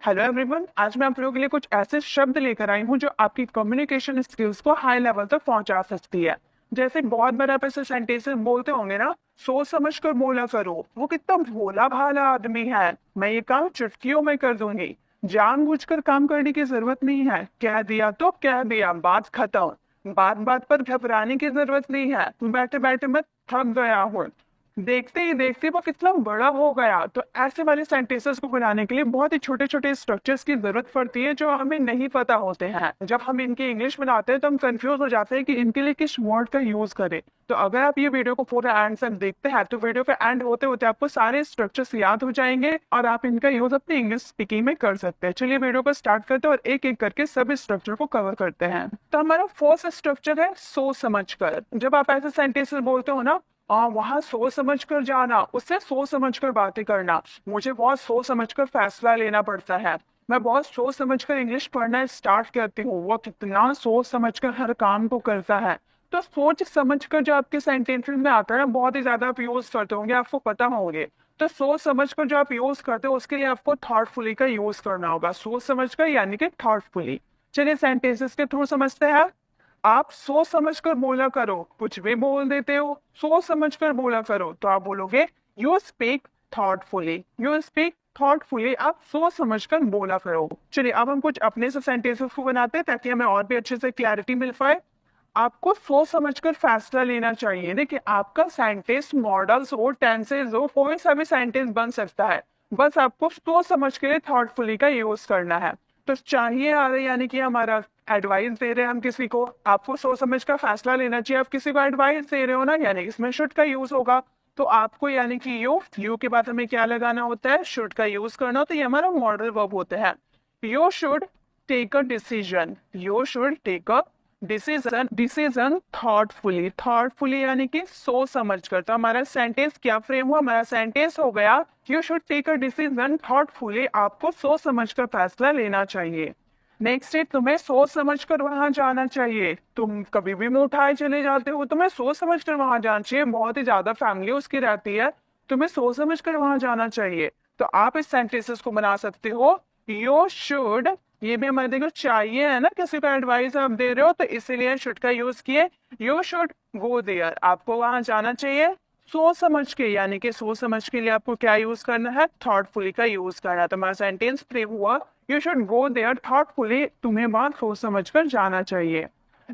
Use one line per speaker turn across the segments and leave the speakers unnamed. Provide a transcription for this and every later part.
Hello everyone, आज मैं आप लोगों के लिए कुछ ऐसे शब्द लेकर आई हूँ जो आपकी कम्युनिकेशन स्किल्स को हाई लेवल तक पहुंचा सकती है। जैसे बहुत बार आप ऐसे सेंटेंसेस बोलते होंगे ना, सोच समझ कर बोला करो, वो कितना भोला भाला आदमी है, मैं ये काम चुटकियों में कर दूंगी, जानबूझकर काम करने की जरूरत नहीं है, कह दिया तो कह दिया, बात खत्म, बात बात पर घबराने की जरूरत नहीं है, बैठे बैठे मैं थक गया हूँ, देखते ही देखते वो कितना बड़ा हो गया। तो ऐसे वाले सेंटेंसेस को बनाने के लिए बहुत ही छोटे छोटे स्ट्रक्चर्स की जरूरत पड़ती है जो हमें नहीं पता होते हैं। जब हम इनकी इंग्लिश बनाते हैं तो हम कंफ्यूज हो जाते हैं कि इनके लिए किस वर्ड का यूज करें। तो अगर आप ये वीडियो को पूरा एंड तक देखते हैं तो वीडियो के एंड होते होते आपको सारे स्ट्रक्चर्स याद हो जाएंगे और आप इनका यूज अपनी इंग्लिश स्पीकिंग में कर सकते हैं। चलिए वीडियो को स्टार्ट करते हैं और एक एक करके सभी स्ट्रक्चर को कवर करते हैं। तो हमारा फर्स्ट स्ट्रक्चर है सोच समझ कर। जब आप ऐसे सेंटेंसेस बोलते हो ना, वहां सोच समझ कर जाना, उससे सोच समझ कर बातें करना, मुझे बहुत सोच समझ कर फैसला लेना पड़ता है, मैं बहुत सोच समझ कर इंग्लिश पढ़ना स्टार्ट करती हूँ, वो कितना सोच समझ कर हर काम को करता है। तो सोच समझ कर जो आपके सेंटेंसेस में आता है ना, बहुत ही ज्यादा आप यूज करते होंगे, आपको पता होंगे। तो सोच समझ कर जो आप यूज करते हो उसके लिए आपको थॉटफुली का यूज करना होगा। सोच समझ कर यानी कि थॉटफुली। चलिए सेंटेंसेस के थ्रू समझते हैं। आप सोच समझ कर बोला करो, कुछ भी बोल देते हो, सोच समझ कर बोला करो, तो आप बोलोगे you speak thoughtfully, you speak thoughtfully, आप सोच समझ कर बोला करो। चलिए अब हम कुछ अपने से सेंटेंसेस को बनाते हैं ताकि हमें और भी अच्छे से क्लैरिटी मिल पाए। आपको सोच समझ कर फैसला लेना चाहिए। देखिए, आपका सेंटेंस मॉडल्स हो, टेंसेस हो, कोई सा भी सेंटेंस बन सकता है, बस आपको सोच समझ के थॉटफुली का यूज करना है। तो चाहिए आ रहे यानी कि हमारा एडवाइस दे रहे हैं हम किसी को, आपको सोच समझ का फैसला लेना चाहिए, आप किसी को एडवाइस दे रहे हो ना, यानी कि इसमें शुड का यूज होगा। तो आपको यानी कि यू के बाद हमें क्या लगाना होता है, शुड का यूज करना होता है। ये हमारा मॉडल वर्ब होते हैं। You should take a decision, you should take a decision, decision thoughtfully, thoughtfully यानी कि सोच समझ कर। तो हमारा सेंटेंस क्या फ्रेम हुआ, हमारा सेंटेंस हो गया you should take a decision thoughtfully, आपको सोच समझ कर फैसला लेना चाहिए। नेक्स्ट है तुम्हें सोच समझ कर वहां जाना चाहिए। तुम कभी भी मुंह उठाए चले जाते हो, तुम्हें सोच समझ कर वहां जाना चाहिए, बहुत ही ज्यादा फैमिली उसकी रहती है, तुम्हें सोच समझ कर वहां जाना चाहिए। तो आप इस सेंटेंसेस को बना सकते हो यू शुड, ये भी हमारे देखो चाहिए है ना, किसी को एडवाइस आप दे रहे हो तो इसीलिए शुड का यूज किए। यू शुड गो देयर, आपको वहां जाना चाहिए सोच समझ के, यानी कि सोच समझ के लिए आपको क्या यूज करना है, थॉटफुली का यूज करना है। तो हमारा सेंटेंस फ्रेम हुआ you should go there thoughtfully, तुम्हें वहां सोच समझ कर जाना चाहिए।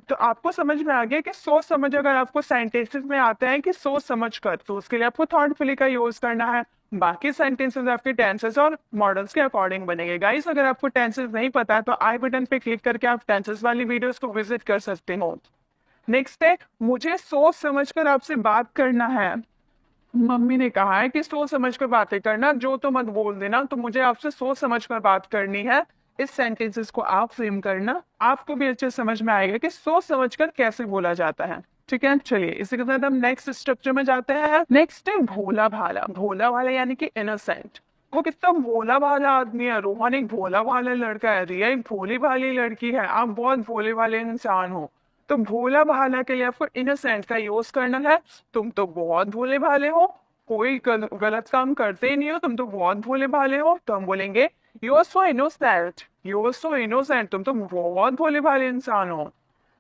तो आपको समझ में आ गया कि सोच समझ, अगर आपको सेंटेंसेस में आता है कि सोच समझ कर, तो उसके लिए आपको थॉटफुली का यूज करना है। बाकी सेंटेंसेस आपके टेंसेस और मॉडल्स के अकॉर्डिंग बनेंगे। गाइस, अगर आपको टेंसेस नहीं पता है तो आई बटन पे क्लिक करके आप टेंसेस वाली वीडियोस को विजिट कर सकते हो। नेक्स्ट है मुझे सोच समझकर आपसे बात करना है। मम्मी ने कहा है कि सोच समझ कर बातें करना, जो तो मत बोल देना, तो मुझे आपसे सोच समझ कर बात करनी है। इस सेंटेंसेस को आप फ्रेम करना, आपको भी अच्छे समझ में आएगा कि सोच समझ कर कैसे बोला जाता है। ठीक है, चलिए इसी के साथ हम नेक्स्ट स्ट्रक्चर में जाते हैं। नेक्स्ट है भोला भाला। भोला भाला यानी कि इनोसेंट। वो कितना भोला भाला आदमी है। रोहन एक भोला भाला लड़का है, रिया एक भोली भाली लड़की है, आप बहुत भोले भाले इंसान हो। तो भोला भाला के लिए आपको इनोसेंट का यूज करना है। तुम तो बहुत भोले भाले हो, कोई गलत काम करते ही नहीं हो, तुम तो बहुत भोले भाले हो, तो हम बोलेंगे you are so innocent, you are so innocent, तुम तो बहुत भोले भाले इंसान हो।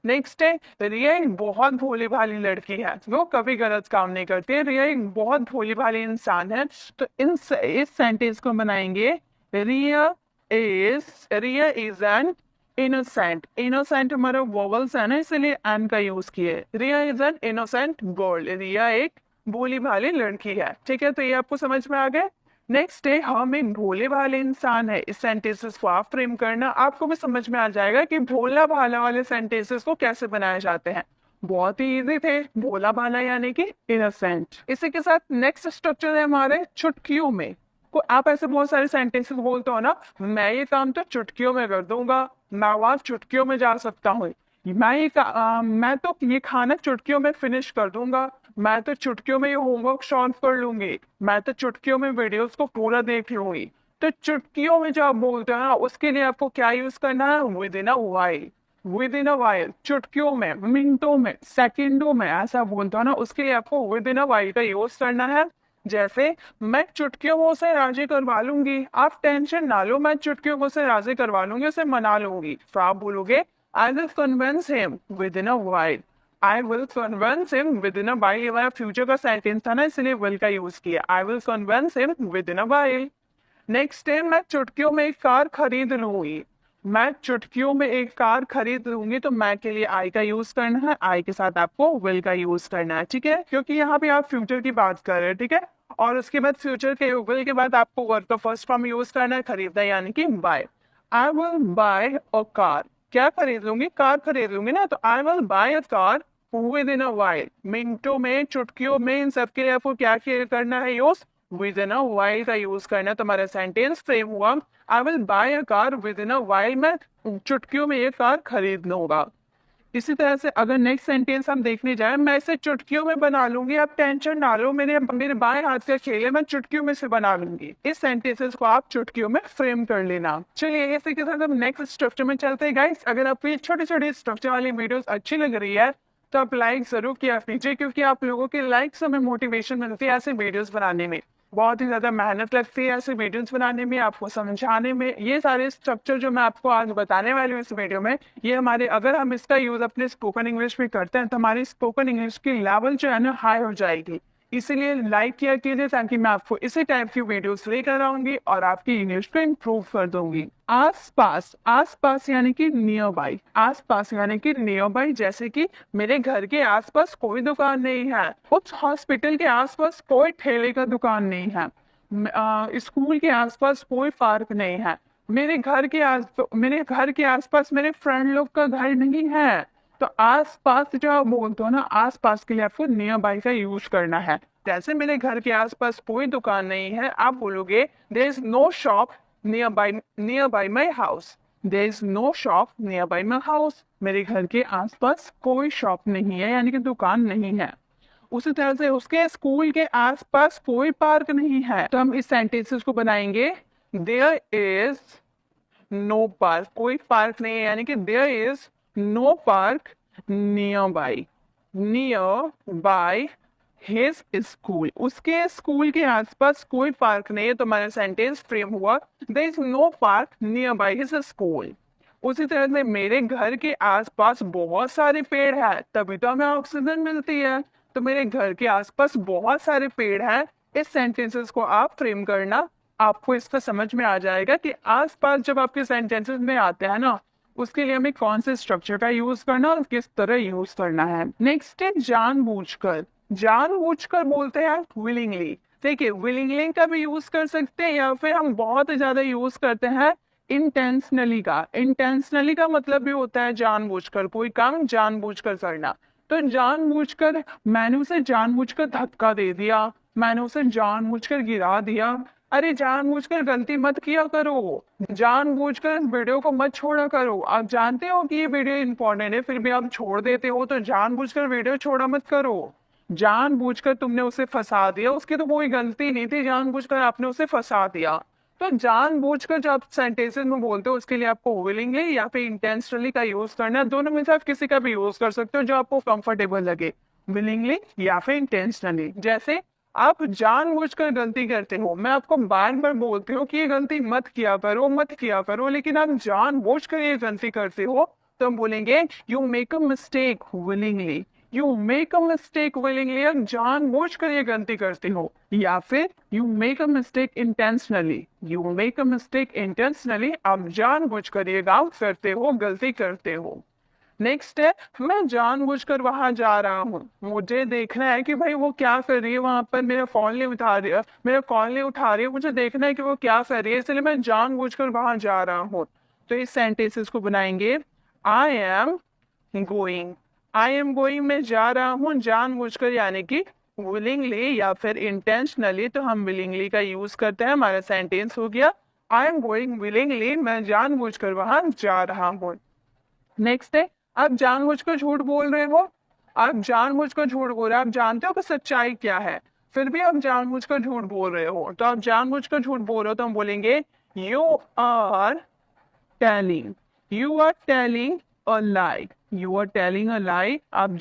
नेक्स्ट है रिया एक बहुत भोली भाली लड़की है, वो कभी गलत काम नहीं करती है, रिया एक बहुत भोली भाली इंसान है। तो इस सेंटेंस को बनाएंगे रिया इज एन इनोसेंट। इनोसेंट हमारा वोवल्स है ना, इसलिए एन का यूज किए। रिया इज एन इनोसेंट गर्ल, रिया एक भोली भाली लड़की है। ठीक है, तो ये आपको समझ में आ गया। नेक्स्ट है हम एक भोले भाले इंसान है। इस सेंटेंसेस को आप फ्रेम करना, आपको भी समझ में आ जाएगा कि भोला भाला वाले सेंटेंसेस को कैसे बनाए जाते हैं। बहुत ही इजी थे, भोला भाला यानी कि इनोसेंट। इसी के साथ नेक्स्ट स्ट्रक्चर है हमारे चुटकियों में। को आप ऐसे बहुत सारे सेंटेंसेस बोलते हो ना, मैं ये काम तो चुटकियों में कर दूंगा, मैं वहां चुटकियों में जा सकता हूँ, मैं तो ये खाना चुटकियों में फिनिश कर दूंगा, मैं तो चुटकियों में ये होमवर्क सॉल्व कर लूंगी, मैं तो चुटकियों में वीडियोस को पूरा देख लूंगी। तो चुटकियों में जो आप बोलते हो ना, उसके लिए आपको क्या यूज करना है, with in a while, with in a while, चुटकियों में, मिनटों में, सेकंडों में, ऐसा बोलते हो ना, उसके लिए आपको विद इन अ वाइल का यूज करना है। जैसे मैं चुटकियों में उसे राजी करवा लूंगी, आप टेंशन ना लो, मैं चुटकियों में उसे राजी करवा लूंगी, उसे मना लूंगी। तो आप बोलोगे I will convince him with in a while. I will convince him with in a while, ये हमारा फ्यूचर का सेंटेंस था ना, इसलिए विल का यूज किया। I will convince him with in a while. Next है मैं चुटकियों में एक कार खरीद लूंगी। मैं चुटकियों में एक कार खरीद लूंगी, तो मैं के लिए आई का यूज करना है, आई के साथ आपको विल का यूज करना है, ठीक है, क्योंकि यहाँ पे आप फ्यूचर की बात कर रहे हैं, ठीक है। और उसके बाद फ्यूचर के विल के बाद आपको वर्ड का फर्स्ट फॉर्म यूज करना है, खरीदना, यानी कि buy. I will buy a car, क्या खरीद लूंगी, कार खरीद लूंगी ना, तो I will buy a car within a while. मिनटों में, चुटकियों में, इन सबके लिए आपको क्या करना है use, with in a while का यूज करना है। तो हमारा सेंटेंस फ्रेम हुआ आई will buy a car within a while, मैं चुटकियों में ये कार खरीद लूंगा। इसी तरह से अगर नेक्स्ट सेंटेंस हम देखने जाए, मैं इसे चुटकियों में बना लूंगी, आप टेंशन ना लो, मेरे बाएं हाथ का खेल है, मैं चुटकियों में से बना लूंगी। इस सेंटेंसेस को आप चुटकियों में फ्रेम कर लेना। चलिए इसी के साथ हम नेक्स्ट स्ट्रक्चर में चलते हैं गाइस। अगर आपको ये छोटी छोटी स्ट्रक्चर वाली वीडियोस अच्छी लग रही है तो आप लाइक जरूर किया कीजिए, क्योंकि आप लोगों के लाइक से हमें मोटिवेशन मिलती है ऐसे वीडियोस बनाने में। बहुत ही ज्यादा मेहनत लगती है ऐसे वीडियोस बनाने में, आपको समझाने में। ये सारे स्ट्रक्चर जो मैं आपको आज बताने वाली हूँ इस वीडियो में, ये हमारे, अगर हम इसका यूज अपने स्पोकन इंग्लिश में करते हैं तो हमारी स्पोकन इंग्लिश की लेवल जो है ना हाई हो जाएगी। इसीलिए लाइक किया कीजिए, ताकि मैं आपको इसी टाइप की वीडियोस लेकर आऊंगी और आपकी इंग्लिश को इम्प्रूव कर दूंगी। आस पास, आस पास यानी कि नियर बाई, आस पास यानी कि नियर बाई, जैसे कि मेरे घर के आसपास कोई दुकान नहीं है, उस हॉस्पिटल के आसपास कोई ठेले का दुकान नहीं है, स्कूल के आसपास कोई पार्क नहीं है, मेरे घर के आसपास मेरे फ्रेंड लोग का घर नहीं है। तो आस पास जो आप बोलते हो ना, आस पास के लिए आपको नियर बाई का यूज करना है। जैसे मेरे घर के आसपास कोई दुकान नहीं है, आप बोलोगे there is no shop near by my house. There is no shop near by my house, मेरे घर के आसपास कोई शॉप नहीं है, यानी कि दुकान नहीं है। उसी तरह से उसके स्कूल के आसपास कोई पार्क नहीं है, तो हम इस सेंटेंसेस को बनाएंगे देयर इज नो पार्क, कोई पार्क नहीं है, यानी कि there is no park near by his school, उसके स्कूल के आसपास कोई पार्क नहीं है। तो हमारा सेंटेंस फ्रेम हुआ there is no park near by his school. उसी तरह से मेरे घर के आसपास बहुत सारे पेड़ हैं, तभी तो हमें ऑक्सीजन मिलती है। तो मेरे घर के आसपास बहुत सारे पेड़ हैं, इस सेंटेंसेस को आप फ्रेम करना, आपको इसका समझ में आ जाएगा कि आसपास जब आपके सेंटेंसेस में आते हैं ना, उसके लिए हमें कौन से स्ट्रक्चर का यूज करना और किस तरह यूज करना है। नेक्स्ट है जानबूझकर, जानबूझकर बोलते हैं विलिंगली। देखिए विलिंगली का भी यूज कर सकते हैं, या फिर हम बहुत ज्यादा यूज करते हैं इंटेंशनली का। इंटेंशनली का मतलब भी होता है जानबूझकर, कोई काम जानबूझकर करना। तो जानबूझकर, मैंने उसे जानबूझकर धक्का दे दिया, मैंने उसे जानबूझकर गिरा दिया। अरे जानबूझकर गलती मत किया करो, जानबूझकर वीडियो को मत छोड़ा करो। आप जानते हो कि ये वीडियो इंपॉर्टेंट है, फिर भी आप छोड़ देते हो, तो जानबूझकर वीडियो छोड़ा मत करो। जानबूझकर तुमने उसे फंसा दिया, उसकी तो कोई गलती नहीं थी, जानबूझकर आपने उसे फंसा दिया। तो जानबूझकर जो आप सेंटेंसेस में बोलते हो, उसके लिए आपको विलिंगली या फिर इंटेंशनली का यूज करना है। दोनों में से आप किसी का भी यूज कर सकते हो जो आपको कंफर्टेबल लगे, विलिंगली या फिर इंटेंशनली। जैसे आप जानबूझकर गलती करते हो, मैं आपको बार बार बोलती हूँ कि ये गलती मत किया करो, मत किया करो, लेकिन आप जानबूझकर ये गलती करते हो, तो हम बोलेंगे you make a mistake willingly. You make a mistake willingly, आप जानबूझकर ये गलती करते हो। या फिर you make a mistake intentionally, you make a mistake intentionally, आप जानबूझकर ये काम करते हो, गलती करते हो। नेक्स्ट है मैं जानबूझकर वहां जा रहा हूँ, मुझे देखना है कि भाई वो क्या कर रही है वहां पर, मेरा कॉल नहीं उठा रही है, मेरा कॉल नहीं उठा रही है, मुझे देखना है कि वो क्या कर रही है, इसलिए मैं जानबूझकर वहां जा रहा हूँ। तो इस सेंटेंसेस को बनाएंगे I am going. I am going में जा रहा हूँ जानबूझकर, यानी कि विलिंगली या फिर इंटेंशनली, तो हम विलिंगली का यूज करते हैं, हमारा सेंटेंस हो गया आई एम गोइंग विलिंगली, मैं जानबूझकर वहां जा रहा हूँ। नेक्स्ट है आप जानबूझकर झूठ बोल रहे हो, आप जानबूझकर झूठ बोल रहे हो, आप जानते हो कि सच्चाई क्या है, फिर भी आप जानबूझकर झूठ बोल रहे हो। तो आप जानबूझकर झूठ बोल रहे हो, तो हम बोलेंगे you are telling, you are telling a lie, you are telling a lie, आप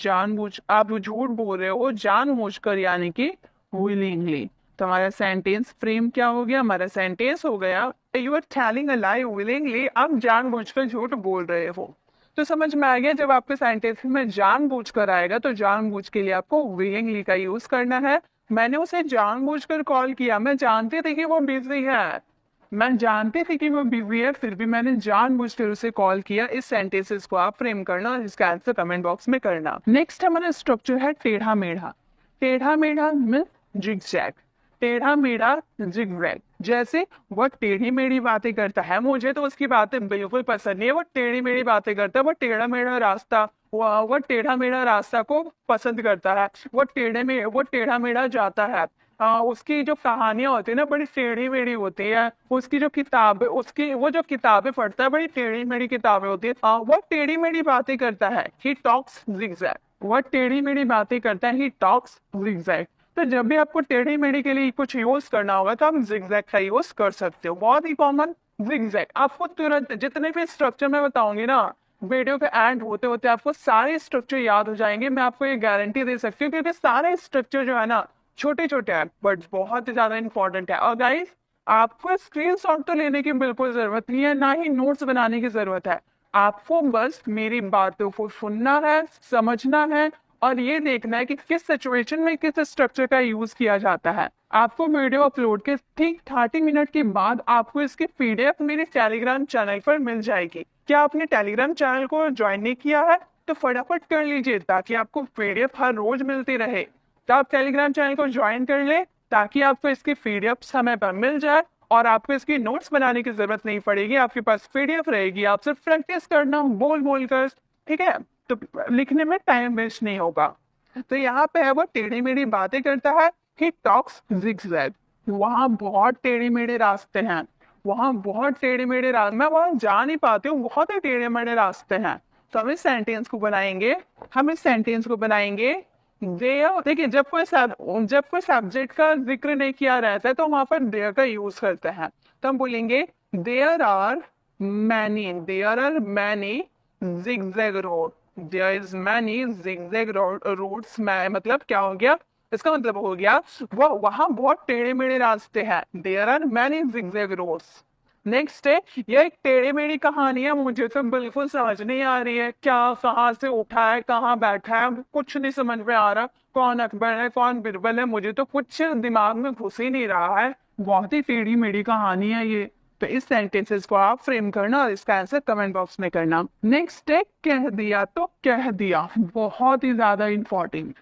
झूठ बोल रहे हो जानबूझकर, यानी कि विलिंगली। तो हमारा सेंटेंस फ्रेम क्या हो गया, हमारा सेंटेंस हो गया you are telling a lie willingly, आप जानबूझकर झूठ बोल रहे हो। तो समझ में आ गया, जब आपके सेंटेंस में जानबूझकर आएगा तो जानबूझ के लिए आपको विलिंगली का यूज करना है। मैंने उसे जानबूझकर कॉल किया, मैं जानती थी कि वो बिजी है, मैं जानती थी कि वो बिजी है, फिर भी मैंने जानबूझकर उसे कॉल किया। इस सेंटेंसेस को आप फ्रेम करना और इसका आंसर कमेंट बॉक्स में करना। नेक्स्ट हमारा स्ट्रक्चर है टेढ़ा मेढ़ा। टेढ़ा मेढ़ा में जिगजैग, टेढ़ा मेढ़ा जिगजैग। जैसे वो टेढ़ी मेढ़ी बातें करता है, मुझे तो उसकी बातें बिल्कुल पसंद नहीं है, वो टेढ़ी मेढ़ी बातें करता है, वो टेढ़ा मेढ़ा रास्ता, वो टेढ़ा मेढ़ा रास्ता को पसंद करता है, वो टेढ़ा मेढ़ा जाता है। उसकी जो कहानियां होती है ना बड़ी टेढ़ी मेढ़ी होती है, उसकी जो किताब उसकी वो जो किताबें पढ़ता है बड़ी टेढ़ी मेढ़ी किताबें होती है। वो टेढ़ी मेढ़ी बातें करता है, ही टॉक्स जिगजैग। वो टेढ़ी मेढ़ी बातें करता है, ही टॉक्स जिगजैग। तो जब भी आपको टेढ़ी मेढ़ी के लिए कुछ यूज करना होगा तो आप जिगजैग का यूज कर सकते हो, बहुत ही कॉमन जिगजैग। आपको तुरंत जितने भी स्ट्रक्चर मैं बताऊंगी ना, वीडियो के एंड होते होते आपको सारे स्ट्रक्चर याद हो जाएंगे, मैं आपको ये गारंटी दे सकती हूँ, क्योंकि सारे स्ट्रक्चर जो है ना छोटे छोटे हैं बट बहुत ही ज्यादा इंपॉर्टेंट है। और गाइस, आपको स्क्रीन शॉट तो लेने की बिल्कुल जरूरत नहीं है, ना ही नोट्स बनाने की जरूरत है। आपको बस मेरी बातों को सुनना है, समझना है और ये देखना है कि किस सिचुएशन में किस स्ट्रक्चर का यूज किया जाता है। आपको वीडियो अपलोड के ठीक 30 मिनट के बाद आपको इसकी पीडीएफ मेरे टेलीग्राम चैनल पर मिल जाएगी। क्या आपने टेलीग्राम चैनल को ज्वाइन नहीं किया है तो फटाफट कर लीजिए, ताकि आपको पीडीएफ हर रोज मिलती रहे। तो आप टेलीग्राम चैनल को ज्वाइन कर ले, ताकि आपको इसकी पीडीएफ समय पर मिल जाए और आपको इसकी नोट्स बनाने की जरूरत नहीं पड़ेगी, आपके पास पीडीएफ रहेगी, आप सिर्फ प्रैक्टिस करना बोल बोल कर, ठीक है। तो लिखने में टाइम वेस्ट नहीं होगा। तो यहाँ पे है वो टेढ़ी मेढ़ी बातें करता है, ही टॉक्स जिगजैग। वहाँ बहुत टेढ़े मेढ़े रास्ते हैं, वहाँ बहुत टेढ़े मेढ़े रास्ते, मैं वहाँ जा नहीं पाती हूँ, बहुत ही टेढ़े मेढ़े रास्ते हैं। तो हम इस सेंटेंस को बनाएंगे, देखिए जब कोई सब्जेक्ट का जिक्र नहीं किया रहता है तो वहां पर देयर का यूज करते हैं। तो हम बोलेंगे there are many zigzag road, there is many zigzag roads. मतलब क्या हो गया, इसका मतलब हो गया वो वहां बहुत टेढ़े मेढ़े रास्ते हैं, there are many zigzag roads. Next है, यह एक टेढ़ी मेढ़ी कहानी है, मुझे तो बिल्कुल समझ नहीं आ रही है, क्या कहाँ से उठा है कहाँ बैठा है कुछ नहीं समझ में आ रहा, कौन अकबर है कौन बिरबल है, मुझे तो कुछ दिमाग में घुस ही नहीं रहा है, बहुत ही टेढ़ी मेढ़ी कहानी है ये। तो इस सेंटेंसेस को आप फ्रेम करना और इसका आंसर कमेंट बॉक्स में करना। नेक्स्ट है, कह दिया तो कह दिया, बहुत ही ज्यादा इंपॉर्टेंट।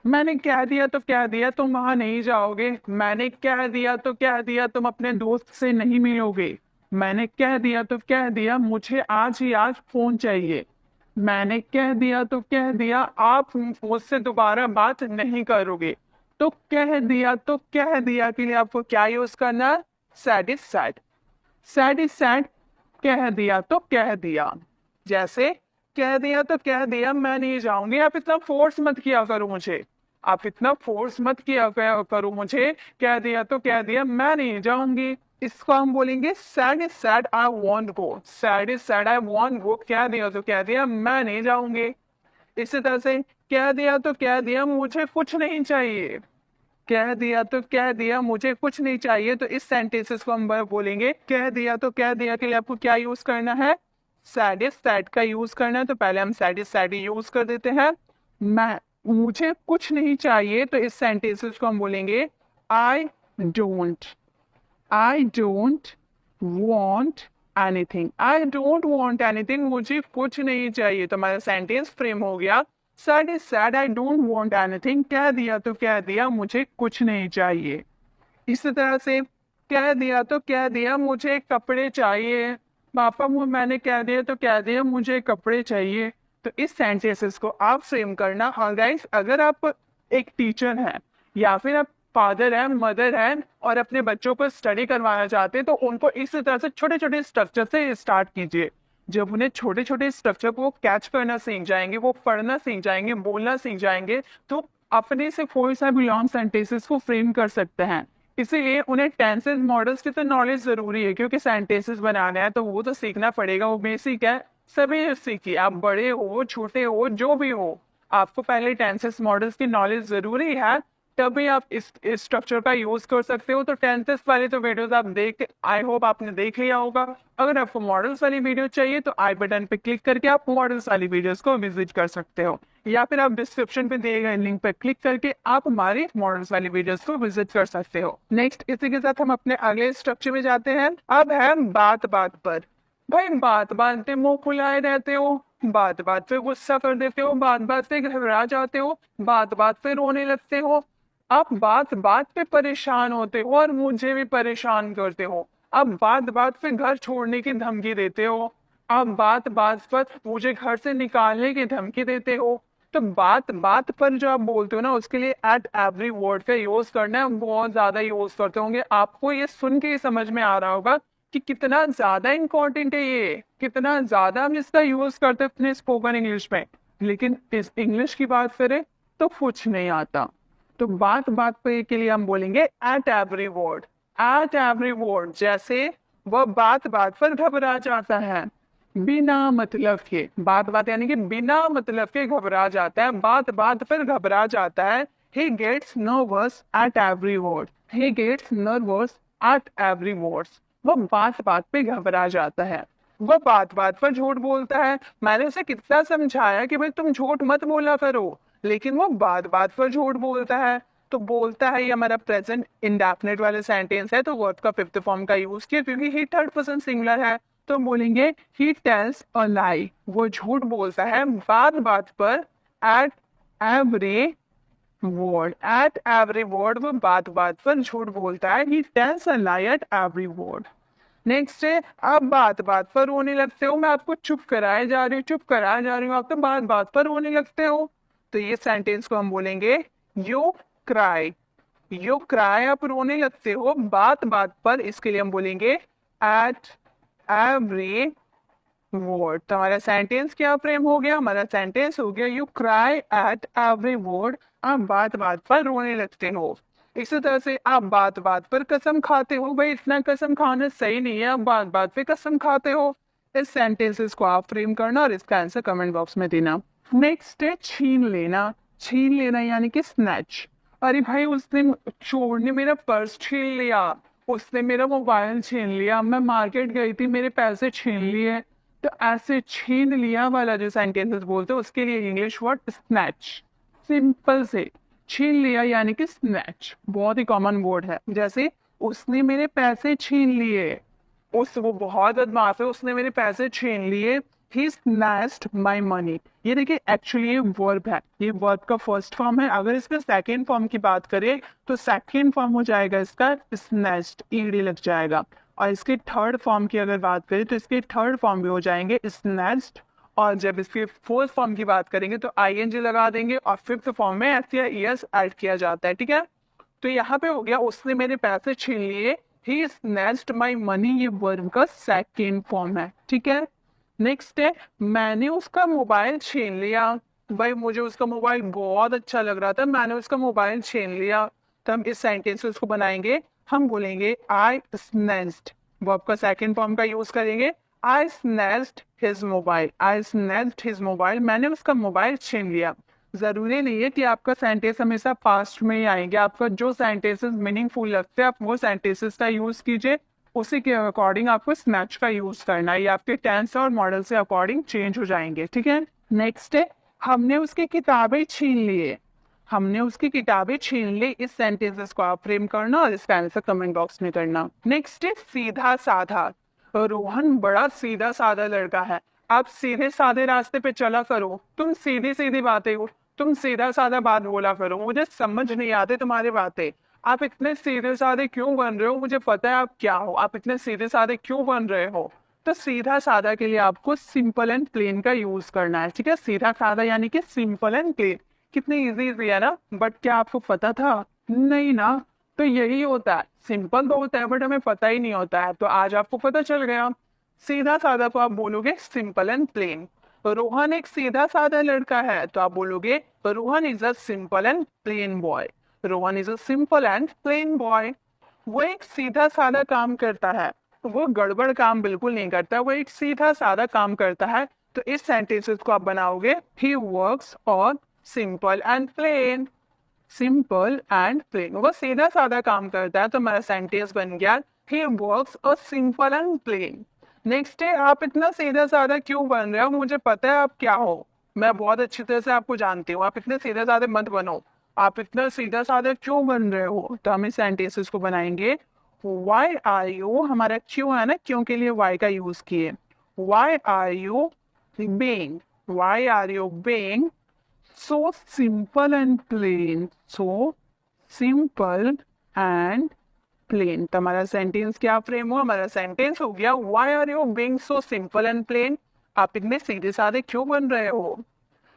मैंने कह दिया तो कह दिया तुम वहां नहीं जाओगे, मैंने कह दिया तो कह दिया तुम अपने दोस्त से नहीं मिलोगे, मैंने कह दिया तो कह दिया मुझे आज ही आज फोन चाहिए, मैंने कह दिया तो कह दिया आप मुझसे दोबारा बात नहीं करोगे। तो कह दिया तो कह दिया के लिए आपको क्या यूज करना है, sad is sad. Sad is sad, कह दिया तो कह दिया। जैसे कह दिया तो कह दिया मैं नहीं जाऊंगी, आप इतना फोर्स मत किया करो मुझे, आप इतना फोर्स मत किया करो मुझे, कह दिया तो कह दिया मैं नहीं जाऊंगी। इसको हम बोलेंगे said is said I won't go, said is said I won't go, कह दिया तो कह दिया मैं नहीं जाऊंगी। इसी तरह से कह दिया तो कह दिया मुझे कुछ नहीं चाहिए, कह दिया तो कह दिया मुझे कुछ नहीं चाहिए। तो इस सेंटेंसेस को हम बोलेंगे, कह दिया तो कह दिया के लिए आपको क्या यूज करना है, सैड इज सैड का यूज करना है। तो पहले हम सैड इज सैड यूज कर देते हैं। मैं मुझे कुछ नहीं चाहिए, तो इस सेंटेंसेस को हम बोलेंगे don't I don't want anything, I don't want anything, मुझे कुछ नहीं चाहिए। तो हमारा सेंटेंस फ्रेम हो गया, sad is said I don't want anything, कह दिया तो कह दिया मुझे कुछ नहीं चाहिए। इसी तरह से कह दिया तो कह दिया मुझे कपड़े चाहिए, पापा मैंने कह दिया तो कह दिया मुझे कपड़े चाहिए। तो इस सेंटेंसेस को आप फ्रेम करना। और गाइस, अगर आप एक टीचर हैं या फिर आप फादर हैं मदर हैं और अपने बच्चों को स्टडी करवाना चाहते हैं, तो उनको इस तरह से छोटे छोटे स्ट्रक्चर से स्टार्ट कीजिए। जब उन्हें छोटे छोटे स्ट्रक्चर को कैच करना सीख जाएंगे, वो पढ़ना सीख जाएंगे, बोलना सीख जाएंगे, तो अपने से कोई सा भी लॉन्ग सेंटेंसेस को फ्रेम कर सकते हैं। इसीलिए उन्हें टेंसेस मॉडल्स की तो नॉलेज जरूरी है, क्योंकि सेंटेंसेस बनाना है तो वो तो सीखना पड़ेगा, वो बेसिक है, सभी सीखिए, आप बड़े हो छोटे हो जो भी हो, आपको पहले टेंसेस मॉडल्स की नॉलेज जरूरी है। तभी आप इस स्ट्रक्चर का यूज कर सकते हो। तो टेंसेस वाली तो वीडियोस आप देख, आई होप आपने देख लिया होगा। अगर आपको मॉडल्स वाली वीडियो चाहिए तो आई बटन पे क्लिक करके आप मॉडल्स वाली वीडियोस को विजिट कर सकते हो, या फिर आप डिस्क्रिप्शन पे दिए गए लिंक पर क्लिक करके आप हमारी मॉडल्स वाली वीडियोस को विजिट कर सकते हो। नेक्स्ट इसी के साथ हम अपने अगले स्ट्रक्चर में जाते हैं। अब है बात बात पर। भाई बात बात पे मुंह फुलाए रहते हो, बात बात पे गुस्सा कर देते हो, बात बात पे घबरा जाते हो, बात बात पे रोने लगते हो, आप बात बात पे परेशान होते हो और मुझे भी परेशान करते हो, आप बात बात पे घर छोड़ने की धमकी देते हो, आप बात बात पर मुझे घर से निकालने की धमकी देते हो। तो बात बात पर जो आप बोलते हो ना, उसके लिए एट एवरी वर्ड का यूज करना है, बहुत ज्यादा यूज करते होंगे। आपको ये सुन के ही समझ में आ रहा होगा कि कितना ज्यादा इंपॉर्टेंट है ये, कितना ज्यादा हम इसका यूज करते हैं अपने स्पोकन इंग्लिश में। लेकिन इस इंग्लिश की बात करें तो कुछ नहीं आता। तो बात बात पे के लिए हम बोलेंगे at every word. At every word, जैसे वह बात बात पर घबरा जाता है, बिना मतलब के, बात बात यानी कि बिना मतलब के घबरा जाता है, बात बात पर घबरा जाता है। he gets nervous at every word, he gets nervous at every words। वो बात बात पे घबरा जाता है, वो बात बात पर झूठ बोलता है। मैंने उसे कितना समझाया कि भाई तुम झूठ मत बोला करो, लेकिन वो बात बात पर झूठ बोलता है। तो बोलता है ये हमारा प्रेजेंट इंडेफिनिट वाले सेंटेंस है, तो वर्ब का फिफ्थ फॉर्म का यूज किया क्योंकि ही थर्ड पर्सन सिंगुलर है। तो हम बोलेंगे ही टेल्स अ लाई, वो झूठ बोलता है बात बात पर, at every word, at every word वो बात बात पर झूठ बोलता है। He tells a lie at every word. Next है आप बात बात पर रोने लगते हो, मैं आपको चुप कराए जा रही हूँ, चुप कराए जा रही हूँ, आप तो बात बात पर रोने लगते हो। तो ये सेंटेंस को हम बोलेंगे यू क्राई। यू क्राई, आप रोने लगते हो बात बात पर, इसके लिए हम बोलेंगे एट एवरी वर्ड। तो हमारा सेंटेंस क्या फ्रेम हो गया, हमारा सेंटेंस हो गया you cry at every word, आप बात बात पर रोने लगते हो। इसी तरह से आप बात बात पर कसम खाते हो, भाई इतना कसम खाना सही नहीं है, आप बात बात पे कसम खाते हो। इस सेंटेंसेस को आप फ्रेम करना और इसका आंसर कमेंट बॉक्स में देना। नेक्स्ट है छीन लेना। छीन लेना यानी कि स्नैच। अरे भाई उसने, चोर ने मेरा पर्स छीन लिया, उसने मेरा मोबाइल छीन लिया, मैं मार्केट गई थी मेरे पैसे छीन लिए। तो ऐसे छीन लिया वाला जो सेंटेंसेस बोलते हैं उसके लिए इंग्लिश वर्ड स्नैच। सिंपल से छीन लिया यानी कि स्नैच, बहुत ही कॉमन वर्ड है। जैसे उसने मेरे पैसे छीन लिए, उस वो बहुत बदमाश है, उसने मेरे पैसे छीन लिए। ही स्नैच्ड माई मनी। ये देखिए एक्चुअली ये वर्ब है, ये वर्ब का फर्स्ट फॉर्म है। अगर इसका सेकेंड फॉर्म की बात करें तो सेकेंड फॉर्म हो जाएगा इसका स्नैच्ड, ईडी लग जाएगा। और इसके थर्ड फॉर्म की अगर बात करें तो इसके थर्ड फॉर्म भी हो जाएंगे स्नैच्ड। और जब इसके फोर्थ फॉर्म की बात करेंगे तो आईएनजी लगा देंगे और फिफ्थ फॉर्म में एस या ईएस ऐड किया जाता है, ठीक है। तो यहाँ पे हो गया उसने मेरे पैसे छीन लिए, ही स्नैच्ड माई मनी, ये वर्ब का सेकेंड फॉर्म है, ठीक है। नेक्स्ट है मैंने उसका मोबाइल छीन लिया। भाई मुझे उसका मोबाइल बहुत अच्छा लग रहा था, मैंने उसका मोबाइल छीन लिया। तो हम इस सेंटेंस को बनाएंगे, हम बोलेंगे आई स्नैच्ड, वर्ब का सेकेंड फॉर्म का यूज करेंगे। आई स्नैच्ड हिज मोबाइल, आई स्नैच्ड हिज मोबाइल, मैंने उसका मोबाइल छीन लिया। जरूरी नहीं है कि आपका सेंटेंस हमेशा पास्ट में ही आएंगे, आपका जो सेंटेंसेस मीनिंगफुल लगते हैं आप वो सेंटेंसेस का यूज कीजिए, उसी के अकॉर्डिंग आपको स्नैच का यूज करना है, ये आपके टेंस और मॉडल से अकॉर्डिंग चेंज हो जाएंगे, ठीक है। नेक्स्ट है हमने उसकी किताबें छीन लिए। हमने उसकी किताबें छीन ली, इस सेंटेंसेस को आप फ्रेम करना और इसका आंसर कमेंट बॉक्स में करना। नेक्स्ट है सीधा साधा। रोहन बड़ा सीधा साधा लड़का है, आप सीधे साधे रास्ते पे चला करो, तुम सीधी सीधी बातें हो, तुम सीधा साधा बात बोला करो, मुझे समझ नहीं आते तुम्हारी बातें। आप इतने सीधे साधे क्यों बन रहे हो, मुझे पता है आप क्या हो, आप इतने सीधे साधे क्यों बन रहे हो। तो सीधा साधा के लिए आपको सिंपल एंड प्लेन का यूज करना है, ठीक है। सीधा साधा यानी कि सिंपल एंड प्लेन, कितनी इजी इजी है ना, बट क्या आपको पता था, नहीं ना। तो यही होता है, सिंपल तो होता है बट हमें पता ही नहीं होता है, तो आज आपको पता चल गया। सीधा साधा को आप बोलोगे सिंपल एंड प्लेन। रोहन एक सीधा साधा लड़का है तो आप बोलोगे Rohan is a simple and plain boy. Rohan is a simple and plain boy. वो एक सीधा साधा काम करता है, वो गड़बड़ काम बिल्कुल नहीं करता, वो एक सीधा साधा काम करता है। तो इस सेंटेंसेस को आप बनाओगे ही वर्क्स और simple and plain. Simple and plain. वो सीधा साधा काम करता है, तो हमारा सेंटेंस बन गया he works a simple and plain. Next है, आप इतना सीधा साधा क्यों बन रहे हो, मुझे पता है आप क्या हो, मैं बहुत अच्छी तरह से आपको जानती हूँ, आप इतने सीधे साधे मत बनो, आप इतना सीधा साधा क्यों बन रहे हो। तो हम इस सेंटेंसेस को बनाएंगे वाई आर यू, हमारा क्यों है ना, क्यों के लिए वाई का यूज किए। Why are you being, why are you being so simple and plain, so simple and plain. तो हमारा सेंटेंस क्या फ्रेम हुआ, हमारा सेंटेंस हो गया why are you being so simple and plain, आप इतने सीधे साधे क्यों बन रहे हो।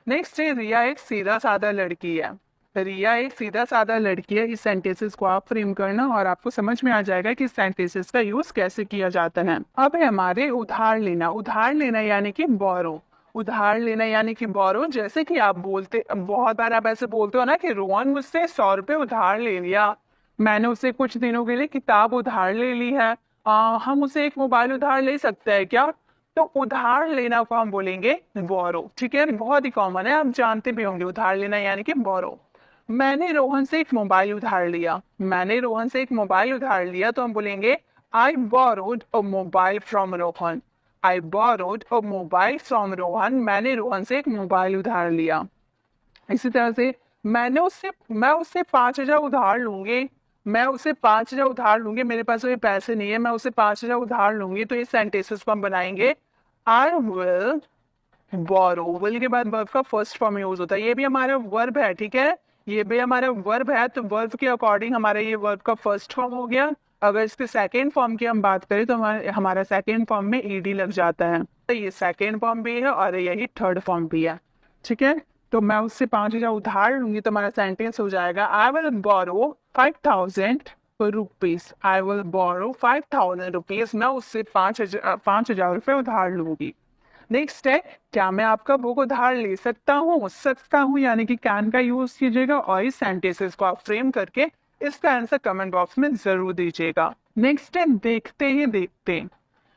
नेक्स्ट है, रिया एक सीधा साधा लड़की है। रिया एक सीधा साधा लड़की है, इस सेंटेंसेस को आप फ्रेम करना और आपको समझ में आ जाएगा कि सेंटेंसेस का यूज कैसे किया जाता है। अब है हमारे उधार लेना। उधार लेना यानी कि बोरो, उधार लेना यानी कि बोरो। जैसे कि आप बोलते, बहुत बार आप ऐसे बोलते हो ना कि रोहन मुझसे 100 रुपये उधार ले लिया, मैंने उससे कुछ दिनों के लिए किताब उधार ले ली है, हम उसे एक मोबाइल उधार ले सकते हैं क्या। तो उधार लेना को हम बोलेंगे बोरो। ठीक है, बहुत ही कॉमन है, आप जानते भी होंगे उधार लेना यानी कि बोरो। मैंने रोहन से एक मोबाइल उधार लिया, मैंने रोहन से एक मोबाइल उधार लिया, तो हम बोलेंगे I borrowed a mobile from Rohan. I borrowed a mobile from Rohan, मैंने रोहन से एक मोबाइल उधार लिया। इसी तरह से मैं उससे 5,000 उधार लूंगी, मैं उससे 5,000 उधार लूंगी, मेरे पास ये पैसे नहीं है, मैं उससे 5,000 उधार लूंगी। तो इस सेंटेंसेस को हम बनाएंगे आई विल बोरो। विल के बाद वर्ब का फर्स्ट फॉर्म यूज होता है, ये भी हमारा वर्ब है। ठीक है, ये भी हमारा वर्ब है, तो वर्ब के अकॉर्डिंग हमारा ये वर्ब का फर्स्ट फॉर्म हो गया। अगर इसके सेकेंड फॉर्म की हम बात करें तो हमारा सेकेंड फॉर्म में ईडी लग जाता है, तो ये सेकेंड फॉर्म भी है और यही थर्ड फॉर्म भी है। ठीक है, तो मैं उससे 5,000 उधार लूंगी, तो हमारा सेंटेंस हो जाएगा I will borrow 5,000 rupees. I will borrow 5,000 rupees, मैं उससे 5,000 रुपये उधार लूंगी। नेक्स्ट है, क्या मैं आपका बुक उधार ले सकता हूँ। सकता हूँ यानी कि कैन का यूज कीजिएगा और इस सेंटेंसेस को आप फ्रेम करके इसका आंसर कमेंट बॉक्स में जरूर दीजिएगा। नेक्स्ट है, देखते ही देखते।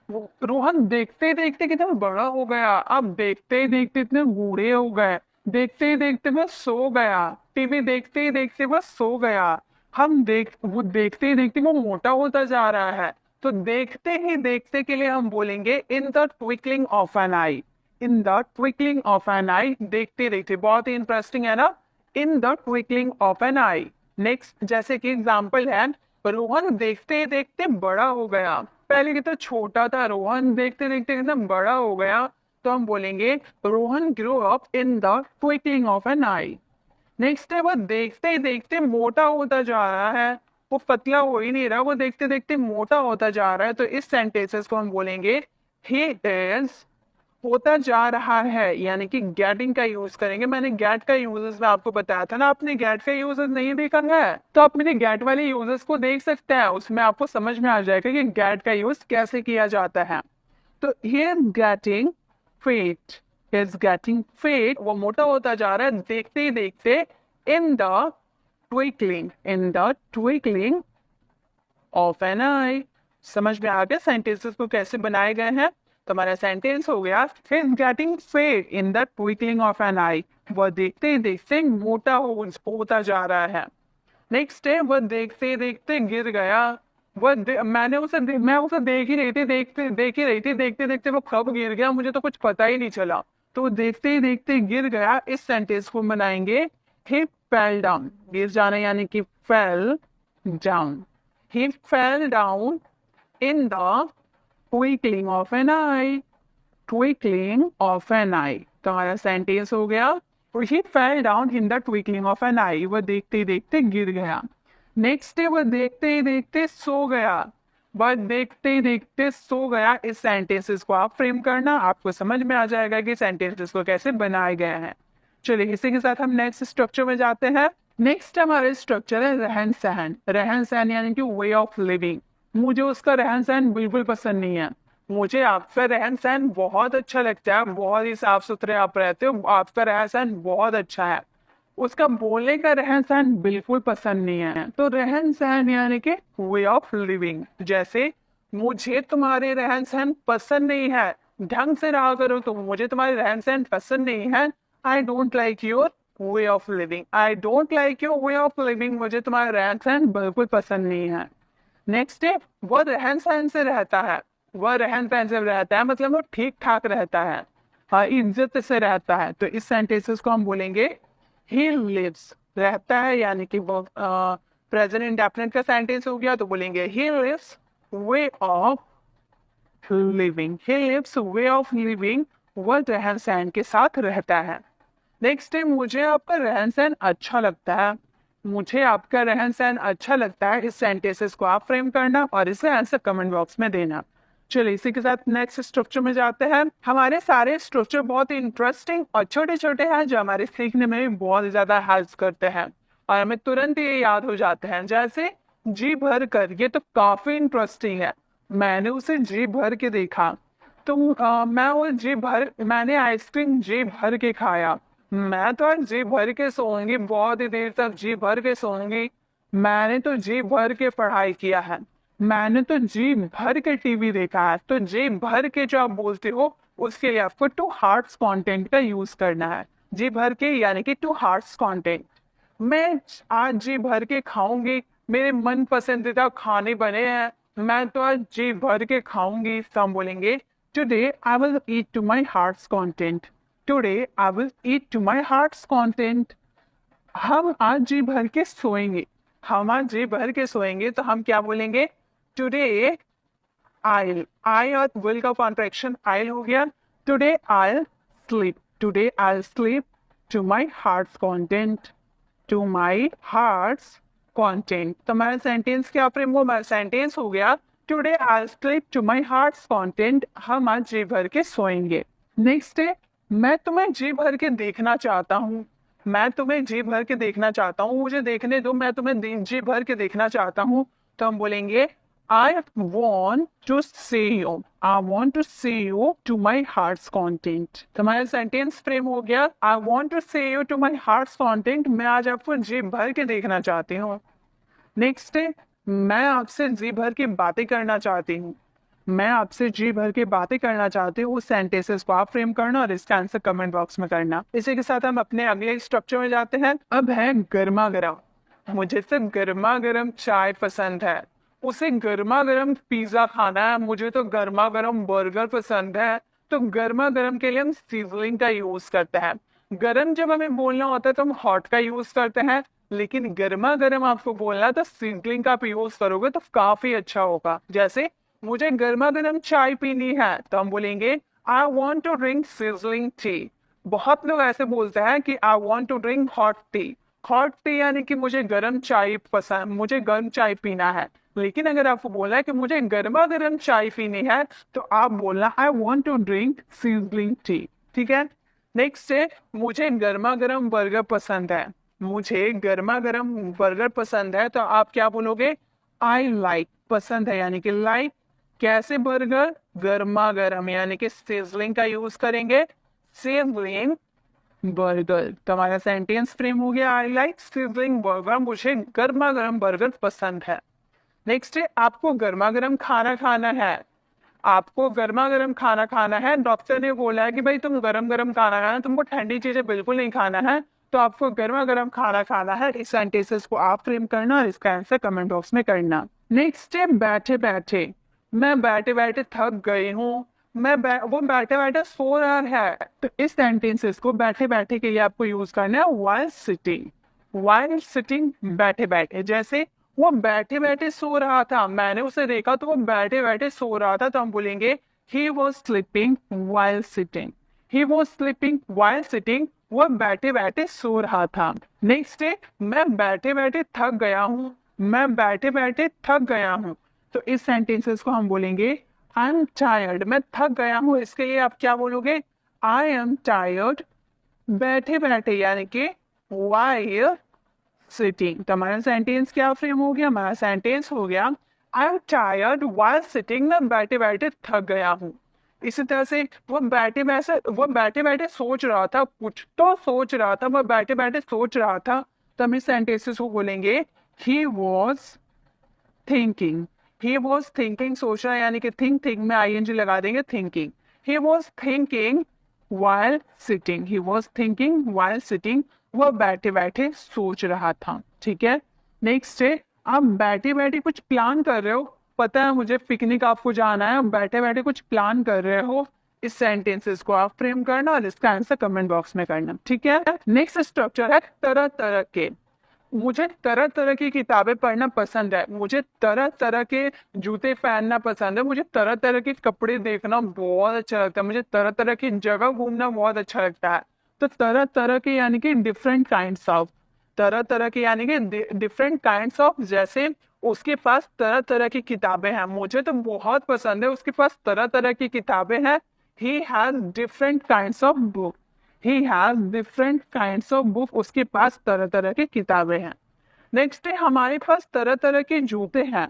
रोहन देखते देखते कितना बड़ा हो गया, अब देखते ही देखते इतने बूढ़े हो गए, देखते ही देखते वह सो गया, टीवी देखते ही देखते वह सो गया। वो देखते ही देखते वो मोटा होता जा रहा है, तो देखते ही देखते के लिए हम बोलेंगे in the twinkling of an eye. In the twinkling of an eye, देखते देखते, बहुत ही इंटरेस्टिंग है ना, in the twinkling of an eye. Next, जैसे कि एग्जाम्पल है, रोहन देखते देखते बड़ा हो गया। पहले कितना छोटा था, रोहन देखते देखते कितना बड़ा हो गया, तो हम बोलेंगे Rohan grow up in the twinkling of an eye. Next है, वो देखते ही देखते मोटा होता जा रहा है, वो पतला हो ही नहीं रहा, वो देखते देखते मोटा होता जा रहा है, तो इस सेंटेंसेस को हम बोलेंगे ही इज होता जा रहा है, यानी कि गेटिंग का यूज करेंगे। मैंने गेट का यूजेस में आपको बताया था ना, आपने गेट का यूजेस नहीं देखा है तो आप मेरे गेट वाले यूजेस को देख सकते हैं, उसमें आपको समझ में आ जाएगा कि गेट का यूज कैसे किया जाता है। तो here getting fat, is getting fat, वो मोटा होता जा रहा है देखते ही देखते, in the twinkling, in the twinkling of an eye. समझ में आ गया सेंटेंसेस को कैसे बनाए गए हैं। तो हमारा सेंटेंस हो गया is getting fat in the twinkling of an eye, वह देखते ही देखते मोटा होता जा रहा है। नेक्स्ट है, वह देखते देखते गिर गया। मैं उसे देख ही रही थी, देख ही रही थी, देखते देखते वो कब गिर गया मुझे तो कुछ पता ही नहीं चला, तो देखते ही देखते गिर गया। इस सेंटेंस को बनाएंगे ही फेल डाउन। गिर जाना यानी कि fell down, he fell down in the twinkling of an eye, twinkling of an eye. तो हमारा सेंटेंस हो गया he fell down in the twinkling of an eye, वह देखते ही देखते गिर गया। नेक्स्ट है, वह देखते ही देखते सो गया, वह देखते ही देखते सो गया। इस सेंटेंसेस को आप फ्रेम करना, आपको समझ में आ जाएगा कि सेंटेंसेस को कैसे बनाए गए हैं। चलिए इसी के साथ हम नेक्स्ट स्ट्रक्चर में जाते हैं। नेक्स्ट हमारा स्ट्रक्चर है रहन सहन। रहन सहन यानी कि वे ऑफ लिविंग। मुझे उसका रहन सहन बिल्कुल पसंद नहीं है, मुझे आपका रहन सहन बहुत अच्छा लगता है, बहुत ही साफ सुथरे आप रहते हो, आपका रहन सहन बहुत अच्छा है, उसका बोलने का रहन सहन बिल्कुल पसंद नहीं है। तो रहन सहन यानी कि वे ऑफ लिविंग। जैसे मुझे तुम्हारे रहन सहन पसंद नहीं है, ढंग से रहा करो, तो मुझे तुम्हारे रहन सहन पसंद नहीं है, I don't like your way of living. I don't like your way of living, मुझे तुम्हारा रहन सहन बिल्कुल पसंद नहीं है। नेक्स्ट है वह रहन सहन से रहता है। वह रहन सहन से रहता है मतलब वो ठीक ठाक रहता है, हाँ, इज्जत से रहता है। तो इस सेंटेंसेस को हम बोलेंगे ही लिव्स, रहता है, यानी कि वो प्रेजेंट इंडेफिनिट का सेंटेंस हो गया तो बोलेंगे he lives way of living. He lives way of living, वह रहन सहन के साथ रहता है। नेक्स्ट है मुझे आपका रहन सहन अच्छा लगता है। मुझे आपका रहन सहन अच्छा लगता है, इस सेंटेंसेस को आप फ्रेम करना और इसे आंसर कमेंट बॉक्स में देना। चलिए इसी के साथ नेक्स्ट स्ट्रक्चर में जाते हैं। हमारे सारे स्ट्रक्चर बहुत ही इंटरेस्टिंग और छोटे छोटे हैं जो हमारे सीखने में भी बहुत ज्यादा हेल्प करते हैं और हमें तुरंत ये याद हो जाते हैं। जैसे जी भर कर, ये तो काफी इंटरेस्टिंग है। मैंने उसे जी भर के देखा, तो मैंने आइसक्रीम जी भर के खाया। मैं तो आज जी भर के सोऊंगी, बहुत ही देर तक जी भर के सोऊंगी। मैंने तो जी भर के पढ़ाई किया है। मैंने तो जी भर के टीवी देखा है। तो जी भर के जो आप बोलते हो उसके लिए आपको टू हार्ट्स कंटेंट का यूज करना है। जी भर के यानी कि टू हार्ट्स कंटेंट। मैं आज जी भर के खाऊंगी, मेरे मन पसंदीदा खाने बने हैं, मैं तो आज जी भर के खाऊंगी। तो हम बोलेंगे today I will eat to my heart's content. Today I will eat to my heart's content. हम आज जी भर के सोएंगे। हम आज जी भर के सोएंगे तो हम क्या बोलेंगे? टुडे आई और विल का कॉन्ट्रैक्शन आइल हो गया। Today I sleep. Today I sleep to my heart's content. To my heart's content. तो हमारा सेंटेंस क्या फ्रेम हो? हमारा सेंटेंस हो गया today I sleep to my heart's content. हम आज जी भर के सोएंगे। नेक्स्ट है मैं तुम्हें जी भर के देखना चाहता हूँ। मैं तुम्हें जी भर के देखना चाहता हूँ, मुझे देखने दो, मैं तुम्हें जी भर के देखना चाहता हूँ। तो हम बोलेंगे I want to see you. I want to see you to my heart's content. तो हमारा सेंटेंस फ्रेम हो गया I want to see you to my heart's content. मैं आज आपको जी भर के देखना चाहती हूँ। नेक्स्ट है मैं आपसे जी भर की बातें करना चाहती हूँ। मैं आपसे जी भर के बातें करना चाहती हूँ। उस सेंटेंसेस को आप फ्रेम करना और इसका आंसर कमेंट बॉक्स में करना। इसी के साथ हम अपने अगले स्ट्रक्चर में जाते हैं। अब है गर्मा गर्म। मुझे सिर्फ गर्मा गर्म चाय पसंद है। उसे गर्मा गर्म पिज्जा खाना है। मुझे तो गर्मा गर्म बर्गर पसंद है। तो गर्मा गर्म के लिए हम सीजनिंग का यूज करते हैं। गरम जब हमें बोलना होता है तो हम हॉट का यूज करते हैं, लेकिन गर्मा गर्म आपको बोलना है तो सीजनिंग का आप यूज करोगे तो काफी अच्छा होगा। जैसे मुझे गर्मा गर्म चाय पीनी है तो हम बोलेंगे I want to drink sizzling tea. बहुत लोग ऐसे बोलते हैं कि I want to drink hot tea. Hot tea यानी कि मुझे गर्म चाय पसंद, मुझे गर्म चाय पीना है। लेकिन अगर आपको बोलना है कि मुझे गर्मा गर्म चाय पीनी है तो आप बोलना I want to drink sizzling tea. ठीक है। नेक्स्ट है मुझे गर्मा गर्म बर्गर पसंद है। मुझे गर्मा गर्म बर्गर पसंद है तो आप क्या बोलोगे? I like. पसंद है यानी कि लाइक। कैसे बर्गर? गर्मा गर्म यानी कि सिजलिंग का यूज करेंगे। Sizzling burger. तो हमारा सेंटेंस फ्रेम हो गया आई लाइक सिजलिंग बर्गर। मुझे गर्मा गर्म बर्गर पसंद है। नेक्स्ट है आपको गर्मा गर्म खाना खाना है। आपको गर्मा गर्म खाना खाना है। डॉक्टर ने बोला है कि भाई तुम गरम गरम खाना खाना, तुमको ठंडी चीजें बिल्कुल नहीं खाना है, तो आपको गर्मा गर्म खाना खाना है। इस सेंटेंसेस को आप फ्रेम करना और इसका आंसर कमेंट बॉक्स में करना। नेक्स्ट है बैठे बैठे। मैं बैठे बैठे थक गई हूँ। वो बैठे बैठे सो रहा है। तो इस सेंटेंसेस को बैठे बैठे के लिए आपको यूज करना है while सिटिंग। while सिटिंग बैठे बैठे। जैसे वो बैठे बैठे सो रहा था, मैंने उसे देखा तो वो बैठे बैठे सो रहा था, तो हम बोलेंगे he was sleeping while sitting। he was sleeping while sitting। वो बैठे बैठे सो रहा था। नेक्स्ट है मैं बैठे बैठे थक गया हूँ। मैं बैठे बैठे थक गया हूँ। तो इस सेंटेंसेस को हम बोलेंगे आई एम टायर्ड। मैं थक गया हूँ, इसके लिए आप क्या बोलोगे? आई एम टायर्ड बैठे बैठे यानी कि while सिटिंग। तो हमारा सेंटेंस क्या फ्रेम हो गया? हमारा सेंटेंस हो गया I am tired while sitting. मैं बैठे बैठे थक गया हूँ। इसी तरह से वो बैठे बैठे सोच रहा था, कुछ तो सोच रहा था, वो बैठे बैठे सोच रहा था। तो हम इस सेंटेंसेस को बोलेंगे he was thinking. He was thinking सोचना यानी कि थिंक में आईएनजी लगा देंगे thinking. He was thinking while sitting। he was thinking while sitting। वह बैठे बैठे सोच रहा था। ठीक है, नेक्स्ट है, आप बैठे बैठे कुछ प्लान कर रहे हो, पता है मुझे पिकनिक आपको जाना है, आप बैठे बैठे कुछ प्लान कर रहे हो। इस सेंटेंसेस को आप फ्रेम करना और इसका आंसर कमेंट बॉक्स में करना। ठीक है, नेक्स्ट स्ट्रक्चर है तरह तरह के। मुझे तरह तरह की किताबें पढ़ना पसंद है, मुझे तरह तरह के जूते पहनना पसंद है, मुझे तरह तरह के कपड़े देखना बहुत अच्छा लगता है, मुझे तरह तरह की जगह घूमना बहुत अच्छा लगता है। तो तरह तरह के यानी कि डिफरेंट काइंड्स ऑफ, तरह तरह के यानी कि डिफरेंट काइंड्स ऑफ। जैसे उसके पास तरह तरह की किताबें हैं, मुझे तो बहुत पसंद है, उसके पास तरह तरह की किताबें हैं। He has different kinds of book, he has different kinds of book, उसके पास तरह तरह की किताबें हैं। नेक्स्ट है, हमारे पास तरह तरह के जूते हैं,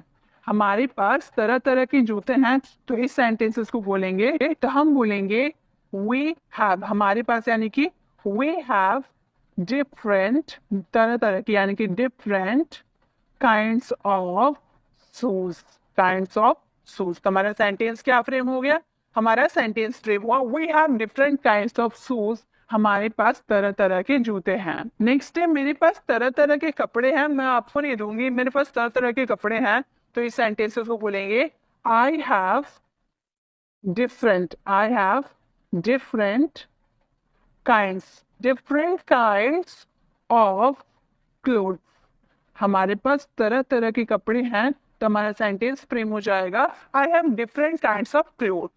हमारे पास तरह तरह के जूते हैं। तो इस सेंटेंसेस को बोलेंगे, तो हम बोलेंगे वी हैव, हमारे पास यानी कि वी हैव डिफरेंट, तरह तरह की यानी कि different kinds of shoes, kinds of shoes. तो हमारा सेंटेंस क्या फ्रेम हो गया, हमारा सेंटेंस फ्रेम हुआ we have different kinds of shoes, हमारे पास तरह तरह के जूते हैं। नेक्स्ट है, मेरे पास तरह तरह के कपड़े हैं, मैं आपको नहीं दूंगी, मेरे पास तरह तरह के कपड़े हैं। तो इस सेंटेंसेस को बोलेंगे I have different, I have different kinds, different kinds of cloth, हमारे पास तरह तरह के कपड़े हैं। तो हमारा सेंटेंस फ्रेम हो जाएगा I have different kinds of cloth.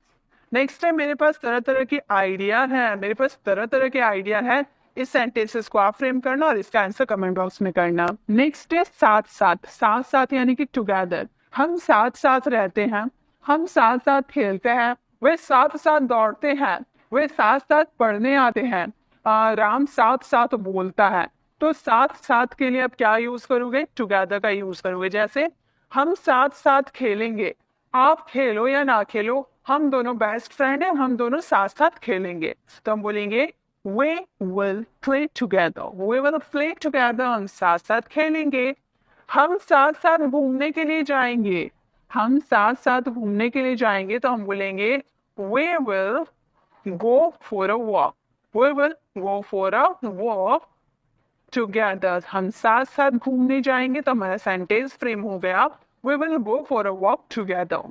Next है, मेरे पास तरह तरह के आइडिया है, मेरे पास तरह तरह के आइडिया है। इस सेंटेंसेस को आप फ्रेम करना और इसका आंसर कमेंट बॉक्स में करना। नेक्स्ट है साथ साथ, साथ साथ यानी कि टुगेदर, हम साथ साथ रहते हैं, हम साथ साथ खेलते हैं, वे साथ साथ दौड़ते हैं, वे साथ साथ पढ़ने आते हैं, राम साथ साथ बोलता है। तो साथ साथ के लिए आप क्या यूज करोगे, टुगेदर का यूज करोगे। जैसे हम साथ साथ खेलेंगे, आप खेलो या ना खेलो, हम दोनों बेस्ट फ्रेंड हैं, हम दोनों साथ साथ खेलेंगे। तो हम बोलेंगे we will play together, we will play together, हम साथ साथ खेलेंगे। हम साथ साथ घूमने के लिए जाएंगे, हम साथ साथ घूमने के लिए जाएंगे। तो हम बोलेंगे we will go for a walk, we will go for a walk together, हम साथ साथ घूमने जाएंगे। तो हमारा सेंटेंस फ्रेम हो गया we will go for a walk together।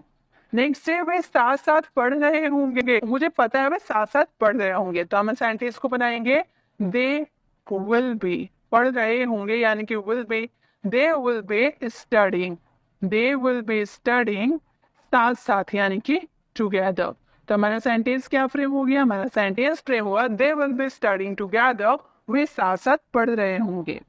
Next है, वे साथ साथ पढ़ रहे होंगे, मुझे पता है वे साथ साथ पढ़ रहे होंगे। तो हम सेंटेंस को बनाएंगे दे विल बी, पढ़ रहे होंगे यानी कि will be, they will be studying, they will be studying, साथ साथ यानी कि टुगेदर। तो हमारा सेंटेंस क्या फ्रेम हो गया, हमारा सेंटेंस फ्रेम हुआ they will be studying together, वे साथ साथ पढ़ रहे होंगे।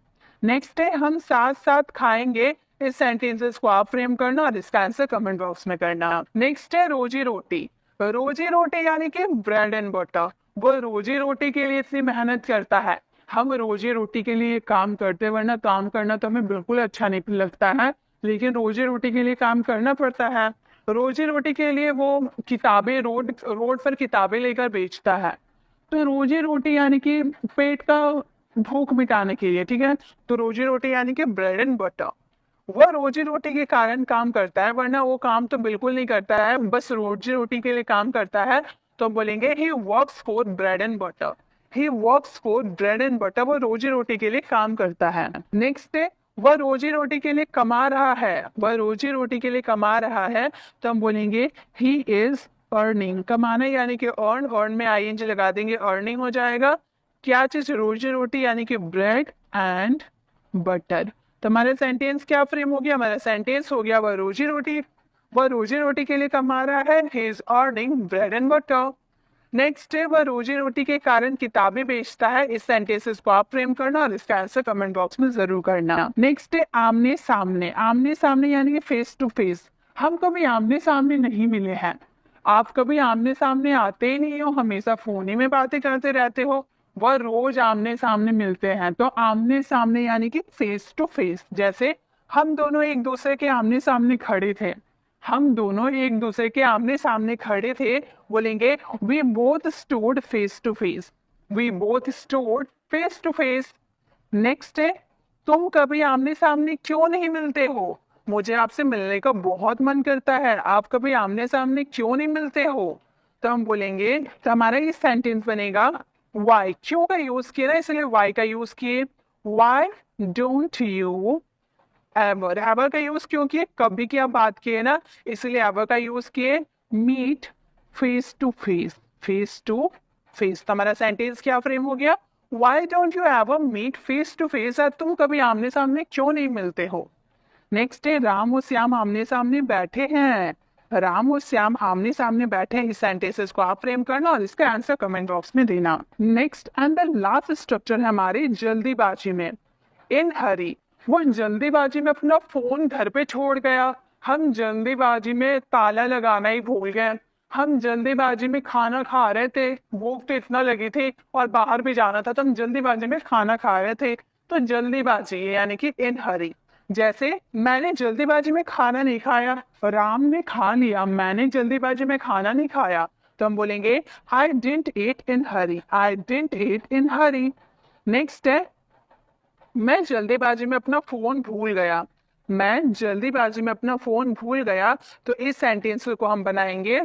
नेक्स्ट है, हम साथ साथ खाएंगे। इस सेंटेंसेस को आप फ्रेम करना और इसका आंसर कमेंट बॉक्स में करना। नेक्स्ट है रोजी रोटी, रोजी रोटी यानी कि ब्रेड एंड बटर, वो रोजी रोटी के लिए इतनी मेहनत करता है, हम रोजी रोटी के लिए काम करते, वरना काम करना तो हमें बिल्कुल अच्छा नहीं लगता है, लेकिन रोजी रोटी के लिए काम करना पड़ता है। रोजी रोटी के लिए वो किताबें रोड रोड पर किताबें लेकर बेचता है। तो रोजी रोटी यानी कि पेट का भूख मिटाने के लिए। ठीक है, तो रोजी रोटी यानी कि ब्रेड एंड बटर, वह रोजी रोटी के कारण काम करता है, वरना वो काम तो बिल्कुल नहीं करता है, बस रोजी रोटी के लिए काम करता है। तो बोलेंगे he works for bread and butter, he works for bread and butter, वो रोजी रोटी के लिए काम करता है। नेक्स्ट है, वह रोजी रोटी के लिए कमा रहा है, वह रोजी रोटी के लिए कमा रहा है। तो हम बोलेंगे ही इज अर्निंग, कमाना यानी कि अर्न, अर्न में आईएनजी लगा देंगे, अर्निंग हो जाएगा। क्या चीज, रोजी रोटी यानी कि ब्रेड एंड बटर। तो हमारा सेंटेंस क्या फ्रेम हो गया, हमारा सेंटेंस हो गया वह रोजी रोटी के लिए कमा रहा है, he is earning bread and butter. Next है, वह रोजी रोटी के कारण किताबें बेचता है। इस सेंटेंसेस को आप फ्रेम करना और इसका आंसर कमेंट बॉक्स में जरूर करना। नेक्स्ट है आमने सामने, आमने सामने यानी कि फेस टू फेस, हम कभी आमने सामने नहीं मिले हैं, आप कभी आमने सामने आते ही नहीं हो, हमेशा फोन ही में बातें करते रहते हो, वह रोज आमने सामने मिलते हैं। तो आमने सामने यानी कि फेस टू फेस। जैसे हम दोनों एक दूसरे के आमने सामने खड़े थे, हम दोनों एक दूसरे के आमने सामने खड़े थे, बोलेंगे we both stood face to face, we both stood face to face. Next है, तुम कभी आमने सामने क्यों नहीं मिलते हो, मुझे आपसे मिलने का बहुत मन करता है, आप कभी आमने सामने क्यों नहीं मिलते हो। तो हम बोलेंगे, तो हमारा ये सेंटेंस बनेगा वाई क्यों का यूज किया ना, इसलिए वाई का यूज किए। Y don't you ever, ever का यूज क्यों किए, कभी की आप बात किए ना, इसलिए एवर का यूज किए। Meet face to face, face to face, हमारा सेंटेंस क्या फ्रेम हो गया, why don't you ever meet face to face, तुम कभी आमने सामने क्यों नहीं मिलते हो। नेक्स्ट है राम और श्याम आमने सामने बैठे हैं, राम और श्याम आमने सामने बैठे हैं, इस सेंटेंसेस को आप फ्रेम करना और इसका आंसर कमेंट बॉक्स में देना। Next and the last structure है हमारे जल्दीबाजी में, इन हरी, वो जल्दीबाजी में अपना फोन घर पे छोड़ गया, हम जल्दीबाजी में ताला लगाना ही भूल गए, हम जल्दीबाजी में खाना खा रहे थे, भूख तो इतना लगी थी और बाहर भी जाना था तो हम जल्दीबाजी में खाना खा रहे थे। तो जल्दीबाजी यानी कि इन हरी, जैसे मैंने जल्दीबाजी में खाना नहीं खाया, राम ने खा लिया, मैंने जल्दीबाजी में खाना नहीं खाया, तो हम बोलेंगे I didn't eat in Hari, I didn't eat in Hari. Next है मैं जल्दीबाजी में अपना फोन भूल गया, मैं जल्दीबाजी में अपना फोन भूल गया, तो इस सेंटेंस को हम बनाएंगे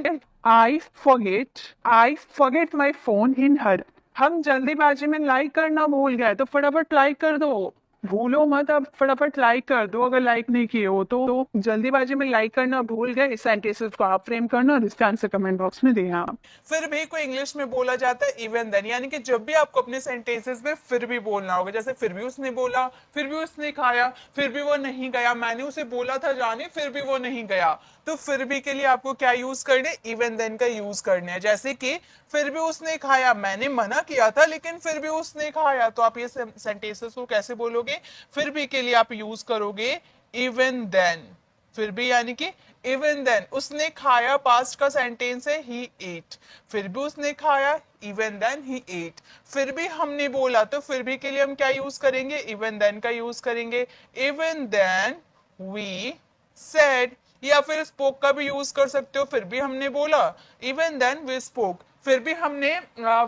I forget my phone in हर, हम जल्दीबाजी में लाइक करना भूल गए तो फटाफट लाइक कर दो, भूलो मत, अब फटाफट लाइक कर दो अगर लाइक नहीं किए हो तो जल्दीबाजी में लाइक करना भूल गए, इस सेंटेंसेस को आप फ्रेम करना और इसका आंसर कमेंट बॉक्स में देना।
फिर भी को इंग्लिश में बोला जाता है इवन देन, यानी कि जब भी आपको अपने सेंटेंसेस में फिर भी बोलना होगा, जैसे फिर भी उसने बोला, फिर भी उसने खाया, फिर भी वो नहीं गया, मैंने उसे बोला था जाने फिर भी वो नहीं गया, तो फिर भी के लिए आपको क्या यूज करने, इवन देन का यूज करने हैं। जैसे कि फिर भी उसने खाया, मैंने मना किया था लेकिन फिर भी उसने खाया, तो आप ये सेंटेंसेस को कैसे बोलोगे, फिर भी के लिए आप यूज करोगे इवन देन, फिर भी यानी कि इवन देन, उसने खाया पास्ट का सेंटेंस है ही एट, फिर भी उसने खाया, इवन देन ही एट, फिर भी हमने बोला, तो फिर भी के लिए हम क्या यूज करेंगे, इवन देन का यूज करेंगे, इवन देन वी सेड, या फिर स्पोक का भी यूज कर सकते हो, फिर भी हमने बोला, इवन देन वी स्पोक, फिर भी हमने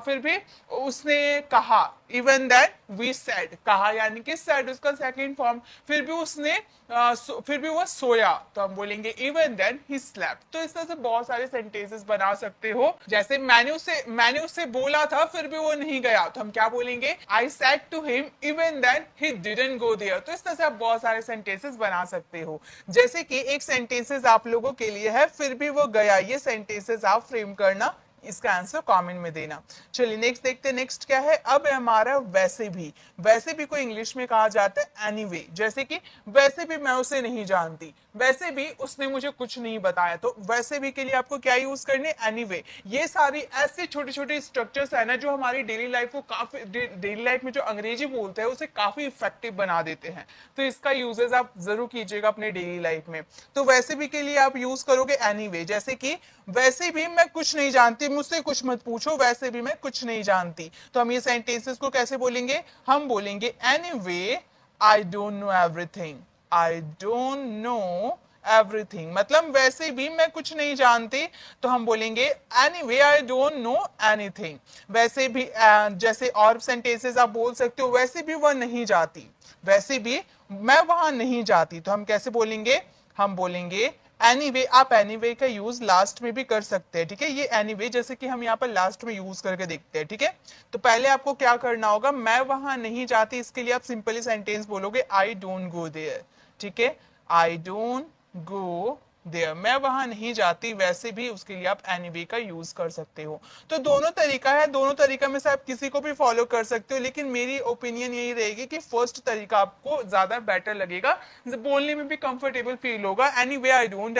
फिर भी उसने कहा, इवन देन वी सेड, कहा यानी कि सेड उसका सेकंड फॉर्म, फिर भी उसने फिर भी वो सोया, तो हम बोलेंगे इवन देन ही स्लेप्ट। तो इस तरह से बहुत सारे सेंटेंसेस बना सकते हो, जैसे मैंने उससे बोला था फिर भी वो नहीं गया, तो हम क्या बोलेंगे, I said to him even then he didn't go there. तो इस तरह से आप बहुत सारे सेंटेंसेस बना सकते हो। जैसे कि एक सेंटेंसेस आप लोगों के लिए है, फिर भी वो गया, ये सेंटेंसेस आप फ्रेम करना, इसका आंसर कमेंट में देना। चलिए नेक्स्ट देखते हैं, नेक्स्ट क्या है, अब है हमारा वैसे भी। वैसे भी को इंग्लिश में कहा जाता है एनीवे, जैसे कि वैसे भी मैं उसे नहीं जानती, वैसे भी उसने मुझे कुछ नहीं बताया, तो वैसे भी के लिए आपको क्या यूज करने, एनीवे। ये सारी ऐसी छोटी छोटी स्ट्रक्चर्स है ना जो हमारी डेली लाइफ को काफी, डेली लाइफ में जो अंग्रेजी बोलते हैं उसे काफी इफेक्टिव बना देते हैं, तो इसका यूजेस आप जरूर कीजिएगा अपने डेली लाइफ में। तो वैसे भी के लिए आप यूज करोगे एनीवे, जैसे कि वैसे भी मैं कुछ नहीं जानती, मुझसे कुछ मत पूछो, वैसे भी मैं कुछ नहीं जानती, तो हम ये सेंटेंसेस को कैसे बोलेंगे, हम बोलेंगे anyway I don't know everything, I don't know everything, मतलब वैसे भी मैं कुछ नहीं जानती, तो हम बोलेंगे anyway I don't know anything. वैसे भी जैसे और सेंटेंसेस आप बोल सकते हो, वैसे भी वह नहीं जाती, वैसे भी मैं वहां नहीं जाती, तो हम कैसे बोलेंगे, हम बोलेंगे एनीवे। आप एनीवे का यूज लास्ट में भी कर सकते हैं, ठीक है, ये एनीवे जैसे कि हम यहाँ पर लास्ट में यूज करके देखते हैं, ठीक है। तो पहले आपको क्या करना होगा, मैं वहां नहीं जाती, इसके लिए आप सिंपली सेंटेंस बोलोगे आई डोंट गो देयर, ठीक है, आई डोंट गो देयर, मैं वहां नहीं जाती, वैसे भी उसके लिए आप एनीवे का यूज कर सकते हो। तो दोनों तरीका है, दोनों तरीका में से आप किसी को भी फॉलो कर सकते हो, लेकिन मेरी ओपिनियन यही रहेगी कि फर्स्ट तरीका आपको ज्यादा बेटर लगेगा, बोलने में भी कंफर्टेबल फील होगा। Anyway I don't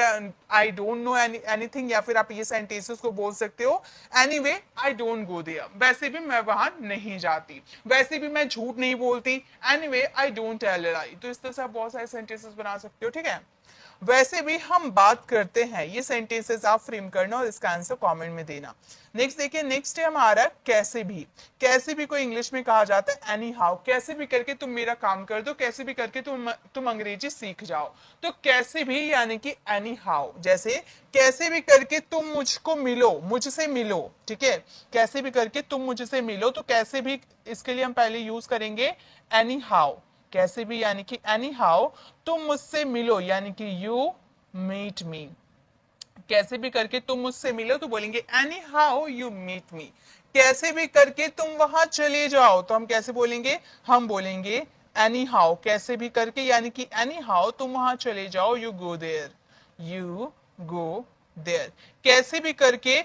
know anything, या फिर आप ये सेंटेंसेस को बोल सकते हो anyway I don't go there, वैसे भी मैं वहां नहीं जाती, वैसे भी मैं झूठ नहीं बोलती, anyway I don't tell a lie. तो इस तरह से आप बहुत सारे सेंटेंसेस बना सकते हो, ठीक है। वैसे भी हम बात करते हैं, ये सेंटेंसेस आप फ्रेम करना और इसका आंसर कमेंट में देना। नेक्स्ट देखिए, नेक्स्ट है हमारा कैसे भी। कैसे भी को इंग्लिश में कहा जाता है एनी हाउ, कैसे भी करके तुम मेरा काम कर दो, कैसे भी करके तुम अंग्रेजी सीख जाओ, तो कैसे भी यानी कि एनी हाउ। जैसे कैसे भी करके तुम मुझको मिलो, मुझसे मिलो, ठीक है, कैसे भी करके तुम मुझसे मिलो, तो कैसे भी इसके लिए हम पहले यूज करेंगे एनी हाउ, कैसे भी यानी कि एनी हाउ, तुम मुझसे मिलो यानी कि यू मीट मी, कैसे भी करके तुम मुझसे मिलो तो बोलेंगे anyhow you meet me. कैसे भी करके तुम वहां चले जाओ तो हम कैसे बोलेंगे, हम बोलेंगे एनी हाउ। कैसे भी करके यानी कि एनी हाउ तुम वहां चले जाओ, you go there, you go there. कैसे भी करके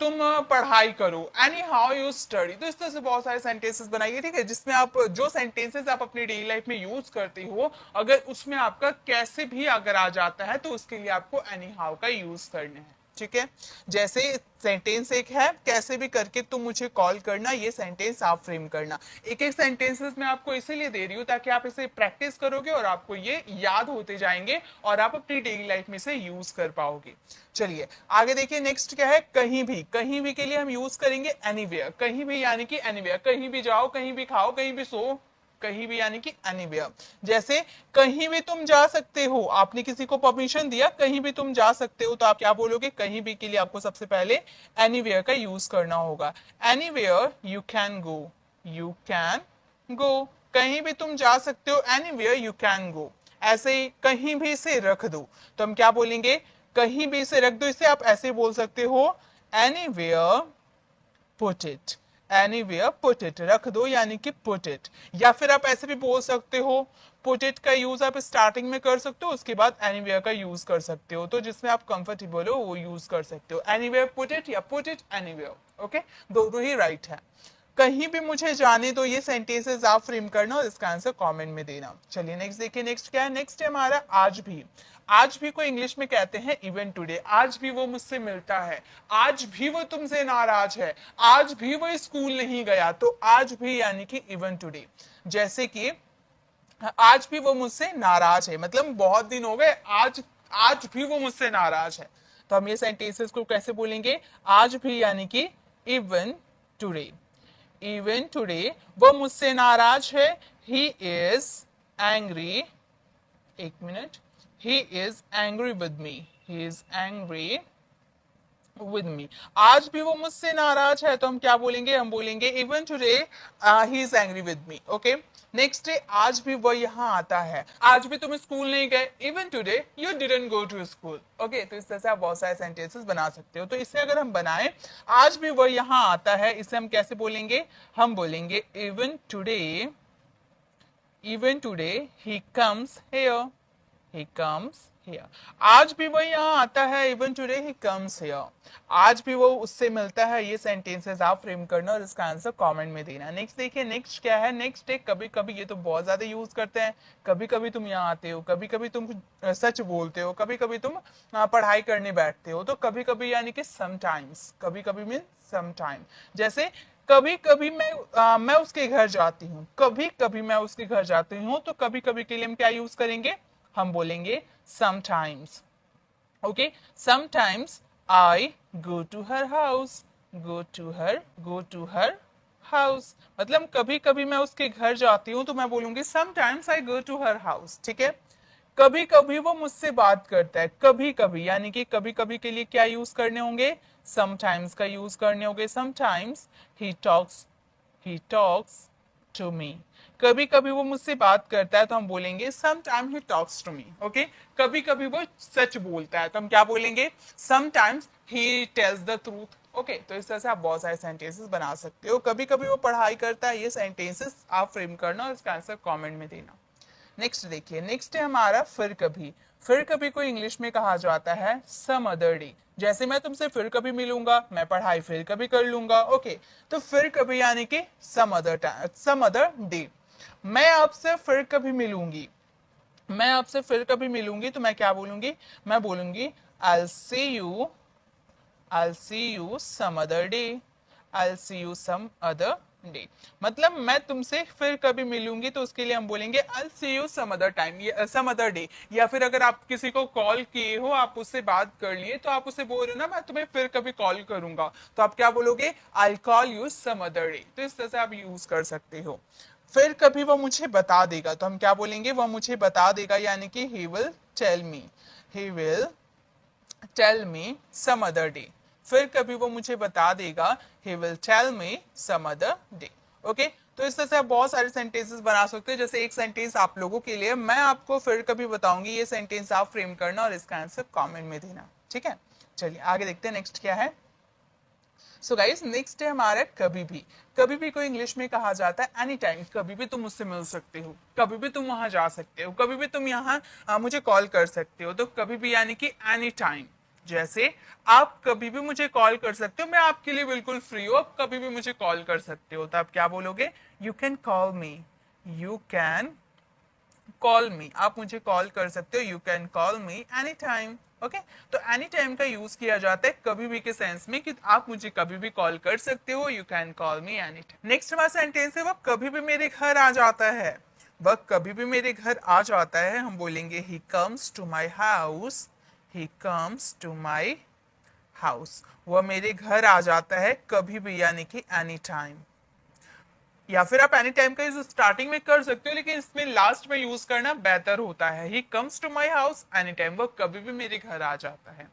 तुम पढ़ाई करो, एनी हाउ यू स्टडी। तो इस तरह से बहुत सारे सेंटेंसेस बनाइए, ठीक है, जिसमें आप जो सेंटेंसेस आप अपनी डेली लाइफ में यूज करते हो, अगर उसमें आपका कैसे भी अगर आ जाता है तो उसके लिए आपको एनी हाउ का यूज करना है, ठीक है। जैसे सेंटेंस एक है, कैसे भी करके तुम मुझे कॉल करना, ये सेंटेंस आप फ्रेम करना। एक एक सेंटेंसेस मैं आपको इसीलिए दे रही हूँ ताकि आप इसे प्रैक्टिस करोगे और आपको ये याद होते जाएंगे और आप अपनी डेली लाइफ में इसे यूज कर पाओगे। चलिए आगे देखिए, नेक्स्ट क्या है, कहीं भी। कहीं भी के लिए हम यूज करेंगे एनीवेयर। कहीं भी यानी कि एनीवेयर, कहीं भी जाओ, कहीं भी खाओ, कहीं भी सो, कहीं भी यानी कि एनीवेयर। जैसे कहीं भी तुम जा सकते हो, आपने किसी को परमिशन दिया कहीं भी तुम जा सकते हो, तो आप क्या बोलोगे, कहीं भी के लिए आपको सबसे पहले एनीवेयर का यूज करना होगा। Anywhere you can go, you can go. कहीं भी तुम जा सकते हो, एनीवेयर यू कैन गो। ऐसे ही कहीं भी से रख दो, तो हम क्या बोलेंगे, कहीं भी से रख दो। इसे आप ऐसे बोल सकते हो, anywhere put it, anywhere put it, रख दो यानी कि पुट इट। या फिर आप ऐसे भी बोल सकते हो, पुट इट का यूज आप स्टार्टिंग में कर सकते हो, उसके बाद एनीवेयर का यूज कर सकते हो, तो जिसमें आप कंफर्टेबल हो वो यूज कर सकते हो, एनीवेयर पुट इट या पुट इट एनीवेयर। ओके, दोनों ही राइट है। कहीं भी मुझे जाने दो, ये सेंटेंसेस आप फ्रेम करना और इसका आंसर कमेंट में देना। चलिए नेक्स्ट देखिए, नेक्स्ट क्या है, नेक्स्ट है हमारा आज भी। आज भी को इंग्लिश में कहते हैं इवन टुडे। आज भी वो मुझसे मिलता है, आज भी वो तुमसे नाराज है, आज भी वो स्कूल नहीं गया, तो आज भी यानी कि इवन टुडे। जैसे कि आज भी वो मुझसे नाराज है, मतलब बहुत दिन हो गए, आज आज भी वो मुझसे नाराज है। तो हम ये सेंटेंसेस को कैसे बोलेंगे, आज भी यानी कि इवन टुडे। इवन टुडे वो मुझसे नाराज है, ही इज एंग्री, एक minute, he is angry with me, he is angry with me. आज भी वो मुझसे नाराज है, तो हम क्या बोलेंगे, हम बोलेंगे even today he is angry with me. Okay, next day, आज भी वो यहाँ आता है, आज भी तुम स्कूल नहीं गए, even today you didn't go to school. Okay, तो इस तरह से आप बहुत सारे सेंटेंसेस बना सकते हो। तो इससे अगर हम बनाएं, आज भी वो यहाँ आता है, इसे हम कैसे बोलेंगे, हम बोलेंगे even today, even today he comes here, he comes here। आज भी वो यहाँ आता है, even today he comes here। आज भी वो उससे मिलता है। ये सेंटेंसेस आप फ्रेम करना और इसका आंसर कमेंट में देना। नेक्स्ट देखिए, नेक्स्ट क्या है, नेक्स्ट है कभी कभी। ये तो बहुत ज्यादा यूज करते हैं, कभी कभी तुम यहाँ आते हो, कभी कभी तुम सच बोलते हो, कभी कभी तुम पढ़ाई करने बैठते हो, तो कभी कभी यानी कि समटाइम्स। कभी कभी मीन समटाइम। जैसे कभी कभी मैं उसके घर जाती हूँ, कभी कभी मैं उसके घर जाती हूँ, तो कभी कभी के लिए हम क्या यूज करेंगे, हम बोलेंगे sometimes। Okay, sometimes I go to her house, go to her house। मतलब कभी कभी मैं उसके घर जाती हूँ, तो मैं बोलूंगी sometimes I go to her house। ठीक है, कभी कभी वो मुझसे बात करता है, कभी कभी यानी कि कभी कभी के लिए क्या यूज करने होंगे, sometimes का यूज करने होंगे। sometimes he talks to me। कभी कभी वो मुझसे बात करता है, तो हम बोलेंगे sometime he talks to me. Okay, कभी कभी वो सच बोलता है, तो हम क्या बोलेंगे, sometimes he tells the truth. Okay, तो इस तरह से आप बहुत सारे सेंटेंसेस बना सकते हो। कभी कभी वो पढ़ाई करता है, ये सेंटेंसेस आप फ्रेम करना और इसका आंसर कमेंट में देना। नेक्स्ट देखिए, नेक्स्ट है हमारा फिर कभी। फिर कभी को इंग्लिश में कहा जाता है सम अदर डे। जैसे मैं तुमसे फिर कभी मिलूंगा, मैं पढ़ाई फिर कभी कर लूंगा। ओके, तो फिर कभी यानी कि some other time, some other day. मैं आपसे फिर कभी मिलूंगी, मैं आपसे फिर कभी मिलूंगी, तो मैं क्या बोलूंगी, मैं बोलूंगी I'll see you some other day, I'll see you some other day। मतलब मैं तुमसे फिर कभी मिलूंगी, तो उसके लिए हम बोलेंगे I'll see you some other time, some other day। या फिर अगर आप किसी को कॉल किए हो, आप उससे बात कर लिए, तो आप उसे बोल रहे हो ना मैं तुम्हें फिर कभी कॉल करूंगा, तो आप क्या बोलोगे, I'll call you some other day। तो इस तरह से आप यूज कर सकते हो। फिर कभी वो मुझे बता देगा, तो हम क्या बोलेंगे, वो मुझे बता देगा यानी कि he will tell me, he will tell me some other day। फिर कभी वो मुझे बता देगा, he will tell me some other day। Okay, तो इस तरह से आप बहुत सारे सेंटेंसेस बना सकते हो। जैसे एक सेंटेंस आप लोगों के लिए, मैं आपको फिर कभी बताऊंगी, ये सेंटेंस आप फ्रेम करना और इसका आंसर कमेंट में देना। ठीक है, चलिए आगे देखते हैं नेक्स्ट क्या है। सो गाइस नेक्स्ट है हमारा कभी भी। कभी भी को इंग्लिश में कहा जाता है एनी टाइम। कभी भी तुम मुझसे मिल सकते हो, कभी भी तुम वहां जा सकते हो, कभी भी तुम यहाँ मुझे कॉल कर सकते हो। तो कभी भी यानी कि एनी टाइम। जैसे आप कभी भी मुझे कॉल कर सकते हो, मैं आपके लिए बिल्कुल फ्री हूँ, आप कभी भी मुझे कॉल कर सकते हो। तो आप क्या बोलोगे? You can call me. You can call मी, आप मुझे कॉल कर सकते हो। You can call me any time. Okay, तो एनी टाइम का यूज किया जाता है कभी भी के सेंस में कि आप मुझे कभी भी कॉल कर सकते हो। You can call me any time. Next हमारा सेंटेंस है वह कभी भी मेरे घर आ जाता है। वह कभी भी मेरे घर आ जाता है, हम बोलेंगे he comes to my house. He comes to my house. वह मेरे घर आ जाता है कभी भी यानी कि एनी टाइम। या फिर आप एनी टाइम का यूज स्टार्टिंग में कर सकते हो, लेकिन इसमें लास्ट में यूज करना बेहतर होता है। He comes to my house any time, वो कभी भी मेरे घर आ जाता है।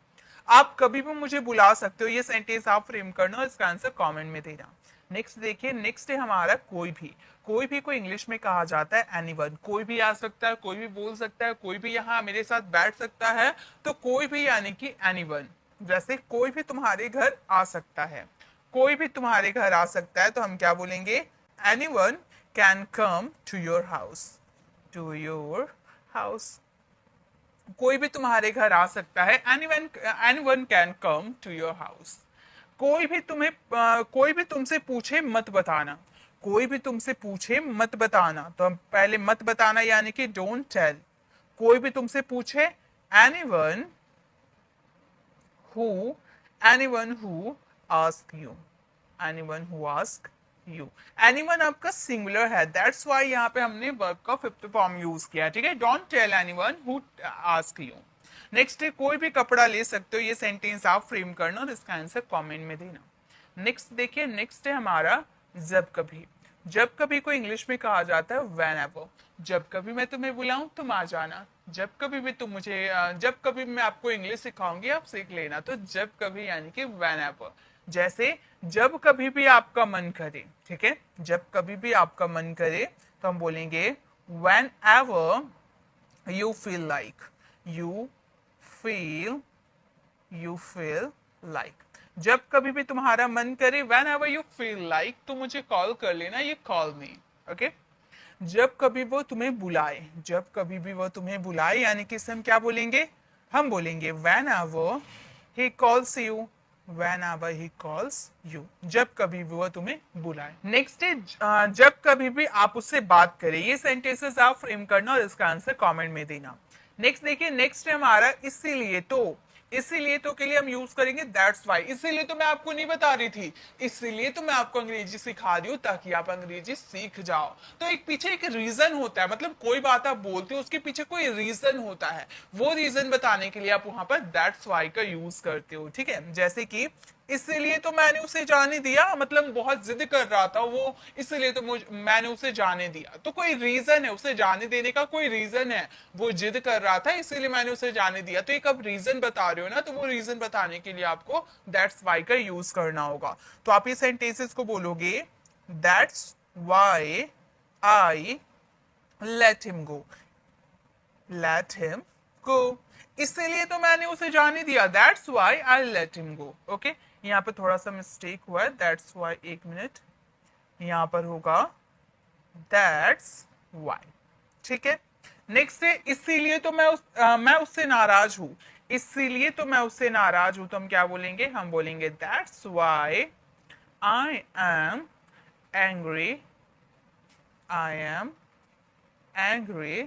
आप कभी भी मुझे बुला सकते हो, ये सेंटेंस आप फ्रेम करना और इसका आंसर कमेंट में देना। नेक्स्ट देखिए, नेक्स्ट है हमारा कोई भी। कोई भी को इंग्लिश में कहा जाता है एनीवन। कोई भी आ सकता है, कोई भी बोल सकता है, कोई भी यहाँ मेरे साथ बैठ सकता है। तो कोई भी यानी कि एनीवन। जैसे कोई भी तुम्हारे घर आ सकता है, कोई भी तुम्हारे घर आ सकता है, तो हम क्या बोलेंगे? anyone can come to your house, to your house। कोई भी तुम्हारे घर आ सकता है, anyone can come to your house। कोई भी तुम्हें कोई भी तुमसे पूछे मत बताना। कोई भी तुमसे पूछे मत बताना, तो हम पहले मत बताना यानी कि डोंट टेल। कोई भी तुमसे पूछे, anyone who anyone who ask you, anyone who ask you। anyone आपका सिंगुलर है, दैट्स व्हाई यहाँ पे हमने वर्ब का फिफ्थ फॉर्म यूज किया। ठीक है, don't tell anyone who ask you. Next है कोई भी कपड़ा ले सकते हो। ये सेंटेंस आप फ्रेम करना और इसका आंसर कमेंट में देना। नेक्स्ट देखिए, नेक्स्ट है हमारा जब कभी। जब कभी को इंग्लिश में कहा जाता है whenever। जब कभी मैं तुम्हें बुलाऊं तुम आ जाना। जब कभी भी तुम मुझे जब कभी मैं आपको इंग्लिश सिखाऊंगी आप सीख लेना। तो जब कभी यानी कि whenever। जैसे जब कभी भी आपका मन करे, ठीक है, जब कभी भी आपका मन करे तो हम बोलेंगे whenever you feel like, you feel, you feel like। जब कभी भी तुम्हारा मन करे, whenever you feel like, तो मुझे कॉल कर लेना, ये कॉल मी। ओके, जब कभी वो तुम्हें बुलाए, जब कभी भी वो तुम्हें बुलाए यानी कि इसे हम क्या बोलेंगे? हम बोलेंगे whenever he calls you, whenever he calls you। जब कभी भी वो तुम्हें बुलाए। नेक्स्ट है जब कभी भी आप उससे बात करें। ये सेंटेंसेस आप फ्रेम करना और इसका आंसर कमेंट में देना। नेक्स्ट देखिए, नेक्स्ट है हमारा इसीलिए तो। इसीलिए तो के लिए हम यूज करेंगे दैट्स वाई। इसीलिए तो मैं आपको नहीं बता रही थी, इसीलिए तो मैं आपको अंग्रेजी सिखा रही हूँ ताकि आप अंग्रेजी सीख जाओ। तो एक पीछे एक रीजन होता है, मतलब कोई बात आप बोलते हो उसके पीछे कोई रीजन होता है। वो रीजन बताने के लिए आप वहां पर दैट्स वाई का यूज करते हो। ठीक है, जैसे कि इसलिए तो मैंने उसे जाने दिया, मतलब बहुत जिद कर रहा था वो, इसलिए तो मैंने उसे जाने दिया। तो कोई रीजन है, उसे जाने देने का कोई रीजन है। वो जिद कर रहा था इसलिए मैंने उसे जाने दिया। तो एक आप रीजन बता रहे हो ना, तो वो रीजन बताने के लिए आपको दैट्स वाई का यूज करना होगा। तो आप ये सेंटेंसेस को बोलोगे that's why I let him go. Let him go, इसलिए तो मैंने उसे जाने दिया, that's why I let him go. Okay, यहाँ पे थोड़ा सा मिस्टेक हुआ है, दैट्स वाई, एक मिनट, यहाँ पर होगा दैट्स वाई। ठीक है, नेक्स्ट है इसीलिए तो मैं उससे नाराज हूं। इसीलिए तो मैं उससे नाराज हूं, तो हम क्या बोलेंगे? हम बोलेंगे that's why I am angry, I am angry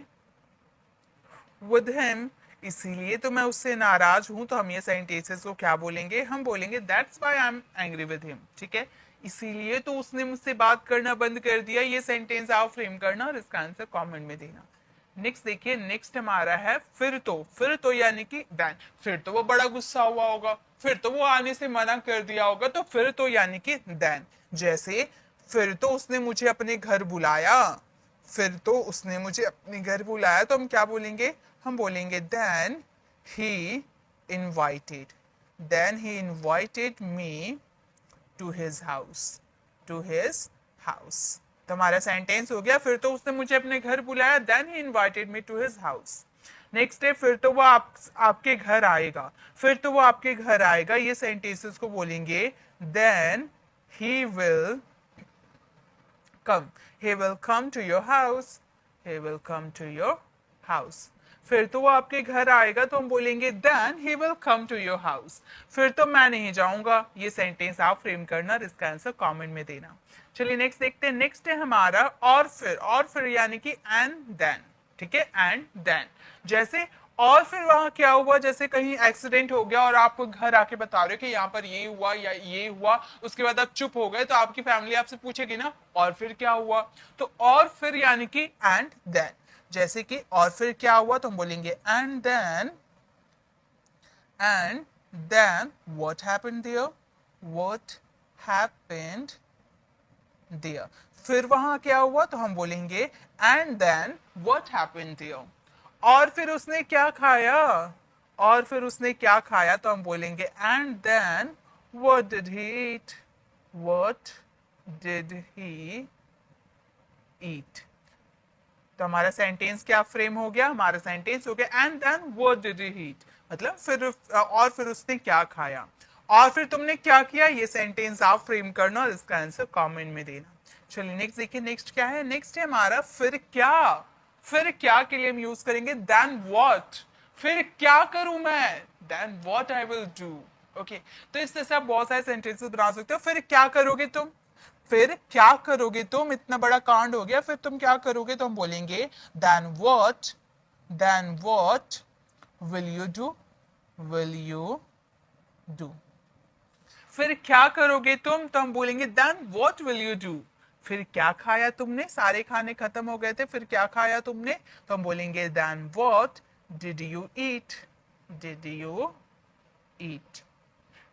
with him. इसीलिए तो मैं उससे नाराज हूं, तो हम ये सेंटेंसेस को क्या बोलेंगे? हम बोलेंगे that's why I am angry with him. ठीक है, इसीलिए तो उसने मुझसे बात करना बंद कर दिया। ये सेंटेंस आप फ्रेम करना और इसका आंसर कमेंट में देना। नेक्स्ट देखिए, नेक्स्ट हमारा है फिर तो। फिर तो यानी कि देन। फिर तो वो बड़ा गुस्सा हुआ होगा, फिर तो वो आने से मना कर दिया होगा, तो फिर तो यानी कि देन। जैसे फिर तो उसने मुझे अपने घर बुलाया, फिर तो उसने मुझे अपने घर बुलाया, तो हम क्या बोलेंगे? हम बोलेंगे then he invited, then he invited me to his house, to his house. तो हमारा सेंटेंस हो गया फिर तो उसने मुझे अपने घर बुलाया, then he invited me to his house. Next है फिर तो वो आपके घर आएगा, फिर तो वो आपके घर आएगा, ये सेंटेंसेस को बोलेंगे then he will come, he will come to your house, he will come to your house। फिर तो वो आपके घर आएगा तो हम बोलेंगे then he will come to your house। फिर तो मैं नहीं जाऊंगा, ये सेंटेंस आप फ्रेम करना और इसका आंसर कमेंट में देना। चलिए नेक्स्ट देखते हैं। नेक्स्ट है हमारा और फिर यानी कि एंड देन, ठीक है, एंड देन। जैसे और फिर वहां क्या हुआ, जैसे कहीं एक्सीडेंट हो गया और आप घर आके बता रहे हो कि यहाँ पर ये हुआ या ये हुआ, उसके बाद आप चुप हो गए, तो आपकी फैमिली आपसे पूछेगी ना और फिर क्या हुआ। तो और फिर यानी कि एंड देन। जैसे कि और फिर क्या हुआ तो हम बोलेंगे and then what happened there, what happened there. फिर वहां क्या हुआ तो हम बोलेंगे and then what happened there. और फिर उसने क्या खाया, और फिर उसने क्या खाया तो हम बोलेंगे and then what did he eat, what did he eat. तो हमारा सेंटेंस क्या फ्रेम हो गया, हमारा सेंटेंस हो गया and then what did he eat, मतलब फिर और फिर उसने क्या खाया, और फिर तुमने क्या किया, ये सेंटेंस आप फ्रेम करना और इसका आंसर कमेंट में देना। चलिए नेक्स्ट देखिए। नेक्स्ट क्या है, नेक्स्ट है हमारा फिर क्या। फिर क्या के लिए हम यूज करेंगे देन व्हाट, फिर क्या करूं मैं, then what I will do. Okay, तो इस तरह से आप बहुत सारे सेंटेंसेस बना सकते हो। फिर क्या करोगे तुम, फिर क्या करोगे तुम, इतना बड़ा कांड हो गया, फिर तुम क्या करोगे तो हम बोलेंगे then what will you do, will you do. फिर क्या करोगे तुम तो हम बोलेंगे then what will you do. फिर क्या खाया तुमने, सारे खाने खत्म हो गए थे, फिर क्या खाया तुमने तो हम बोलेंगे then what did you eat, did you eat.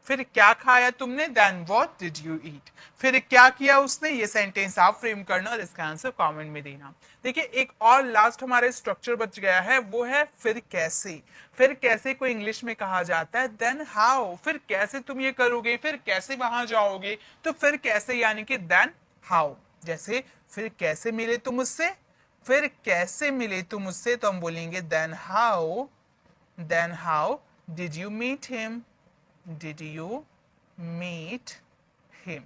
फिर क्या खाया तुमने, then what did you eat. फिर क्या किया उसने, ये सेंटेंस आप फ्रेम करना और इसका आंसर कमेंट में देना। देखिए एक और लास्ट हमारे स्ट्रक्चर बच गया है, वो है फिर कैसे। फिर कैसे को इंग्लिश में कहा जाता है देन हाउ। फिर कैसे तुम ये करोगे, फिर कैसे वहां जाओगे, तो फिर कैसे यानी कि देन हाउ। जैसे फिर कैसे मिले तुम उससे, फिर कैसे मिले तुम उससे तो हम बोलेंगे then how did you meet him, did you meet him.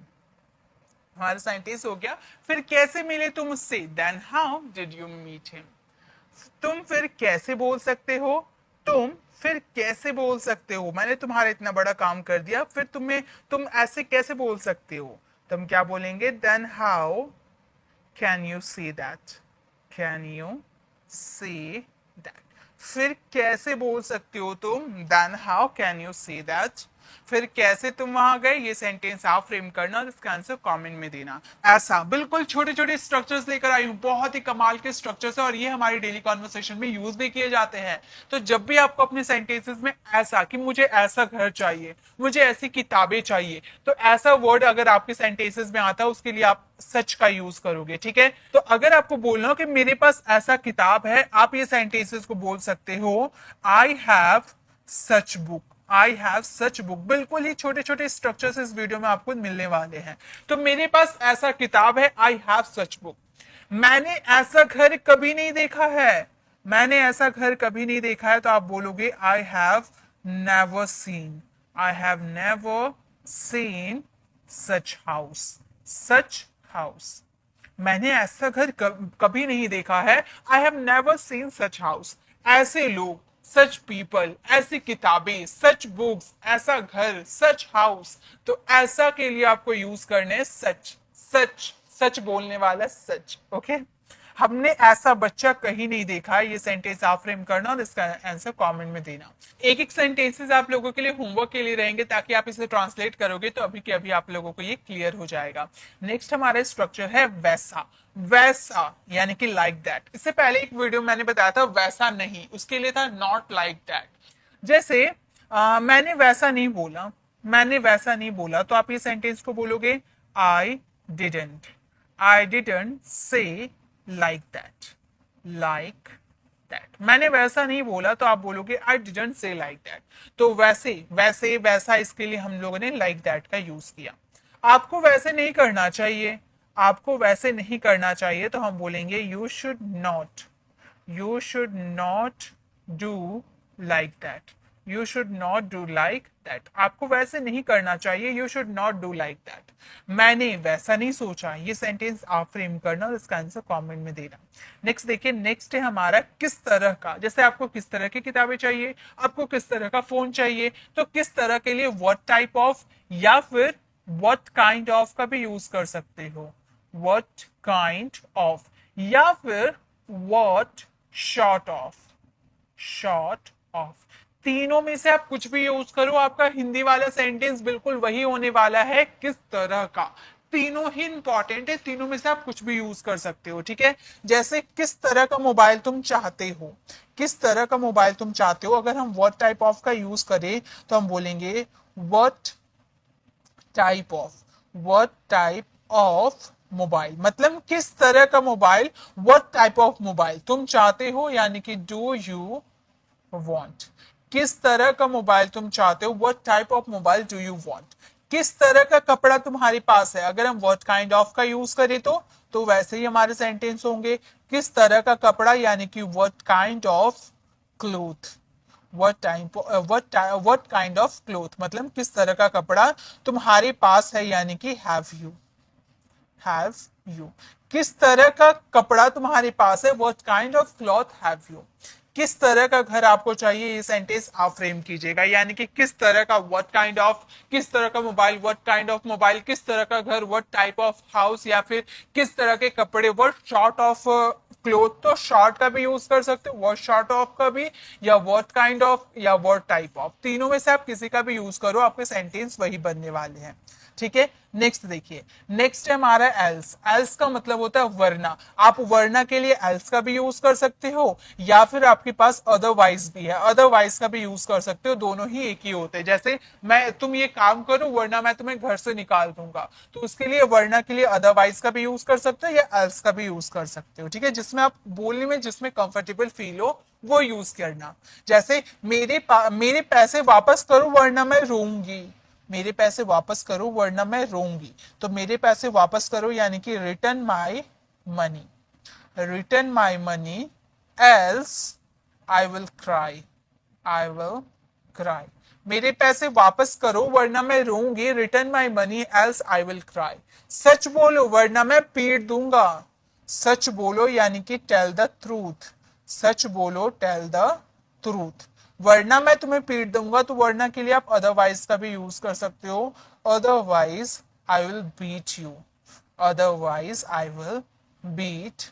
हमारा सेंटेंस हो गया फिर कैसे मिले तुम उससे, then how did you meet him. तुम फिर कैसे बोल सकते हो, तुम फिर कैसे बोल सकते हो, मैंने तुम्हारा इतना बड़ा काम कर दिया, फिर तुम ऐसे कैसे बोल सकते हो, तुम क्या बोलेंगे then how can you see that, can you see that. फिर कैसे बोल सकते हो तुम, then how can you see that. फिर कैसे तुम वहां गए, ये सेंटेंस आप फ्रेम करना और इसका आंसर कमेंट में देना। ऐसा बिल्कुल छोटे छोटे स्ट्रक्चर्स लेकर आई हूँ, बहुत ही कमाल के स्ट्रक्चर्स है और ये हमारी डेली कॉन्वर्सेशन में यूज भी किए जाते हैं। तो जब भी आपको अपने सेंटेंसेस में ऐसा कि मुझे ऐसा घर चाहिए, मुझे ऐसी किताबें चाहिए, तो ऐसा वर्ड अगर आपके सेंटेंसेस में आता है उसके लिए आप सच का यूज करोगे, ठीक है। तो अगर आपको बोलना हो कि मेरे पास ऐसा किताब है, आप ये सेंटेंसेस को बोल सकते हो I have such book, I have such book. बिल्कुल ही छोटे छोटे स्ट्रक्चर्स इस वीडियो में आपको मिलने वाले हैं। तो मेरे पास ऐसा किताब है, आई हैव सच बुक। मैंने ऐसा घर कभी नहीं देखा है, मैंने ऐसा घर कभी नहीं देखा है, तो आप बोलोगे I have never seen, I have never seen such house, such house. मैंने ऐसा घर कभी नहीं देखा है, I have never seen such house. ऐसे लोग, सच पीपल, ऐसी किताबें, सच बुक्स, ऐसा घर, सच हाउस। तो ऐसा के लिए आपको यूज करने सच, सच सच बोलने वाला सच। ओके, हमने ऐसा बच्चा कहीं नहीं देखा, ये सेंटेंस आप फ्रेम करना और इसका आंसर कमेंट में देना। एक एक सेंटेंसेस आप लोगों के लिए होमवर्क के लिए रहेंगे, ताकि आप इसे ट्रांसलेट करोगे तो अभी के अभी आप लोगों को ये क्लियर हो जाएगा। नेक्स्ट हमारा स्ट्रक्चर है वैसा। वैसा यानी कि लाइक दैट। इससे पहले एक वीडियो मैंने बताया था वैसा नहीं, उसके लिए था नॉट लाइक दैट। जैसे मैंने वैसा नहीं बोला, मैंने वैसा नहीं बोला, तो आप ये सेंटेंस को बोलोगे I didn't, I didn't say like that, like that. मैंने वैसा नहीं बोला तो आप बोलोगे I didn't say like that. तो वैसे, वैसे, वैसा, इसके लिए हम लोगों ने लाइक दैट का यूज किया। आपको वैसे नहीं करना चाहिए, आपको वैसे नहीं करना चाहिए, तो हम बोलेंगे you should not, you should not do like that. You should not do like that. आपको वैसे नहीं करना चाहिए. You should not do like that. मैंने वैसा नहीं सोचा. ये सेंटेंस आप फ्रेम करना और इसका आंसर कमेंट में देना. नेक्स्ट देखिए, नेक्स्ट है हमारा किस तरह का. जैसे आपको किस तरह की किताबें चाहिए, आपको किस तरह का फोन चाहिए, तो किस तरह के लिए what type of या फिर what kind of का भी यूज कर सकते हो. what kind of या फिर what short of. Short of. तीनों में से आप कुछ भी यूज करो, आपका हिंदी वाला सेंटेंस बिल्कुल वही होने वाला है. किस तरह का, तीनों ही इंपॉर्टेंट है. तीनों में से आप कुछ भी यूज कर सकते हो. ठीक है, जैसे किस तरह का मोबाइल तुम चाहते हो. किस तरह का मोबाइल तुम चाहते हो, अगर हम व्हाट टाइप ऑफ का यूज करें तो हम बोलेंगे what type of. What type of mobile मतलब किस तरह का mobile. What type of mobile तुम चाहते हो, यानी कि डू यू वांट. किस तरह का मोबाइल तुम चाहते हो, what type of mobile do you want. किस तरह का कपड़ा तुम्हारे पास है, अगर हम व्हाट काइंड ऑफ का यूज करें तो वैसे ही हमारे सेंटेंस होंगे. किस तरह का कपड़ा यानी कि what kind of cloth. What kind of cloth मतलब किस तरह का कपड़ा तुम्हारे पास है, यानी कि हैव यू. किस तरह का कपड़ा तुम्हारे पास है, what kind of cloth have you. किस तरह का घर आपको चाहिए, ये सेंटेंस आप फ्रेम कीजिएगा. यानी कि किस तरह का व्हाट काइंड ऑफ, किस तरह का mobile what kind of mobile, किस तरह का घर व्हाट टाइप ऑफ हाउस, या फिर किस तरह के कपड़े व्हाट शॉर्ट ऑफ क्लोथ. तो शॉर्ट का भी यूज कर सकते हो, व्हाट शॉर्ट ऑफ का भी, या व्हाट काइंड ऑफ या व्हाट टाइप ऑफ. तीनों में से आप किसी का भी यूज करो, आपके सेंटेंस वही बनने वाले हैं. ठीक है, नेक्स्ट देखिए, नेक्स्ट है हमारा एल्स. एल्स का मतलब होता है वरना. आप वरना के लिए एल्स का भी यूज कर सकते हो, या फिर आपके पास अदरवाइज भी है, अदरवाइज का भी यूज कर सकते हो. दोनों ही एक ही होते हैं. जैसे मैं तुम ये काम करो वरना मैं तुम्हें घर से निकाल दूंगा, तो उसके लिए वरना के लिए अदरवाइज का भी यूज कर सकते हो या एल्स का भी यूज कर सकते हो. ठीक है, जिसमें आप बोलने में जिसमें कंफर्टेबल फील हो वो यूज करना. जैसे मेरे पैसे वापस करो वरना मैं रोऊंगी. मेरे पैसे वापस करो वरना मैं रोऊंगी. तो मेरे पैसे वापस करो यानी कि return my money. Return my money else I will cry. I will cry. मेरे पैसे वापस करो वरना मैं रोऊंगी. Return my money else I will cry. सच बोलो वरना मैं पीट दूंगा. सच बोलो यानी कि टेल द ट्रूथ. सच बोलो टेल द ट्रूथ. वरना मैं तुम्हें पीट दूंगा, तो वरना के लिए आप अदरवाइज का भी यूज कर सकते हो. Otherwise I will beat you. Otherwise I will beat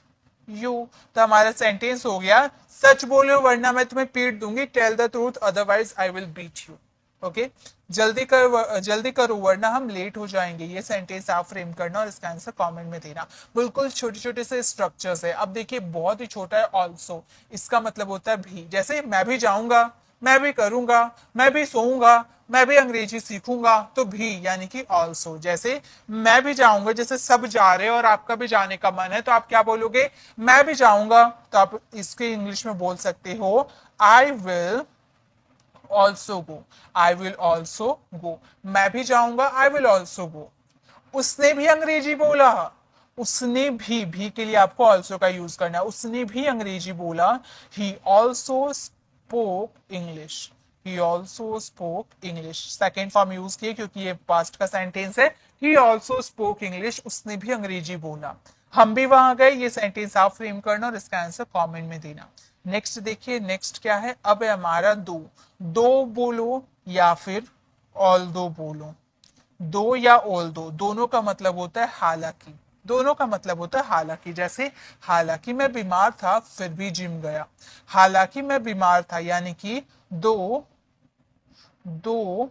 you. तो हमारा सेंटेंस हो गया, सच बोलो वरना मैं तुम्हें पीट दूंगी. Tell the truth otherwise I will beat you. Okay, जल्दी करो वरना हम लेट हो जाएंगे. ये सेंटेंस आप फ्रेम करना और इसका आंसर कमेंट में देना. बिल्कुल छोटे छोटे से स्ट्रक्चर्स है. अब देखिए बहुत ही छोटा है ऑल्सो. इसका मतलब होता है भी. जैसे मैं भी जाऊंगा, मैं भी करूंगा, मैं भी सोऊंगा, मैं भी अंग्रेजी सीखूंगा, तो भी यानी कि ऑल्सो. जैसे मैं भी जाऊंगा, जैसे सब जा रहे हैं और आपका भी जाने का मन है, तो आप क्या बोलोगे, मैं भी जाऊंगा. तो आप इसके इंग्लिश में बोल सकते हो I will also go. I will also go. मैं भी जाऊंगा, आई विल ऑल्सो गो. उसने भी अंग्रेजी बोला. उसने भी के लिए आपको ऑल्सो का यूज करना है. उसने भी अंग्रेजी बोला. He also spoke English. He also spoke English. Second form use किए क्योंकि ये पास्ट का सेंटेंस है. He also spoke English. उसने भी अंग्रेजी बोला. हम भी वहां गए. ये सेंटेंस आप फ्रेम करना और इसका आंसर कमेंट में देना. नेक्स्ट देखिए, नेक्स्ट क्या है, अब है हमारा दो. दो बोलो या फिर ऑल दो बोलो. दो या ऑल दो, दोनों का मतलब होता है हालांकि. दोनों का मतलब होता है हालांकि. जैसे हालांकि मैं बीमार था फिर भी जिम गया. हालांकि मैं बीमार था यानी कि दो दो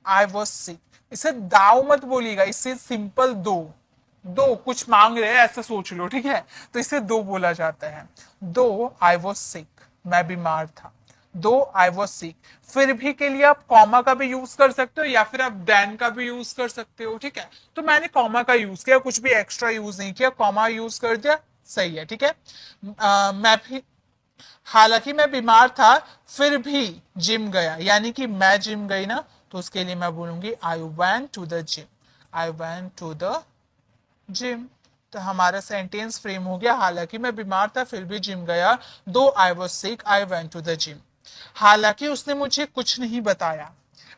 आई वॉज सिक. इसे दाव मत बोलिएगा, इससे सिंपल दो. दो कुछ मांग रहे हैं ऐसा सोच लो. ठीक है, तो इसे दो बोला जाता है. दो आई वॉज सिक, मैं बीमार था. दो आई वॉज सिक. फिर भी के लिए आप कॉमा का भी यूज कर सकते हो या फिर आप देन का भी यूज कर सकते हो. ठीक है, तो मैंने कॉमा का यूज किया, कुछ भी एक्स्ट्रा यूज नहीं किया, कॉमा यूज कर दिया, सही है. ठीक है, मैं भी, हालांकि मैं बीमार था फिर भी जिम गया, यानी कि मैं जिम गई ना, तो उसके लिए मैं बोलूंगी I went to the gym. I went to the gym. तो हमारा सेंटेंस फ्रेम हो गया, हालांकि मैं बीमार था फिर भी जिम गया. Though I was sick I went to the gym. हालांकि उसने मुझे कुछ नहीं बताया।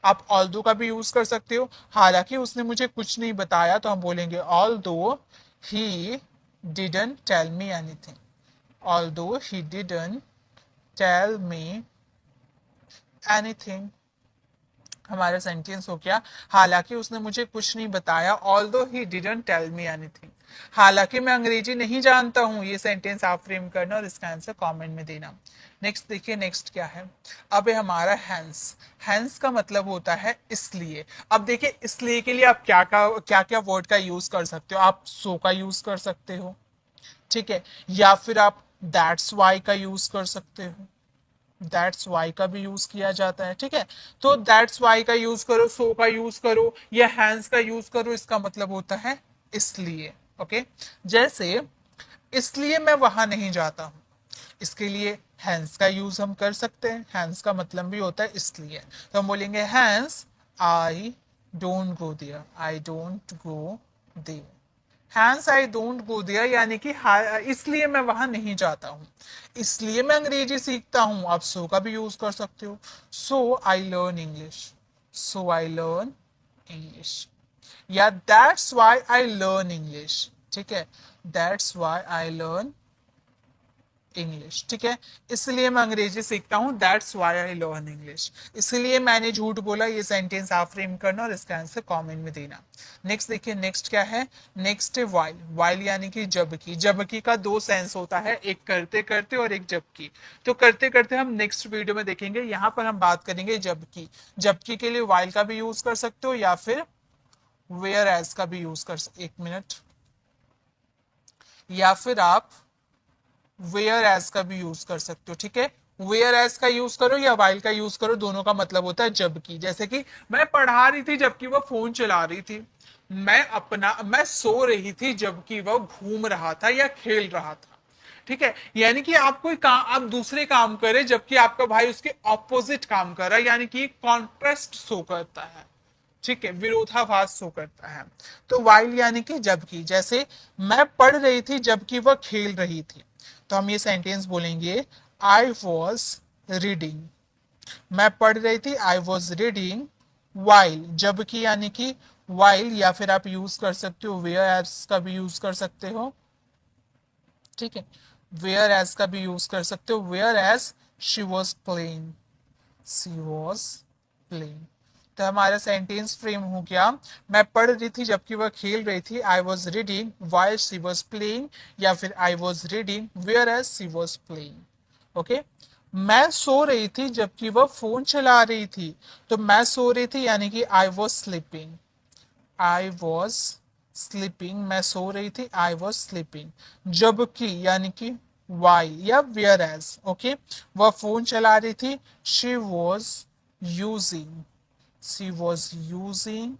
आप ऑल्दो का भी यूज कर सकते हो। हालांकि उसने मुझे कुछ नहीं बताया तो हम बोलेंगे although he didn't tell me anything. Although he didn't tell me anything. हमारा सेंटेंस हो गया हालांकि उसने मुझे कुछ नहीं बताया, although he didn't tell me anything. हालांकि मैं अंग्रेजी नहीं जानता हूं, ये सेंटेंस आप फ्रेम करना और इसका आंसर कमेंट में देना। नेक्स्ट देखिए, नेक्स्ट क्या है। अब है हमारा हैंस। हैंस का मतलब होता है इसलिए। अब देखिए, इसलिए के लिए आप क्या क्या वर्ड का यूज कर सकते हो। आप सो का यूज कर सकते हो, ठीक है, या फिर आप दैट्स वाई का यूज कर सकते हो। दैट्स वाई का भी यूज किया जाता है, ठीक है। तो दैट्स वाई का यूज करो, सो का यूज करो या हैंस का यूज करो, इसका मतलब होता है इसलिए। ओके, जैसे इसलिए मैं वहां नहीं जाता हूं, इसके लिए हैंस का यूज हम कर सकते हैं। हैंस का मतलब भी होता है इसलिए। तो हम बोलेंगे hence I don't go there, I don't go there. Hence I don't go there यानी कि इसलिए मैं वहां नहीं जाता हूं, इसलिए मैं अंग्रेजी सीखता हूं। आप सो का भी यूज कर सकते हो। So I learn English, so I learn English, या that's why I learn English, ठीक है, that's why I learn English, ठीक है, इसलिए मैं अंग्रेजी सीखता हूं, that's why I learn English. इसलिए मैंने झूठ बोला, ये सेंटेंस आप फ्रेम करना और इसका आंसर कमेंट में देना। नेक्स्ट देखिए, नेक्स्ट क्या है। नेक्स्ट है वाइल। वाइल यानी कि जबकि। जबकि का दो सेंस होता है, एक करते करते और एक जबकि। तो करते करते हम नेक्स्ट वीडियो में देखेंगे, यहाँ पर हम बात करेंगे जबकि। जबकि के लिए वाइल का भी यूज कर सकते हो या फिर वेयर एज का भी यूज कर सकते, एक मिनट, या फिर आप वेयर एज का भी यूज कर सकते हो, ठीक है। वेयर एज का यूज करो या वाइल का यूज करो, दोनों का मतलब होता है जबकि। जैसे कि मैं पढ़ा रही थी जबकि वह फोन चला रही थी। मैं सो रही थी जबकि वह घूम रहा था या खेल रहा था, ठीक है। यानी कि आप कोई काम, आप दूसरे काम करें जबकि आपका भाई उसके ऑपोजिट काम कर रहा है, यानी कि कॉन्ट्रास्ट शो करता है, ठीक है, विरोधाभास शो करता है। तो वाइल यानी कि जबकि। जैसे मैं पढ़ रही थी जबकि वह खेल रही थी, तो हम ये सेंटेंस बोलेंगे आई वॉज रीडिंग। मैं पढ़ रही थी, आई वॉज रीडिंग वाइल। जबकि यानी कि वाइल, या फिर आप यूज कर सकते हो वेयर एज का भी यूज कर सकते हो, ठीक है, वेयर एज का भी यूज कर सकते हो। Whereas she was playing, she was playing. तो हमारा सेंटेंस फ्रेम हो गया, मैं पढ़ रही थी जबकि वह खेल रही थी, I was reading while she was playing, या फिर I was reading whereas she was playing. Okay, मैं सो रही थी जबकि वह फोन चला रही थी। तो मैं सो रही थी यानी कि I was sleeping, I was sleeping, मैं सो रही थी, आई वॉज स्लीपिंग। जबकि यानी कि वाइल या वेयर एज, ओके, वह फोन चला रही थी, she was using, she was using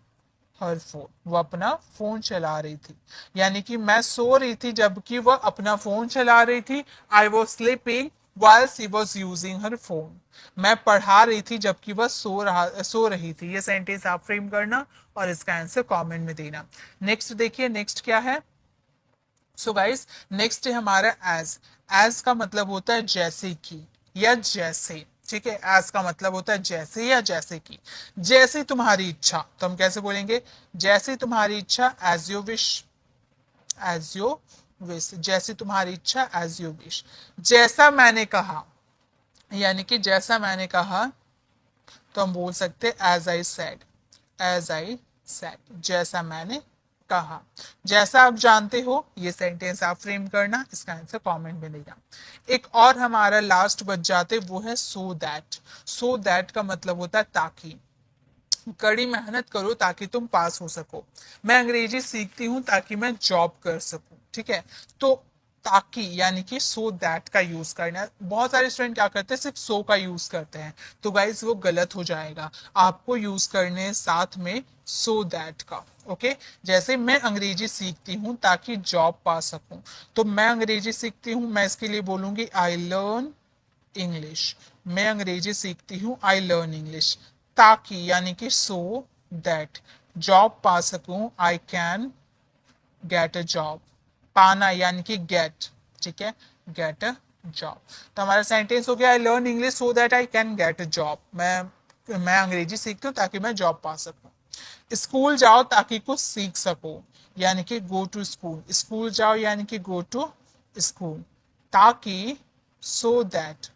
her phone, वो अपना फोन चला रही थी। यानी कि मैं सो रही थी जबकि वह अपना फोन चला रही थी, I was sleeping while she was using her phone। मैं पढ़ा रही थी जबकि वह सो रही थी। ये सेंटेंस आप फ्रेम करना और इसका आंसर कमेंट में देना। नेक्स्ट देखिए, नेक्स्ट क्या है। सो गाइस, नेक्स्ट है हमारा एज। एज का मतलब होता है जैसे कि या जैसे, ठीक है। एज का मतलब होता है जैसे या जैसे कि। जैसे तुम्हारी इच्छा, तो हम कैसे बोलेंगे, जैसे तुम्हारी इच्छा, as you wish, as you wish, जैसे तुम्हारी इच्छा, एज यू विश। जैसा मैंने कहा, यानी कि जैसा मैंने कहा, तो हम बोल सकते as I said, as I said, जैसा मैंने कहा। जैसा आप जानते हो, ये सेंटेंस आप फ्रेम करना, इसका आंसर कमेंट में देना। एक और हमारा लास्ट बच जाते, वो है सो दैट। सो दैट का मतलब होता है ताकि। कड़ी मेहनत करो ताकि तुम पास हो सको। मैं अंग्रेजी सीखती हूँ ताकि मैं जॉब कर सकूं, ठीक है। तो ताकि यानी कि सो दैट का यूज करना। बहुत सारे स्टूडेंट क्या करते हैं, सिर्फ सो का यूज करते हैं, तो गाइस वो गलत हो जाएगा। आपको यूज करने साथ में सो दैट का। ओके, जैसे मैं अंग्रेजी सीखती हूँ ताकि जॉब पा सकूं, तो मैं अंग्रेजी सीखती हूँ, मैं इसके लिए बोलूंगी आई लर्न इंग्लिश। मैं अंग्रेजी सीखती हूँ, आई लर्न इंग्लिश, ताकि यानी कि सो दैट जॉब पा सकूं, I can get a job. पाना यानी कि गेट, ठीक है, गेट अ जॉब। तो हमारा सेंटेंस हो गया, आई learn English so that I can get a job. मैं अंग्रेजी सीखती हूँ ताकि मैं जॉब पा सकूँ। स्कूल जाओ ताकि कुछ सीख सको, यानी कि गो टू स्कूल। स्कूल जाओ यानी कि गो टू स्कूल। ताकि, सो दैट,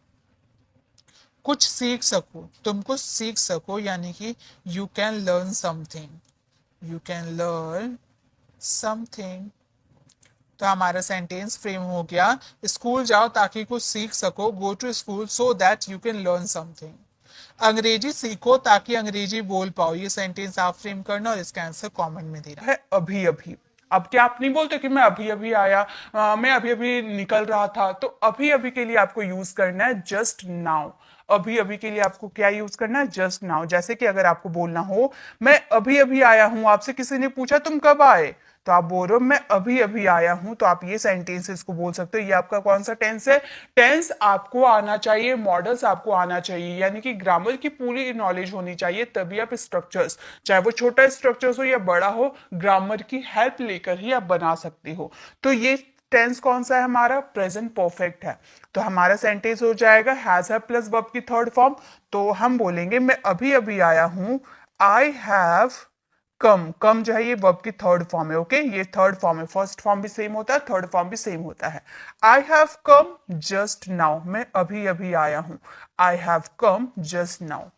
कुछ सीख सको, तुम कुछ सीख सको, यानी कि you can learn something. You can learn something. तो हमारा सेंटेंस फ्रेम हो गया, स्कूल जाओ ताकि कुछ सीख सको, go to school so that you can learn something. अंग्रेजी सीखो ताकि अंग्रेजी बोल पाओ। ये सेंटेंस आप फ्रेम करना और इसका आंसर कमेंट में देना
है अभी अभी। अब क्या आप नहीं बोलते कि मैं अभी अभी आया, मैं अभी अभी निकल रहा था, तो अभी अभी के लिए आपको यूज करना है जस्ट नाउ। अभी अभी के लिए आपको क्या यूज करना है? Just now. जैसे कि अगर आपको बोलना हो मैं अभी अभी आया हूं, आपसे किसी ने पूछा तुम कब आए, तो आप बोल रहे हो मैं अभी अभी आया हूं, तो आप ये सेंटेंस इसको बोल सकते हो। ये आपका कौन सा टेंस है? टेंस आपको आना चाहिए, मॉडल्स आपको आना चाहिए, यानी कि ग्रामर की पूरी नॉलेज होनी चाहिए, तभी आप स्ट्रक्चर्स, चाहे वो छोटा स्ट्रक्चर्स हो या बड़ा हो, ग्रामर की हेल्प लेकर ही आप बना सकते हो। तो ये टेंस कौन सा है? हमारा प्रेजेंट परफेक्ट है। तो हमारा सेंटेंस हो जाएगा हैज है प्लस वर्ब की थर्ड फॉर्म। तो हम बोलेंगे मैं अभी अभी आया हूं, आई हैव कम। कम जो है ये वर्ब की थर्ड फॉर्म है। ओके, ये थर्ड फॉर्म है, फर्स्ट फॉर्म भी सेम होता है, थर्ड फॉर्म भी सेम होता है। I have come just now, मैं अभी अभी आया हूं, I have come just now.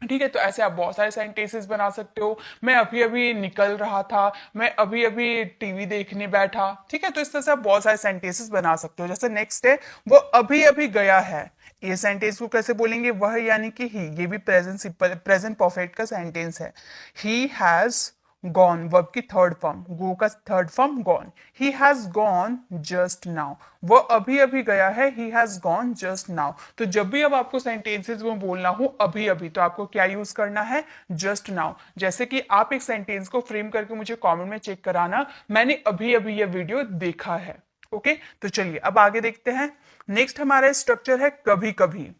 ठीक है, तो ऐसे आप बहुत सारे सेंटेंसेस बना सकते हो। मैं अभी अभी निकल रहा था, मैं अभी अभी टीवी देखने बैठा। ठीक है, तो इस तरह से आप बहुत सारे सेंटेंसेस बना सकते हो। जैसे नेक्स्ट है, वो अभी अभी गया है। ये सेंटेंस को कैसे बोलेंगे? वह यानी कि ही, ये भी प्रेजेंट परफेक्ट का सेंटेंस है। ही हैज गॉन, वर्ब की थर्ड फॉर्म, गो का third form gone. He has gone just now, वो अभी अभी गया है, he has gone just now. तो जब भी अब आपको सेंटेंसेस में बोलना हो अभी अभी, तो आपको क्या यूज करना है? Just now. जैसे कि आप एक सेंटेंस को फ्रेम करके मुझे कमेंट में चेक कराना, मैंने अभी अभी ये वीडियो देखा है। ओके, तो चलिए अब आगे देखते हैं। नेक्स्ट हमारा स्ट्रक्चर है कभी कभी।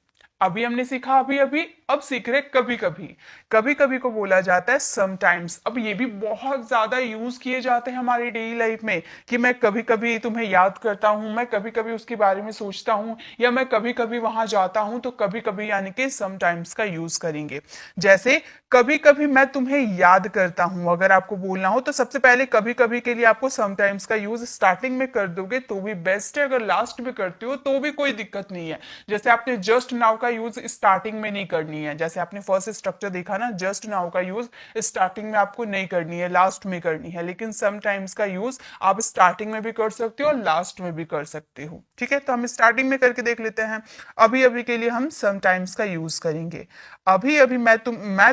अभी हमने सीखा अभी अभी, अब सीख रहे कभी कभी। कभी कभी को बोला जाता है समटाइम्स। अब ये भी बहुत ज्यादा यूज किए जाते हैं हमारी डेली लाइफ में, कि मैं कभी कभी तुम्हें याद करता हूं, मैं कभी कभी उसके बारे में सोचता हूं, या मैं कभी कभी वहां जाता हूं। तो कभी कभी यानी कि समटाइम्स का यूज करेंगे। जैसे कभी कभी मैं तुम्हें याद करता हूं, अगर आपको बोलना हो तो सबसे पहले कभी कभी के लिए आपको समटाइम्स का यूज स्टार्टिंग में कर दोगे तो भी बेस्ट है, अगर लास्ट में करते हो तो भी कोई दिक्कत नहीं है। जैसे आपने जस्ट नाउ का यूज स्टार्टिंग में नहीं करनी है, जैसे आपने फर्स्ट स्ट्रक्चर देखा ना, जस्ट नाउ का यूज स्टार्टिंग में आपको नहीं करनी है, लास्ट में करनी है। लेकिन समटाइम्स का यूज आप स्टार्टिंग में भी कर सकते हो और लास्ट में भी कर सकते हो। ठीक है, तो हम स्टार्टिंग में करके देख लेते हैं। अभी अभी के लिए हम समटाइम्स का यूज करेंगे। अभी अभी मैं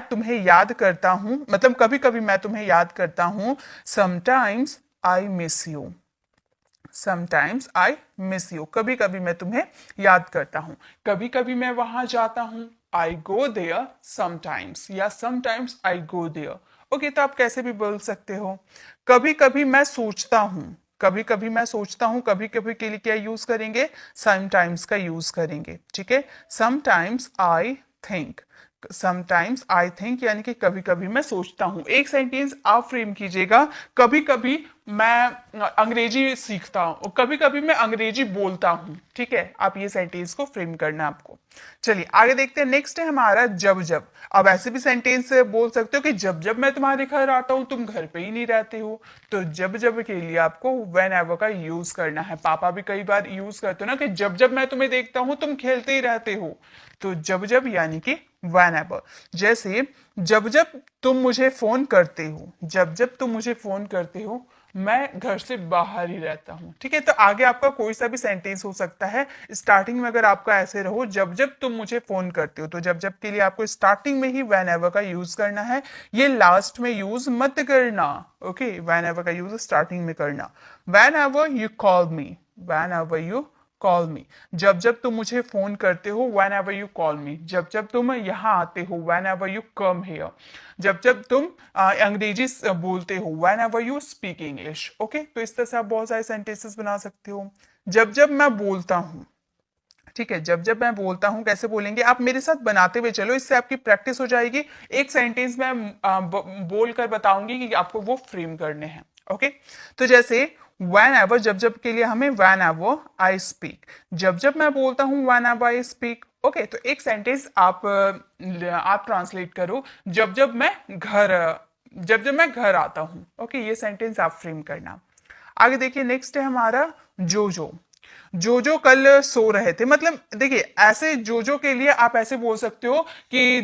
तुम्हें याद करता हूं, मतलब कभी कभी मैं तुम्हें याद करता हूं। Sometimes I miss you. Sometimes I miss you, कभी कभी मैं तुम्हें याद करता हूं। कभी कभी मैं वहां जाता हूं, आई गो देयर समटाइम्स, या sometimes I go there. Okay, तो आप कैसे भी बोल सकते हो। कभी कभी मैं सोचता हूं, कभी कभी मैं सोचता हूं, कभी कभी के लिए क्या यूज करेंगे? समटाइम्स का यूज करेंगे। ठीक है, sometimes I think. Sometimes I think यानी कि कभी कभी मैं सोचता हूं। एक सेंटेंस आप फ्रेम कीजिएगा, कभी कभी मैं अंग्रेजी सीखता हूं, कभी कभी मैं अंग्रेजी बोलता हूं। ठीक है, आप ये सेंटेंस को फ्रेम करना है आपको। चलिए आगे देखते हैं। नेक्स्ट है हमारा जब जब। अब ऐसे भी सेंटेंस बोल सकते हो कि जब जब मैं तुम्हारे घर आता हूं तुम घर पे ही नहीं रहते हो। तो जब जब के लिए आपको वेन एवर का यूज करना है। पापा भी कई बार यूज करते हो ना कि जब जब मैं तुम्हें देखता हूं तुम खेलते ही रहते हो। तो जब जब यानी कि वेन एवर। जैसे जब जब तुम मुझे फोन करते हो, जब जब तुम मुझे फोन करते हो मैं घर से बाहर ही रहता हूं। ठीक है, तो आगे आपका कोई सा भी सेंटेंस हो सकता है। स्टार्टिंग में अगर आपका ऐसे रहो, जब जब तुम मुझे फोन करते हो, तो जब जब के लिए आपको स्टार्टिंग में ही वेन एवर का यूज करना है, ये लास्ट में यूज मत करना। ओके, वेन एवर का यूज स्टार्टिंग में करना। When ever you call me, when ever you call मी। जब जब तुम मुझे फोन करते हो, वेन एवर यू कॉल मी। जब जब तुम यहाँ आते हो, when ever you come here. जब जब तुम अंग्रेजी बोलते हो, when ever you speak English. Okay, तो इस तरह से आप बहुत सारे सेंटेंसेस बना सकते हो। जब जब मैं बोलता हूँ। ठीक है, जब जब मैं बोलता हूं कैसे बोलेंगे? आप मेरे साथ बनाते हुए चलो, इससे आपकी प्रैक्टिस हो जाएगी। एक सेंटेंस में बोल कर बताऊंगी कि आपको वो फ्रेम करने हैं। ओके, तो जैसे
वैन एवर, जब जब के लिए हमें वैन एवर आई स्पीक, जब जब मैं बोलता हूँ van ever I speak. Okay, तो एक सेंटेंस आप ट्रांसलेट करो, जब जब मैं घर जब जब मैं घर आता हूँ। ओके, ये सेंटेंस आप फ्रेम करना। आगे देखिए, नेक्स्ट है हमारा जोजो। जोजो कल सो रहे थे, मतलब देखिए ऐसे जोजो के लिए आप ऐसे बोल सकते हो कि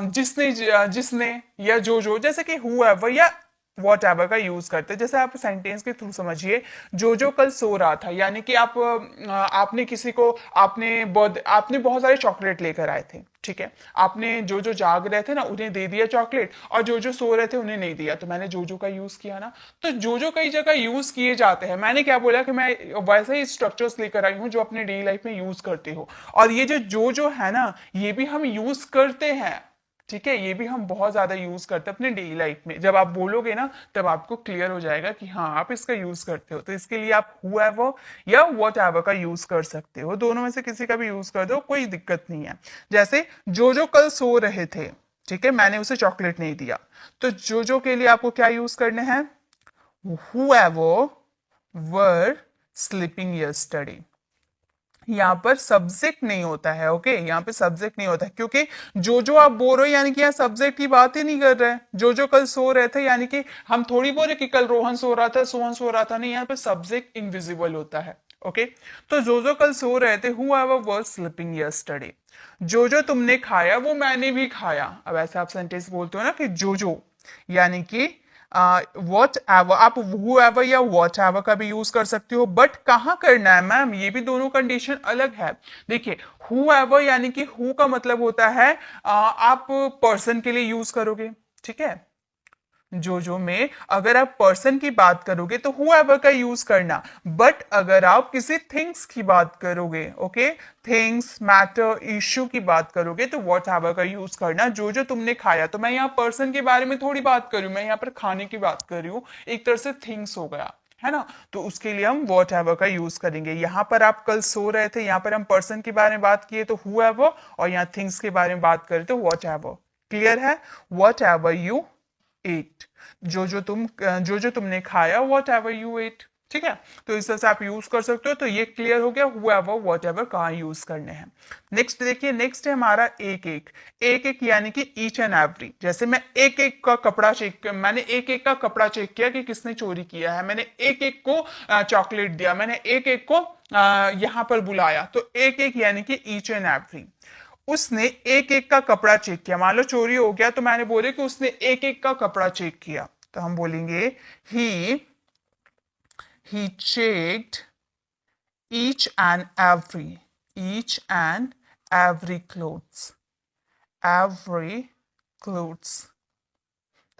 जिसने या जोजो, जैसे कि हुएवर या वॉट एवर का यूज करते हैं। जैसे आप सेंटेंस के थ्रू समझिए, जोजो कल सो रहा था, यानी कि आपने किसी को आपने बहुत सारे चॉकलेट लेकर आए थे, ठीक है। आपने जो जो जाग रहे थे ना उन्हें दे दिया चॉकलेट, और जो जो सो रहे थे उन्हें नहीं दिया, तो मैंने जोजो का यूज किया ना। तो जोजो कई जगह यूज किए जाते हैं। मैंने क्या बोला कि मैं वैसे ही स्ट्रक्चर्स लेकर आई हूं जो अपने डेली लाइफ में यूज करते हो, और ये जो है ना, ये भी हम यूज करते हैं, ठीक है। ये भी हम बहुत ज्यादा यूज करते हैं अपने डेली लाइफ में। जब आप बोलोगे ना तब आपको क्लियर हो जाएगा कि हाँ आप इसका यूज करते हो। तो इसके लिए आप हुएवर या वॉट एवर का यूज कर सकते हो, दोनों में से किसी का भी यूज कर दो, कोई दिक्कत नहीं है। जैसे जो कल सो रहे थे, ठीक है, मैंने उसे चॉकलेट नहीं दिया, तो जो के लिए आपको क्या यूज करने हैं, whoever were sleeping yesterday। यहाँ पर सब्जेक्ट नहीं होता है, ओके, यहाँ पे सब्जेक्ट नहीं होता है, क्योंकि जो आप बोल रहे हो यानी कि यहाँ सब्जेक्ट की बात ही नहीं कर रहे हैं। जो कल सो रहे थे, यानी कि हम थोड़ी बोल रहे कि कल रोहन सो रहा था, सोहन सो रहा था, नहीं, यहाँ पे सब्जेक्ट इनविजिबल होता है। ओके, तो जो कल सो रहे थे, whoever was sleeping yesterday। जो तुमने खाया वो मैंने भी खाया। अब ऐसे आप सेंटेंस बोलते हो ना कि जो यानी कि वॉट एवर, आप हु एवर या वॉट एवर का भी यूज कर सकते हो, बट कहाँ करना है मैम, ये भी दोनों कंडीशन अलग है। देखिए, हु एवर यानी कि हु का मतलब होता है आप पर्सन के लिए यूज करोगे, ठीक है। जो में अगर आप पर्सन की बात करोगे तो whoever का यूज करना, बट अगर आप किसी थिंग्स की बात करोगे, ओके, थिंग्स मैटर इश्यू की बात करोगे तो वॉट एवर का यूज करना। जो तुमने खाया, तो मैं यहाँ पर्सन के बारे में थोड़ी बात कर रही हूँ, मैं यहाँ पर खाने की बात कर रही हूँ, एक तरह से थिंग्स हो गया है ना। तो उसके लिए हम वॉट एवर का यूज करेंगे। यहाँ पर आप कल सो रहे थे, यहाँ पर हम पर्सन के बारे में बात किए तो whoever, और यहाँ थिंग्स के बारे में बात करें तो वॉट एवर। क्लियर है, वॉट एवर यू एट, जो तुमने खाया, वॉट एवर यू एट, ठीक है। तो इस तरह से आप यूज कर सकते हो। तो ये क्लियर हो गया हुएवर वॉट एवर कहाँ यूज करने हैं। नेक्स्ट देखिए, नेक्स्ट है हमारा एक एक यानी कि ईच एंड एवरी। जैसे मैं एक एक का कपड़ा मैंने एक एक का कपड़ा चेक किया कि किसने चोरी किया है, मैंने एक एक को चॉकलेट दिया, मैंने एक एक को यहाँ पर बुलाया। तो एक एक यानी कि ईच एंड एवरी। उसने एक एक का कपड़ा चेक किया, मान लो चोरी हो गया तो मैंने बोले कि उसने एक एक का कपड़ा चेक किया, तो हम बोलेंगे he checked each and every clothes.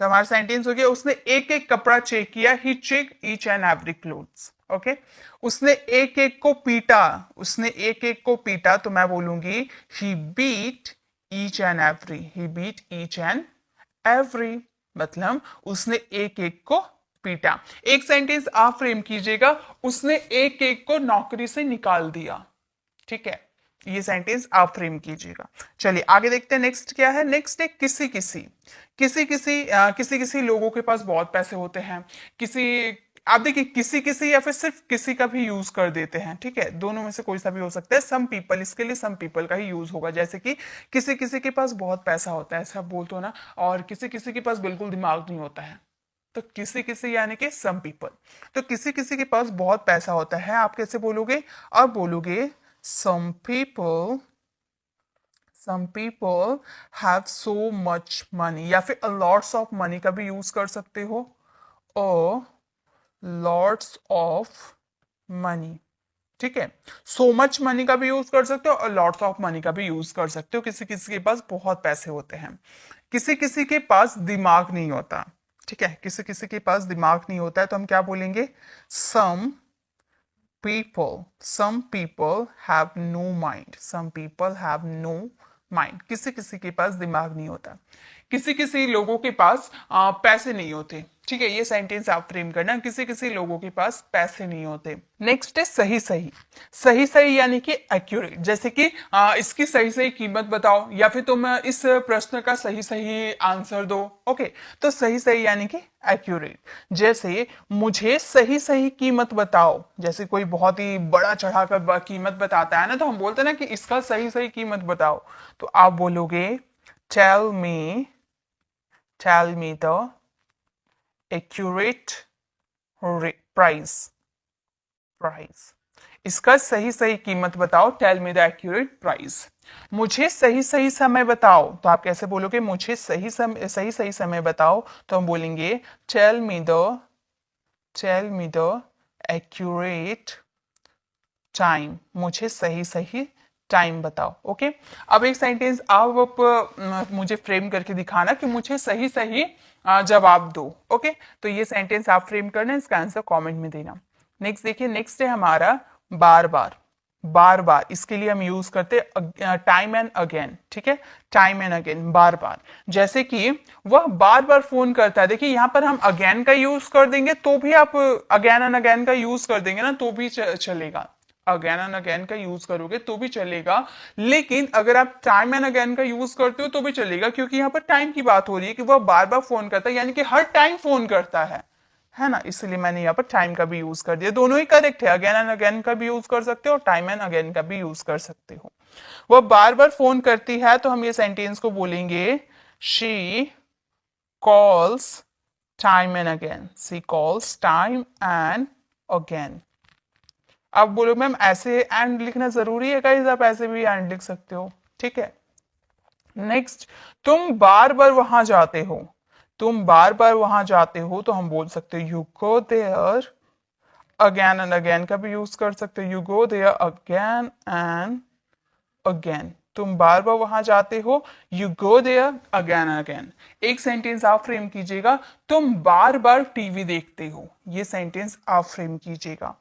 तो हमारा सेंटेंस हो गया, उसने एक एक कपड़ा चेक किया, he check each and every clothes. Okay, उसने एक एक को पीटा, तो मैं बोलूंगी he beat each and every, मतलब उसने एक एक को पीटा। एक सेंटेंस आप फ्रेम कीजिएगा, उसने एक एक को नौकरी से निकाल दिया, ठीक है। ये सेंटेंस आप फ्रेम कीजिएगा। चलिए आगे देखते हैं, नेक्स्ट क्या है। नेक्स्ट है किसी किसी लोगों के पास बहुत पैसे होते हैं। किसी आप देखिए, किसी या फिर सिर्फ किसी का भी यूज कर देते हैं, ठीक है, दोनों में से कोई सा भी हो सकता है। सम पीपल, इसके लिए सम पीपल का ही यूज होगा। जैसे कि किसी किसी के पास बहुत पैसा होता है, ऐसा बोलते हो ना, और किसी किसी के पास बिल्कुल दिमाग नहीं होता है, तो किसी किसी यानी कि सम पीपल। तो किसी किसी के पास बहुत पैसा होता है, आप कैसे बोलोगे, और बोलोगे some people have so much money, या फिर a lots of money का भी यूज कर सकते हो, or lots of money, ठीक है। so much money का भी यूज कर सकते हो और lots of money का भी यूज कर सकते हो। किसी किसी के पास बहुत पैसे होते हैं, किसी किसी के पास दिमाग नहीं होता, ठीक है, किसी किसी के पास दिमाग नहीं होता है, तो हम क्या बोलेंगे, some people have no mind, किसी किसी के पास दिमाग नहीं होता। किसी किसी लोगों के पास पैसे नहीं होते, ठीक है, ये सेंटेंस आप फ्रेम करना, किसी किसी लोगों के पास पैसे नहीं होते। नेक्स्ट है सही सही। सही सही यानी कि एक्यूरेट, जैसे कि इसकी सही सही कीमत बताओ, या फिर तुम इस प्रश्न का सही सही आंसर दो। ओके, तो सही सही यानी कि एक्यूरेट। जैसे मुझे सही सही कीमत बताओ, जैसे कोई बहुत ही बड़ा चढ़ाकर कीमत बताता है ना, तो हम बोलते हैं ना कि इसका सही सही कीमत बताओ, तो आप बोलोगे tell me the accurate price. इसका सही सही कीमत बताओ, tell me the accurate price. मुझे सही सही समय बताओ, तो आप कैसे बोलोगे, मुझे सही सही समय बताओ, तो हम बोलेंगे tell me the accurate time. मुझे सही सही टाइम बताओ। ओके, अब एक सेंटेंस आप मुझे फ्रेम करके दिखाना कि मुझे सही सही जवाब दो। ओके, तो ये सेंटेंस आप फ्रेम करना, इसका आंसर कमेंट में देना। नेक्स्ट देखिए, नेक्स्ट है हमारा बार बार। बार बार इसके लिए हम यूज करते हैं टाइम एंड अगेन। ठीक है, टाइम एंड अगेन, बार बार। जैसे कि वह बार बार फोन करता है, देखिए यहाँ पर हम अगेन का यूज कर देंगे तो भी, आप अगेन एंड अगेन का यूज कर देंगे ना तो भी चलेगा, अगेन एंड अगेन का यूज करोगे तो भी चलेगा। लेकिन अगर आप टाइम एंड अगेन का यूज करते हो तो भी चलेगा, क्योंकि यहाँ पर टाइम की बात हो रही है कि वह बार बार फोन करता है, यानी कि हर टाइम फोन करता है ना, इसलिए मैंने यहाँ पर टाइम का भी यूज कर दिया। दोनों ही करेक्ट है, अगेन एंड अगेन का भी यूज कर सकते हो और टाइम एंड अगेन का भी यूज कर सकते हो। वह बार बार फोन करती है, तो हम ये सेंटेंस को बोलेंगे she calls time and again. She calls time and again. आप बोलो मैम ऐसे एंड लिखना जरूरी है गाइस, आप ऐसे भी एंड लिख सकते हो। ठीक है, नेक्स्ट, तुम बार बार वहां जाते हो। तुम बार बार वहां जाते हो, तो हम बोल सकते हो you go there again and again का भी यूज कर सकते हो, you go there again and again. तुम बार बार वहां जाते हो, you go there again again. एक सेंटेंस आप फ्रेम कीजिएगा, तुम बार बार टीवी देखते हो। ये सेंटेंस आप फ्रेम कीजिएगा।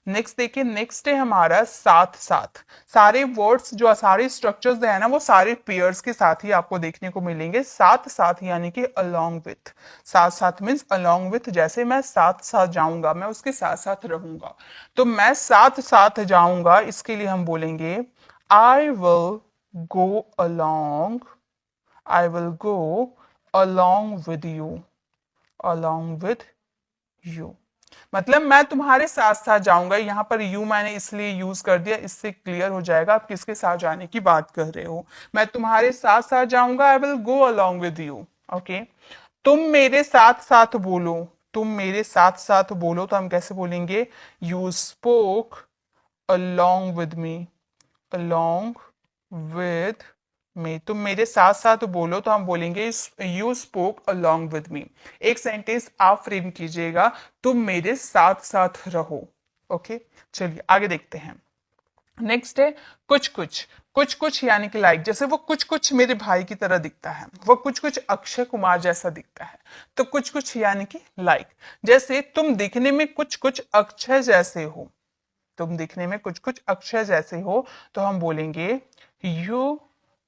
नेक्स्ट देखिए, नेक्स्ट है हमारा साथ साथ। सारे वर्ड्स जो सारे स्ट्रक्चर्स है ना, वो सारे पेयर्स के साथ ही आपको देखने को मिलेंगे। साथ साथ यानी कि अलोंग विथ। साथ साथ मीन्स अलोंग विथ, जैसे मैं साथ साथ जाऊंगा, मैं उसके साथ साथ रहूंगा। तो मैं साथ साथ जाऊंगा, इसके लिए हम बोलेंगे I will go along. I will go along with you. Along with you. मतलब मैं तुम्हारे साथ साथ जाऊंगा। यहां पर यू मैंने इसलिए यूज कर दिया, इससे क्लियर हो जाएगा आप किसके साथ जाने की बात कर रहे हो। मैं तुम्हारे साथ साथ जाऊंगा, I will go along with you. Okay, तुम मेरे साथ साथ बोलो। तुम मेरे साथ साथ बोलो, तो हम कैसे बोलेंगे, you spoke along with me, along with me। तुम मेरे साथ साथ बोलो, तो हम बोलेंगे you spoke along with me। एक सेंटेंस आप फ्रेम कीजिएगा, तुम मेरे साथ साथ रहो। ओके, चलिए आगे देखते हैं। नेक्स्ट है कुछ कुछ। कुछ कुछ यानी कि लाइक, जैसे वो कुछ कुछ मेरे भाई की तरह दिखता है, वो कुछ कुछ अक्षय कुमार जैसा दिखता है, तो कुछ कुछ यानी कि लाइक। जैसे तुम दिखने में कुछ कुछ अक्षय जैसे हो। तुम दिखने में कुछ कुछ अक्षय जैसे हो, तो हम बोलेंगे you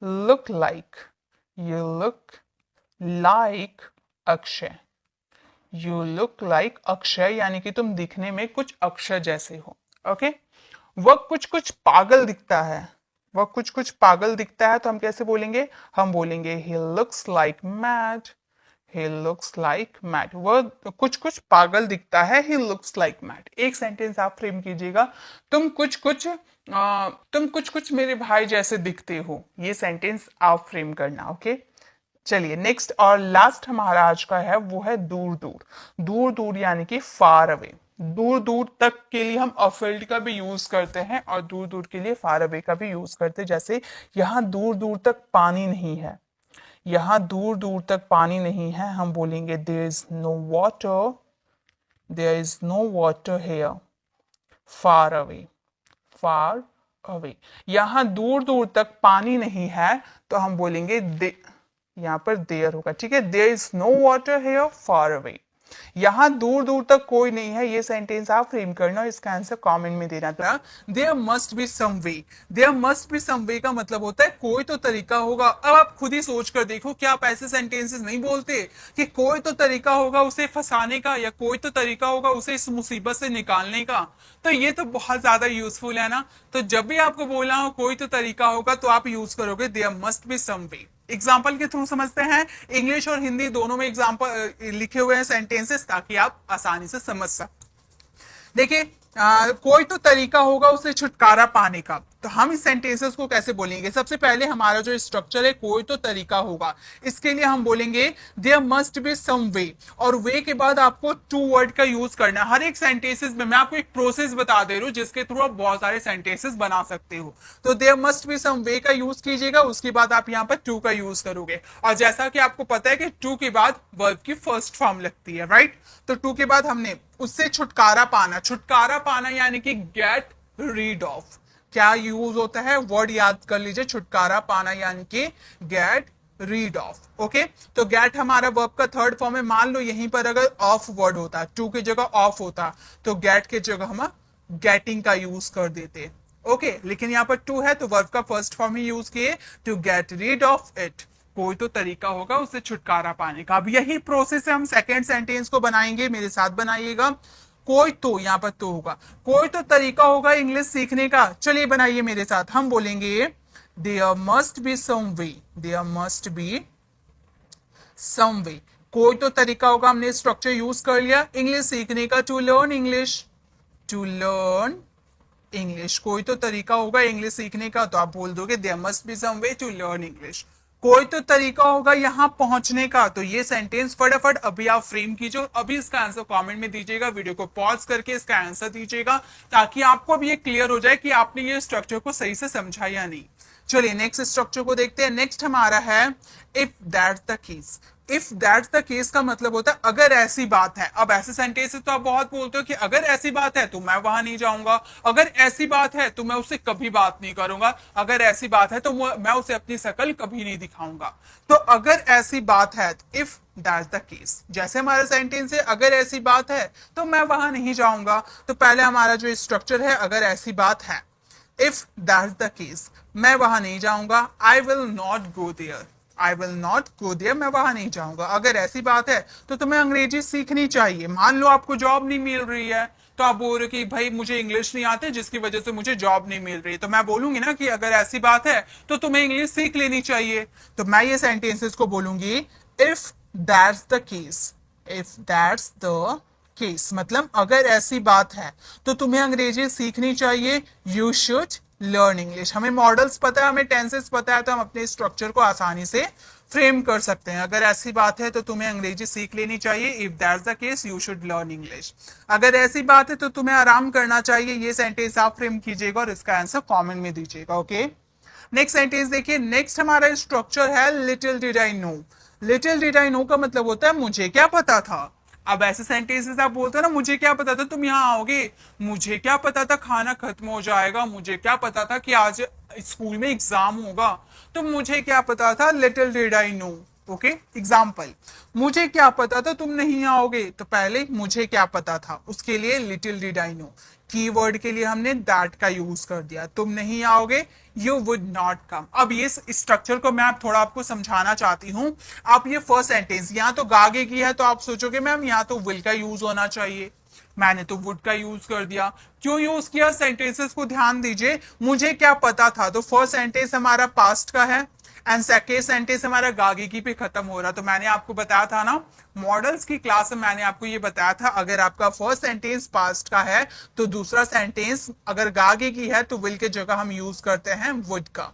look like, you look like Akshay. You look like Akshay यानी कि तुम दिखने में कुछ अक्षय जैसे हो। ओके, वह कुछ कुछ पागल दिखता है। वह कुछ कुछ पागल दिखता है, तो हम कैसे बोलेंगे, हम बोलेंगे he looks like mad। he looks like mad। वह कुछ कुछ पागल दिखता है, he looks like mad। एक सेंटेंस आप फ्रेम कीजिएगा, तुम कुछ कुछ मेरे भाई जैसे दिखते हो। ये सेंटेंस आप फ्रेम करना। ओके, चलिए नेक्स्ट और लास्ट हमारा आज का है, वो है दूर दूर। दूर दूर यानी कि फार अवे। दूर दूर तक के लिए हम अफिल्ड का भी यूज करते हैं और दूर दूर के लिए फार अवे का भी यूज करते हैं। जैसे यहाँ दूर दूर तक पानी नहीं है, यहाँ दूर दूर तक पानी नहीं है, हम बोलेंगे there is no water, there is no water here far away. Far away, यहाँ दूर दूर तक पानी नहीं है, तो हम बोलेंगे यहाँ पर देयर होगा। ठीक है, there is no water here far away. यहाँ दूर दूर तक कोई नहीं है, ये सेंटेंस आप फ्रेम करना और इसका आंसर कमेंट में देना था। There must be some way, there must be some way का मतलब होता है कोई तो तरीका होगा। अब आप खुद ही सोच कर देखो, क्या आप ऐसे सेंटेंसेस नहीं बोलते कि कोई तो तरीका होगा उसे फंसाने का, या कोई तो तरीका होगा उसे इस मुसीबत से निकालने का। तो ये तो बहुत ज्यादा यूजफुल है ना। तो जब भी आपको बोलना हो कोई तो तरीका होगा तो आप यूज करोगे there must be some way. Example के थ्रू समझते हैं, इंग्लिश और हिंदी दोनों में एग्जाम्पल लिखे हुए हैं सेंटेंसेस, ताकि आप आसानी से समझ सकें। देखिए, कोई तो तरीका होगा उसे छुटकारा पाने का। तो हम इस सेंटेंसेस को कैसे बोलेंगे? सबसे पहले हमारा जो स्ट्रक्चर है, कोई तो तरीका होगा, इसके लिए हम बोलेंगे देयर मस्ट बी सम वे, और वे के बाद आपको टू वर्ड का यूज करना है हर एक सेंटेंसेस में। मैं आपको एक प्रोसेस बता दे रहा हूं जिसके थ्रू आप बहुत सारे सेंटेंसेस बना सकते हो। तो there must be some way का यूज कीजिएगा, उसके बाद आप यहाँ पर टू का यूज करोगे। और जैसा कि आपको पता है कि टू के बाद वर्ब की फर्स्ट फॉर्म लगती है, राइट? तो टू के बाद हमने उससे छुटकारा पाना, छुटकारा पाना यानी कि गेट रीड ऑफ। क्या यूज होता है? वर्ड याद कर लीजिए, छुटकारा पाना यानी कि गेट रीड ऑफ। ओके, तो गेट हमारा वर्ब का थर्ड फॉर्म है। मान लो यहीं पर अगर ऑफ वर्ड होता, टू की जगह ऑफ होता, तो गेट की जगह हम गेटिंग का यूज कर देते। ओके, लेकिन यहाँ पर टू है तो वर्ब का फर्स्ट फॉर्म ही यूज किए, to get rid of it. कोई तो तरीका होगा उससे छुटकारा पाने का। अब यही प्रोसेस है हम सेकेंड सेंटेंस को बनाएंगे, मेरे साथ बनाइएगा। कोई तो, यहां पर तो होगा, कोई तो तरीका होगा इंग्लिश सीखने का। चलिए बनाइए मेरे साथ, हम बोलेंगे there must be some way, there must be some way. कोई तो तरीका होगा, हमने स्ट्रक्चर यूज कर लिया इंग्लिश सीखने का, to learn English, to learn English. कोई तो तरीका होगा इंग्लिश सीखने का, तो आप बोल दोगे there must be some way to learn English. कोई तो तरीका होगा यहां पहुंचने का, तो ये सेंटेंस फटाफट अभी आप फ्रेम कीजिए, अभी इसका आंसर कमेंट में दीजिएगा, वीडियो को पॉज करके इसका आंसर दीजिएगा, ताकि आपको भी ये क्लियर हो जाए कि आपने ये स्ट्रक्चर को सही से समझा या नहीं। चलिए नेक्स्ट स्ट्रक्चर को देखते हैं। नेक्स्ट हमारा है if that's the case. If that's the case का मतलब होता है अगर ऐसी बात है। अब ऐसे सेंटेंसेस तो आप बहुत बोलते हो कि अगर ऐसी बात है तो मैं वहां नहीं जाऊंगा, अगर ऐसी बात है तो मैं उससे कभी बात नहीं करूंगा, अगर ऐसी बात है तो मैं उसे अपनी शकल कभी नहीं दिखाऊंगा। तो अगर ऐसी बात है, इफ दैट्स द केस, जैसे हमारा सेंटेंस है अगर ऐसी बात है तो मैं वहां नहीं जाऊंगा। तो पहले हमारा जो स्ट्रक्चर है, अगर ऐसी बात है, इफ दैट्स द केस, मैं वहां नहीं जाऊंगा, I will not go there, I will not go there, मैं वहां नहीं जाऊंगा। अगर ऐसी बात है तो तुम्हें अंग्रेजी सीखनी चाहिए। मान लो आपको जॉब नहीं मिल रही है, तो आप बोल रहे हो कि भाई मुझे इंग्लिश नहीं आते जिसकी वजह से मुझे जॉब नहीं मिल रही, तो मैं बोलूंगी ना कि अगर ऐसी बात है तो तुम्हें इंग्लिश सीख लेनी चाहिए। तो मैं ये सेंटेंसेस को बोलूंगी if that's the case, if that's the case मतलब अगर ऐसी बात है तो तुम्हें अंग्रेजी सीखनी चाहिए, यू शुड लर्न इंग्लिश। हमें मॉडल्स पता है, हमें टेंसेस पता है, तो हम अपने स्ट्रक्चर को आसानी से फ्रेम कर सकते हैं। अगर ऐसी बात है तो तुम्हें अंग्रेजी सीख लेनी चाहिए, if that's the case you should learn English. अगर ऐसी बात है तो तुम्हें आराम करना चाहिए, ये सेंटेंस आप फ्रेम कीजिएगा और इसका आंसर कमेंट में दीजिएगा। ओके, नेक्स्ट सेंटेंस देखिए। नेक्स्ट हमारा स्ट्रक्चर है little did I know. Little did I know का मतलब होता है मुझे क्या पता था। अब ऐसे सेंटेंसेस आप बोलते हो ना, मुझे क्या पता था तुम यहाँ आओगे, मुझे क्या पता था खाना खत्म हो जाएगा, मुझे क्या पता था कि आज स्कूल में एग्जाम होगा, तो मुझे क्या पता था, little did I know. Okay, example, मुझे क्या पता था तुम नहीं आओगे, तो पहले मुझे क्या पता था उसके लिए little did I know, keyword के लिए हमने दैट का यूज कर दिया। तुम नहीं आओगे, यू वुड नॉट कम। अब ये स्ट्रक्चर को मैं थोड़ा आपको समझाना चाहती हूँ। आप ये फर्स्ट सेंटेंस यहाँ तो गागे की है, तो आप सोचोगे मैम यहाँ तो विल का यूज होना चाहिए, मैंने तो वुड का यूज कर दिया। क्यों यूज किया? सेंटेंसेस को ध्यान दीजिए। मुझे क्या पता था, तो फर्स्ट सेंटेंस हमारा पास्ट का है एंड सेकेंड सेंटेंस हमारा गागिकी पे खत्म हो रहा। तो मैंने आपको बताया था ना, मॉडल्स की क्लास में मैंने आपको ये बताया था, अगर आपका फर्स्ट सेंटेंस पास्ट का है तो दूसरा सेंटेंस अगर गागे की है तो विल के जगह हम यूज करते हैं वुड का।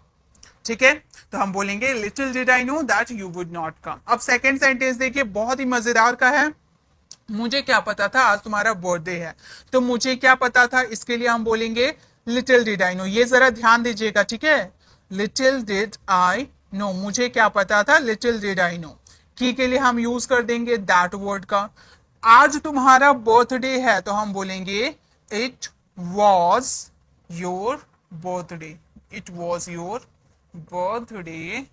ठीक है, तो हम बोलेंगे little did I know that you would not come. अब सेकेंड सेंटेंस देखिए, बहुत ही मजेदार का है। मुझे क्या पता था आज तुम्हारा बर्थडे है, तो मुझे क्या पता था इसके लिए हम बोलेंगे लिटिल डिड आई नो। ये जरा ध्यान दीजिएगा, ठीक है, लिटिल डिड आई नो, मुझे क्या पता था, लिटिल डिड आई नो। की के लिए हम यूज कर देंगे दैट वर्ड का। आज तुम्हारा बर्थडे है, तो हम बोलेंगे it was your birthday, it was your birthday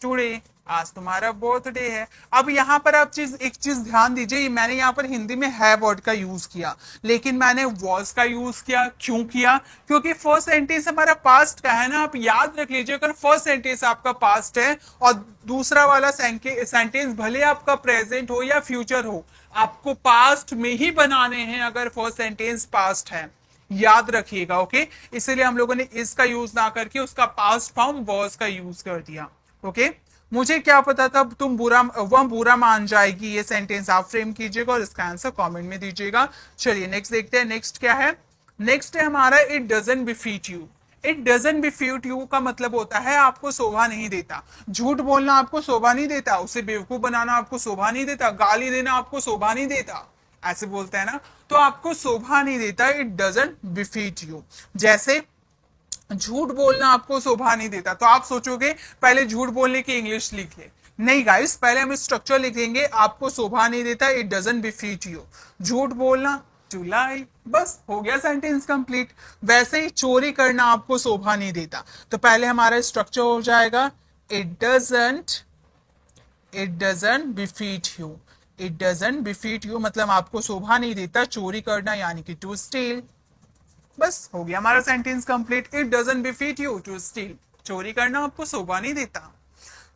today. आज तुम्हारा बर्थडे है। अब यहाँ पर आप एक चीज ध्यान दीजिए, मैंने यहाँ पर हिंदी में है वर्ड का यूज किया, लेकिन मैंने वॉज का यूज किया। क्यों किया? क्योंकि फर्स्ट सेंटेंस हमारा पास्ट का है ना। आप याद रख लीजिए, अगर फर्स्ट सेंटेंस आपका पास्ट है और दूसरा वाला सेंटेंस भले आपका प्रेजेंट हो या फ्यूचर हो, आपको पास्ट में ही बनाने हैं अगर फर्स्ट सेंटेंस पास्ट है। याद रखिएगा, ओके। इसीलिए हम लोगों ने इसका यूज ना करके उसका पास्ट फॉर्म वॉज का यूज कर दिया, ओके। मुझे क्या पता था तुम बुरा, वह बुरा मान जाएगी। ये सेंटेंस आप फ्रेम कीजिएगा और इसका आंसर कमेंट में दीजिएगा। चलिए नेक्स्ट देखते हैं। नेक्स्ट क्या है? नेक्स्ट है हमारा it doesn't befit you. It doesn't befit you का मतलब होता है आपको शोभा नहीं देता। झूठ बोलना आपको शोभा नहीं देता, उसे बेवकूफ बनाना आपको शोभा नहीं देता, गाली देना आपको शोभा नहीं देता, ऐसे बोलते हैं ना, तो आपको शोभा नहीं देता। It doesn't befit you. जैसे झूठ बोलना आपको शोभा नहीं देता, तो आप सोचोगे पहले झूठ बोलने की इंग्लिश लिख ले। नहीं गाइस, पहले हम स्ट्रक्चर लिखेंगे, आपको शोभा नहीं देता, इट डजंट बिफीट यू। झूठ बोलना, टू लाई, बस हो गया सेंटेंस कंप्लीट। वैसे ही चोरी करना आपको शोभा नहीं देता, तो पहले हमारा स्ट्रक्चर हो जाएगा it doesn't befit you. It doesn't befit you मतलब आपको शोभा नहीं देता चोरी करना, यानी कि टू स्टील। बस हो गया हमारा sentence complete. It doesn't befit you to steal. चोरी करना आपको शोभा नहीं देता,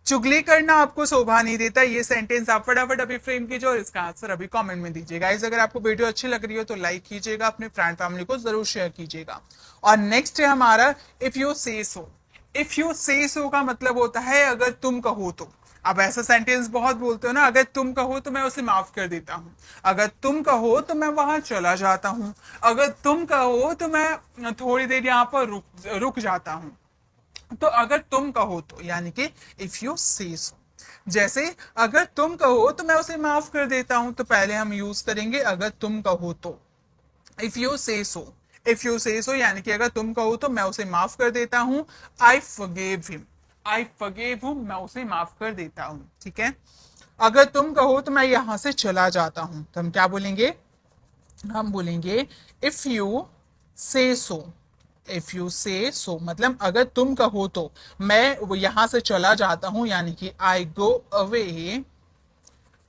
चुगली करना आपको शोभा नहीं देता। ये सेंटेंस आप फटाफट अभी फ्रेम कीजिए और इसका आंसर अभी कमेंट में दीजिएगा। गाइस अगर आपको वीडियो अच्छी लग रही हो तो लाइक कीजिएगा, अपने फ्रेंड फैमिली को जरूर शेयर कीजिएगा। और नेक्स्ट है हमारा if you say so. If you say सो का मतलब होता है अगर तुम कहो तो। अब ऐसा सेंटेंस बहुत बोलते हो ना, अगर तुम कहो तो मैं उसे माफ कर देता हूँ, अगर तुम कहो तो मैं वहां चला जाता हूँ, अगर तुम कहो तो मैं थोड़ी देर यहाँ पर रुक जाता हूँ। तो अगर तुम कहो तो यानी कि इफ यू से सो। जैसे अगर तुम कहो तो मैं उसे माफ कर देता हूं, तो पहले हम यूज करेंगे अगर तुम कहो तो, if you say so. If you say सो यानी कि अगर तुम कहो तो मैं उसे माफ कर देता हूं। I forgive him. I forgive him, मैं उसे माफ कर देता हूं, ठीक है। अगर तुम कहो तो मैं यहां से चला जाता हूं, तो हम क्या बोलेंगे? हम बोलेंगे if you say so. If you say सो मतलब अगर तुम कहो तो मैं यहां से चला जाता हूं, यानी कि I go away.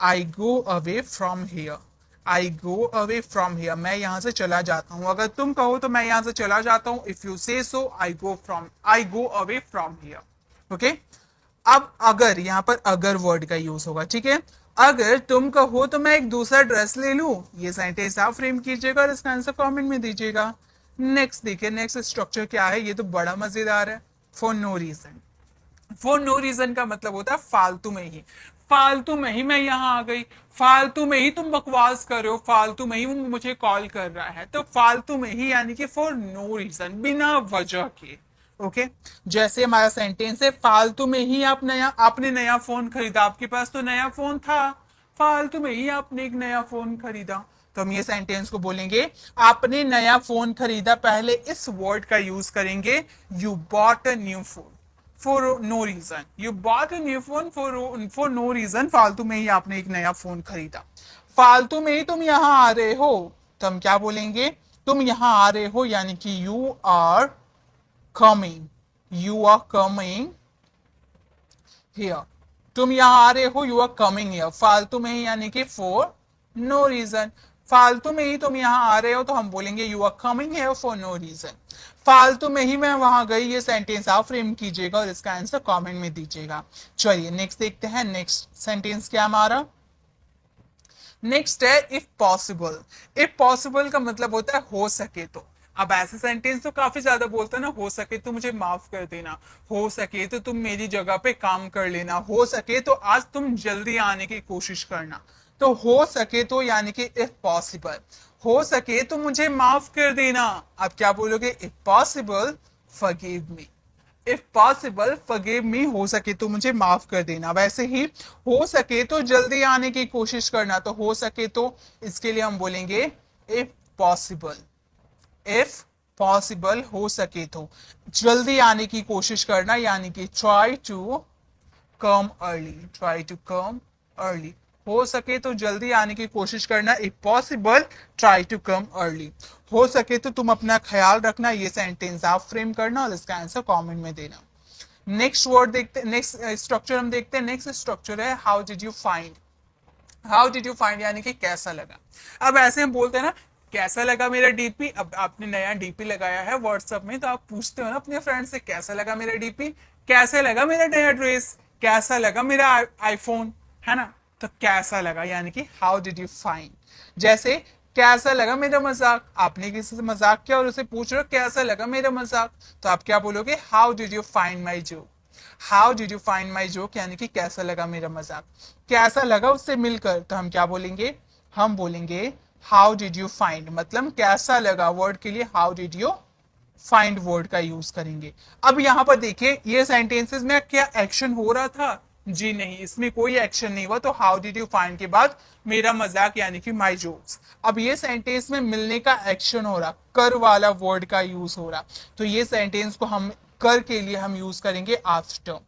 I go away from here. I go away from here, मैं यहां से चला जाता हूं। अगर तुम कहो तो मैं यहां से चला जाता हूं। If you say so I go away from here, okay. अब अगर, यहां पर अगर वर्ड का यूज होगा, ठीक है। अगर तुम कहो तो मैं एक दूसरा ड्रेस ले लूं। ये सेंटेंस आप फ्रेम कीजिएगा और इसका आंसर कमेंट में दीजिएगा। नेक्स्ट देखिए, नेक्स्ट स्ट्रक्चर क्या है, ये तो बड़ा मजेदार है। For no reason. For no reason का मतलब होता है फालतू में ही। फालतू में ही मैं यहाँ आ गई, फालतू में ही तुम बकवास कर रहे हो, फालतू में ही वो मुझे कॉल कर रहा है, तो फालतू में ही यानी कि फॉर नो रीजन, बिना वजह के, ओके। जैसे हमारा सेंटेंस है फालतू में ही आपने नया फोन खरीदा। आपके पास तो नया फोन था, फालतू में ही आपने एक नया फोन खरीदा। तो हम ये सेंटेंस को बोलेंगे आपने नया फोन खरीदा। पहले इस वर्ड का यूज करेंगे, you bought a new phone for no reason. You bought a new phone for no reason, फालतू में ही आपने एक नया फोन खरीदा। फालतू में ही तुम यहाँ आ रहे हो, तो हम क्या बोलेंगे? तुम यहाँ आ रहे हो यानी कि you are coming. You are coming here. तुम यहाँ आ रहे हो, यू आर कमिंग हियर। फालतू में ही यानी कि फॉर नो रीजन। फालतू में ही तुम यहाँ आ रहे हो तो हम बोलेंगे you are coming here for no reason. फालतू में ही मैं वहां गई, ये सेंटेंस आप फ्रेम कीजिएगा और इसका आंसर कमेंट में दीजिएगा। चलिए नेक्स्ट देखते हैं। नेक्स्ट सेंटेंस क्या हमारा? नेक्स्ट है इफ पॉसिबल। इफ पॉसिबल का मतलब होता है हो सके तो। अब ऐसे सेंटेंस तो काफी ज्यादा बोलते हैं ना, हो सके तो मुझे माफ कर देना, हो सके तो तुम मेरी जगह पे काम कर लेना, हो सके तो आज तुम जल्दी आने की कोशिश करना। तो हो सके तो यानी कि इफ पॉसिबल, हो सके तो मुझे माफ कर देना। आप क्या बोलोगे? If possible forgive me. If possible forgive me, हो सके तो मुझे माफ कर देना। वैसे ही हो सके तो जल्दी आने की कोशिश करना, तो हो सके तो इसके लिए हम बोलेंगे इफ पॉसिबल। इफ पॉसिबल, हो सके तो जल्दी आने की कोशिश करना, यानी कि try to come early. Try to come early, हो सके तो जल्दी आने की कोशिश करना। If possible try to come early, हो सके तो तुम अपना ख्याल रखना। ये सेंटेंस आप फ्रेम करना और इसका आंसर कमेंट में देना। नेक्स्ट वर्ड देखते, नेक्स्ट स्ट्रक्चर हम देखते हैं। नेक्स्ट स्ट्रक्चर है how did you find. How did you find यानी कि कैसा लगा। अब ऐसे हम बोलते हैं ना, कैसा लगा मेरा डीपी। अब आपने नया डीपी लगाया है व्हाट्सएप में, तो आप पूछते हो ना अपने फ्रेंड से, कैसा लगा मेरा डीपी, कैसा लगा मेरा नया ड्रेस, कैसा लगा मेरा आईफोन, है ना। तो कैसा लगा यानी कि हाउ डिड यू फाइंड। जैसे कैसा लगा मेरा मजाक, आपने किसी से मजाक किया और उसे पूछ रहे हो कैसा लगा मेरा मजाक, तो आप क्या बोलोगे, how did you find my joke. How did you find my joke यानी कि कैसा लगा मेरा मजाक। कैसा लगा उससे मिलकर, तो हम क्या बोलेंगे, हम बोलेंगे हाउ डिड यू फाइंड, मतलब कैसा लगा वर्ड के लिए how did you find word का यूज करेंगे। अब यहां पर देखिए ये सेंटेंसेस में क्या एक्शन हो रहा था, जी नहीं, इसमें कोई एक्शन नहीं हुआ। तो हाउ डिड यू फाइंड के बाद मेरा मजाक यानी कि माई जोक्स। अब ये सेंटेंस में मिलने का एक्शन हो रहा, कर वाला वर्ड का यूज हो रहा, तो ये सेंटेंस को हम कर के लिए हम यूज करेंगे आफ्टर।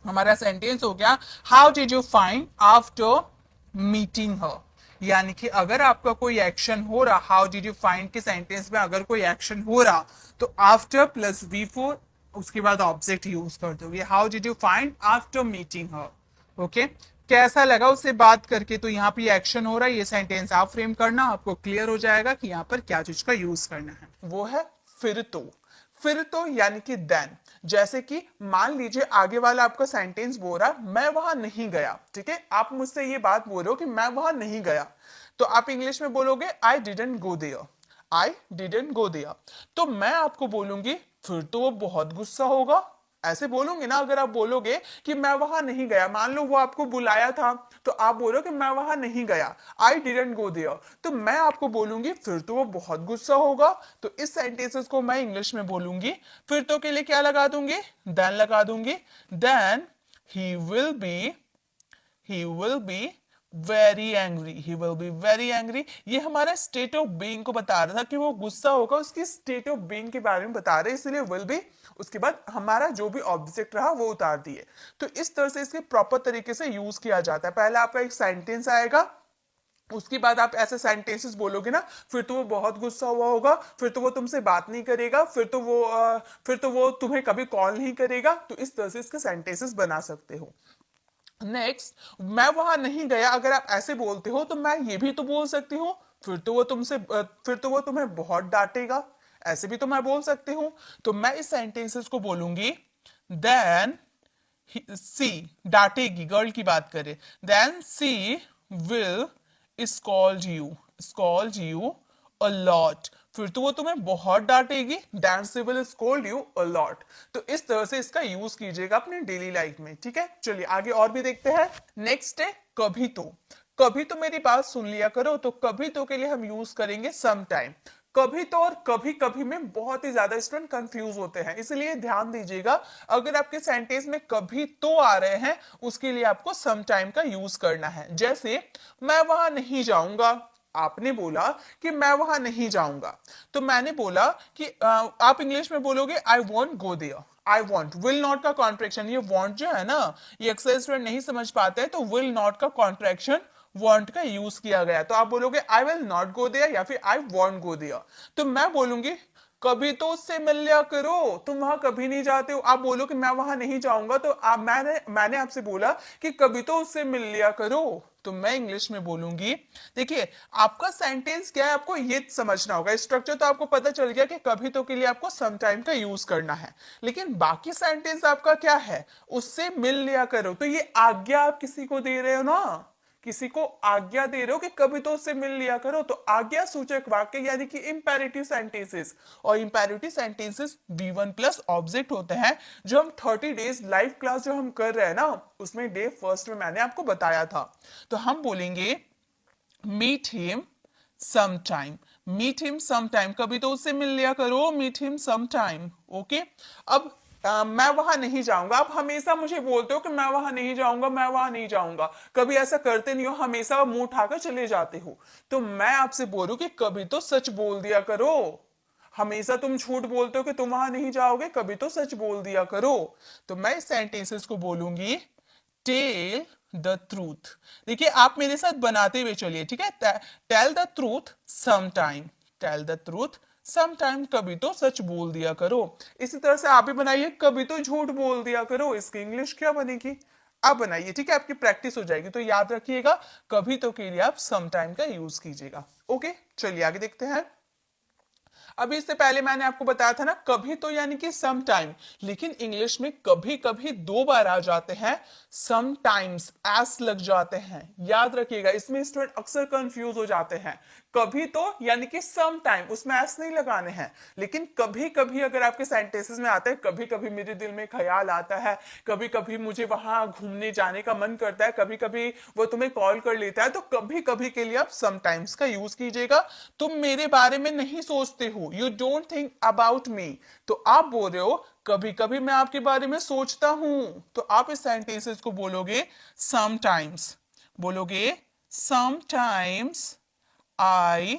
हमारा सेंटेंस हो गया how did you find after meeting her. यानी कि अगर आपका कोई एक्शन हो रहा, हाउ डिड यू फाइंड के सेंटेंस में अगर कोई एक्शन हो रहा, तो आफ्टर प्लस V4 उसके बाद ऑब्जेक्ट यूज कर दोगे, how did you find after meeting her. Okay, कैसा लगा उससे बात करके, तो यहाँ पे एक्शन हो रहा है, ये सेंटेंस आप फ्रेम करना, आपको क्लियर हो जाएगा कि यहाँ पर क्या चीज का यूज करना है। वो है फिर तो। फिर तो यानी कि देन। जैसे कि मान लीजिए आगे वाला आपका सेंटेंस बोल रहा मैं वहां नहीं गया, ठीक है, आप मुझसे ये बात बोल रहे हो कि मैं वहां नहीं गया, तो आप इंग्लिश में बोलोगे I didn't go there. I didn't go there. तो मैं आपको बोलूंगी फिर तो वो बहुत गुस्सा होगा, ऐसे बोलूंगे ना। अगर आप बोलोगे कि मैं वहां नहीं गया, मान लो वो आपको बुलाया था, तो आप बोलो कि मैं वहां नहीं गया, आई डिडंट गो देयर, तो मैं आपको बोलूंगी फिर तो वो बहुत गुस्सा होगा। तो इस सेंटेंसेस को मैं इंग्लिश में बोलूंगी, फिर तो के लिए क्या लगा दूंगी, देन लगा दूंगी। Then he will be, he will be very angry, he will be very angry। ये हमारा स्टेट ऑफ बीइंग को बता रहा था कि वो गुस्सा होगा, उसकी स्टेट ऑफ बीइंग के बारे में बता रहे, इसलिए will be, उसके बाद हमारा जो भी ऑब्जेक्ट रहा वो उतार दिए। तो इस तरह से इसके प्रॉपर तरीके से यूज किया जाता है। पहले आपका एक सेंटेंस आएगा, उसके बाद आप ऐसे सेंटेंसेस बोलोगे ना, फिर तो वो बहुत गुस्सा हुआ होगा, फिर तो वो तुमसे बात नहीं करेगा, फिर तो वो तुम्हें कभी कॉल नहीं करेगा। तो इस तरह से इसके सेंटेंसेस बना सकते हो। नेक्स्ट, मैं वहां नहीं गया, अगर आप ऐसे बोलते हो तो मैं ये भी तो बोल सकती हूँ, फिर तो वो तुम्हें बहुत डांटेगा, ऐसे भी तो मैं बोल सकती हूँ। तो मैं इस सेंटेंसेस को बोलूंगी देन सी, डांटेगी, गर्ल की बात करें, then she will scold you a lot. फिर तो वो तुम्हें बहुत डांटेगी, then she will scold you a lot. तो इस तरह से इसका यूज कीजिएगा अपने डेली लाइफ में, ठीक है। चलिए आगे और भी देखते हैं। नेक्स्ट है कभी तो। कभी तो मेरी बात सुन लिया करो, तो कभी तो के लिए हम यूज करेंगे सम टाइम। कभी तो और कभी कभी में बहुत ही ज्यादा स्टूडेंट कंफ्यूज होते हैं, इसलिए ध्यान दीजिएगा। अगर आपके सेंटेंस में कभी तो आ रहे हैं, उसके लिए आपको सम टाइम का यूज करना है। जैसे मैं वहां नहीं जाऊंगा, आपने बोला कि मैं वहां नहीं जाऊंगा, तो मैंने बोला कि आप इंग्लिश में बोलोगे I won't go there. I won't, will not का कॉन्ट्रैक्शन, ये वॉन्ट जो है ना, ये अक्सर स्टूडेंट नहीं समझ पाते हैं, तो विल नॉट का कॉन्ट्रैक्शन वांट का यूज किया गया, तो आप बोलोगे I will not go there या फिर आई वॉन्ट गो देयर। तो मैं बोलूंगी कभी तो उससे मिल लिया करो, तुम वहां कभी नहीं जाते हो। आप बोलो कि मैं वहां नहीं जाऊंगा, तो मैंने आपसे बोला कि कभी तो उससे मिल लिया करो, तो मैं इंग्लिश में बोलूंगी। देखिए आपका सेंटेंस क्या है, आपको ये समझना होगा। स्ट्रक्चर तो आपको पता चल गया कि कभी तो के लिए आपको सम टाइम का यूज करना है, लेकिन बाकी सेंटेंस आपका क्या है, उससे मिल लिया करो। तो ये आज्ञा आप किसी को दे रहे हो ना, किसी को आज्ञा दे रहे हो कि कभी तो उससे मिल लिया करो, तो आज्ञा सूचक वाक्य यानी कि इंपेरेटिव सेंटेंसेस। और imperative sentences V1 plus object होते हैं। जो हम 30 डेज लाइव क्लास जो हम कर रहे हैं ना, उसमें डे फर्स्ट में मैंने आपको बताया था। तो हम बोलेंगे meet him some time. Meet him some time, कभी तो उससे मिल लिया करो, meet him some time. Okay, अब मैं वहां नहीं जाऊंगा। आप हमेशा मुझे बोलते हो कि मैं वहां नहीं जाऊंगा, मैं वहां नहीं जाऊंगा, कभी ऐसा करते नहीं हो, हमेशा मुंह उठाकर चले जाते हो। तो मैं आपसे बोलूं कि कभी तो सच बोल दिया करो। हमेशा तुम झूठ बोलते हो कि तुम वहां नहीं जाओगे, कभी तो सच बोल दिया करो। तो मैं इस सेंटेंसेस को बोलूंगी टेल द ट्रूथ। देखिए आप मेरे साथ बनाते हुए चलिए, ठीक है। Tell the truth some time, tell the truth sometime कभी तो सच बोल दिया करो। इसी तरह से आप भी बनाइए, कभी तो झूठ बोल दिया करो। इसकी इंग्लिश क्या बनेगी? आप बनाइए, ठीक है, आपकी प्रैक्टिस हो जाएगी। तो याद रखिएगा, कभी तो के लिए आप समटाइम का यूज कीजिएगा। ओके, चलिए आगे देखते हैं। अभी इससे पहले मैंने आपको बताया था ना, कभी तो यानी कि सम टाइम, लेकिन इंग्लिश में कभी कभी दो बार आ जाते हैं, सम टाइम्स एस लग जाते हैं। याद रखिएगा, इसमें स्टूडेंट अक्सर कंफ्यूज हो जाते हैं। कभी तो यानी कि सम टाइम, उसमें एस नहीं लगाने हैं, लेकिन कभी कभी अगर आपके सेंटेंसेस में आते हैं, कभी कभी मेरे दिल में ख्याल आता है, कभी कभी मुझे वहां घूमने जाने का मन करता है, कभी कभी वो तुम्हें कॉल कर लेता है, तो कभी कभी के लिए आप समटाइम्स का यूज कीजिएगा। तुम मेरे बारे में नहीं सोचते हो, you don't think about me, तो आप बोल रहे हो कभी कभी मैं आपके बारे में सोचता हूं, तो आप इस सेंटेंसेस को बोलोगे समटाइम्स। बोलोगे sometimes I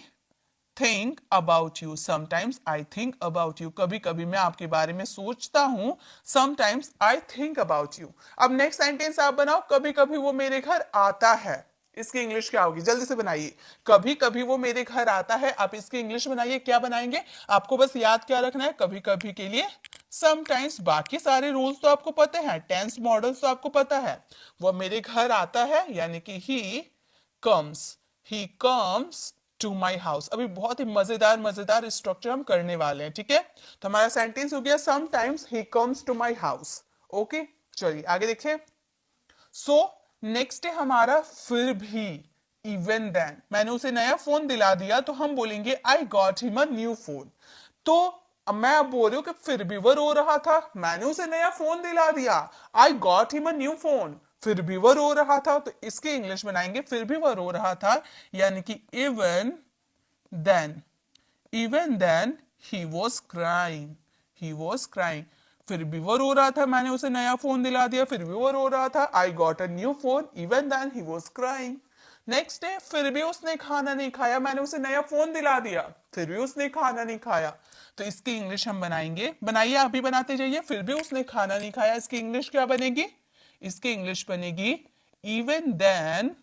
think about you, sometimes I think about you, कभी कभी मैं आपके बारे में सोचता हूं, sometimes I think about you. अब नेक्स्ट सेंटेंस आप बनाओ, कभी कभी वो मेरे घर आता है। इसकी इंग्लिश क्या होगी? जल्दी से बनाइए। कभी कभी वो मेरे घर आता है, आप इसकी इंग्लिश बनाइए। क्या बनाएंगे? आपको बस याद क्या रखना है, कभी कभी के लिए समटाइम्स। बाकी सारे रूल्स तो आपको पता है, टेंस मॉडल्स तो आपको पता है। वो मेरे घर आता है यानी कि he comes to my house. अभी बहुत ही मजेदार मजेदार स्ट्रक्चर हम करने वाले हैं, ठीक है। तो हमारा सेंटेंस हो गया sometimes he comes to my house. Okay, चलिए आगे देखिए। सो नेक्स्ट है हमारा फिर भी, इवन देन। मैंने उसे नया फोन दिला दिया, तो हम बोलेंगे I got him a new phone. तो अब मैं अब बोल रही हूँ कि फिर भी वो रो रहा था, मैंने उसे नया फोन दिला दिया, I got him a new phone, फिर भी वो रो रहा था। तो इसकी इंग्लिश बनाएंगे फिर भी वो रो रहा था, यानी कि then even then he was crying, he was crying. फिर भी वो रो रहा था, मैंने उसे नया फोन दिला दिया, फिर भी वो रो रहा था, I got a new phone, even then he was crying. Next day, फिर भी उसने खाना नहीं खाया, मैंने उसे नया फोन दिला दिया, फिर भी उसने खाना नहीं खाया। तो इसकी इंग्लिश हम बनाएंगे, बनाइए आप भी बनाते जाइए। फिर भी उसने खाना नहीं खाया, इसकी इंग्लिश क्या बनेगी? इसकी इंग्लिश बनेगी इवन देन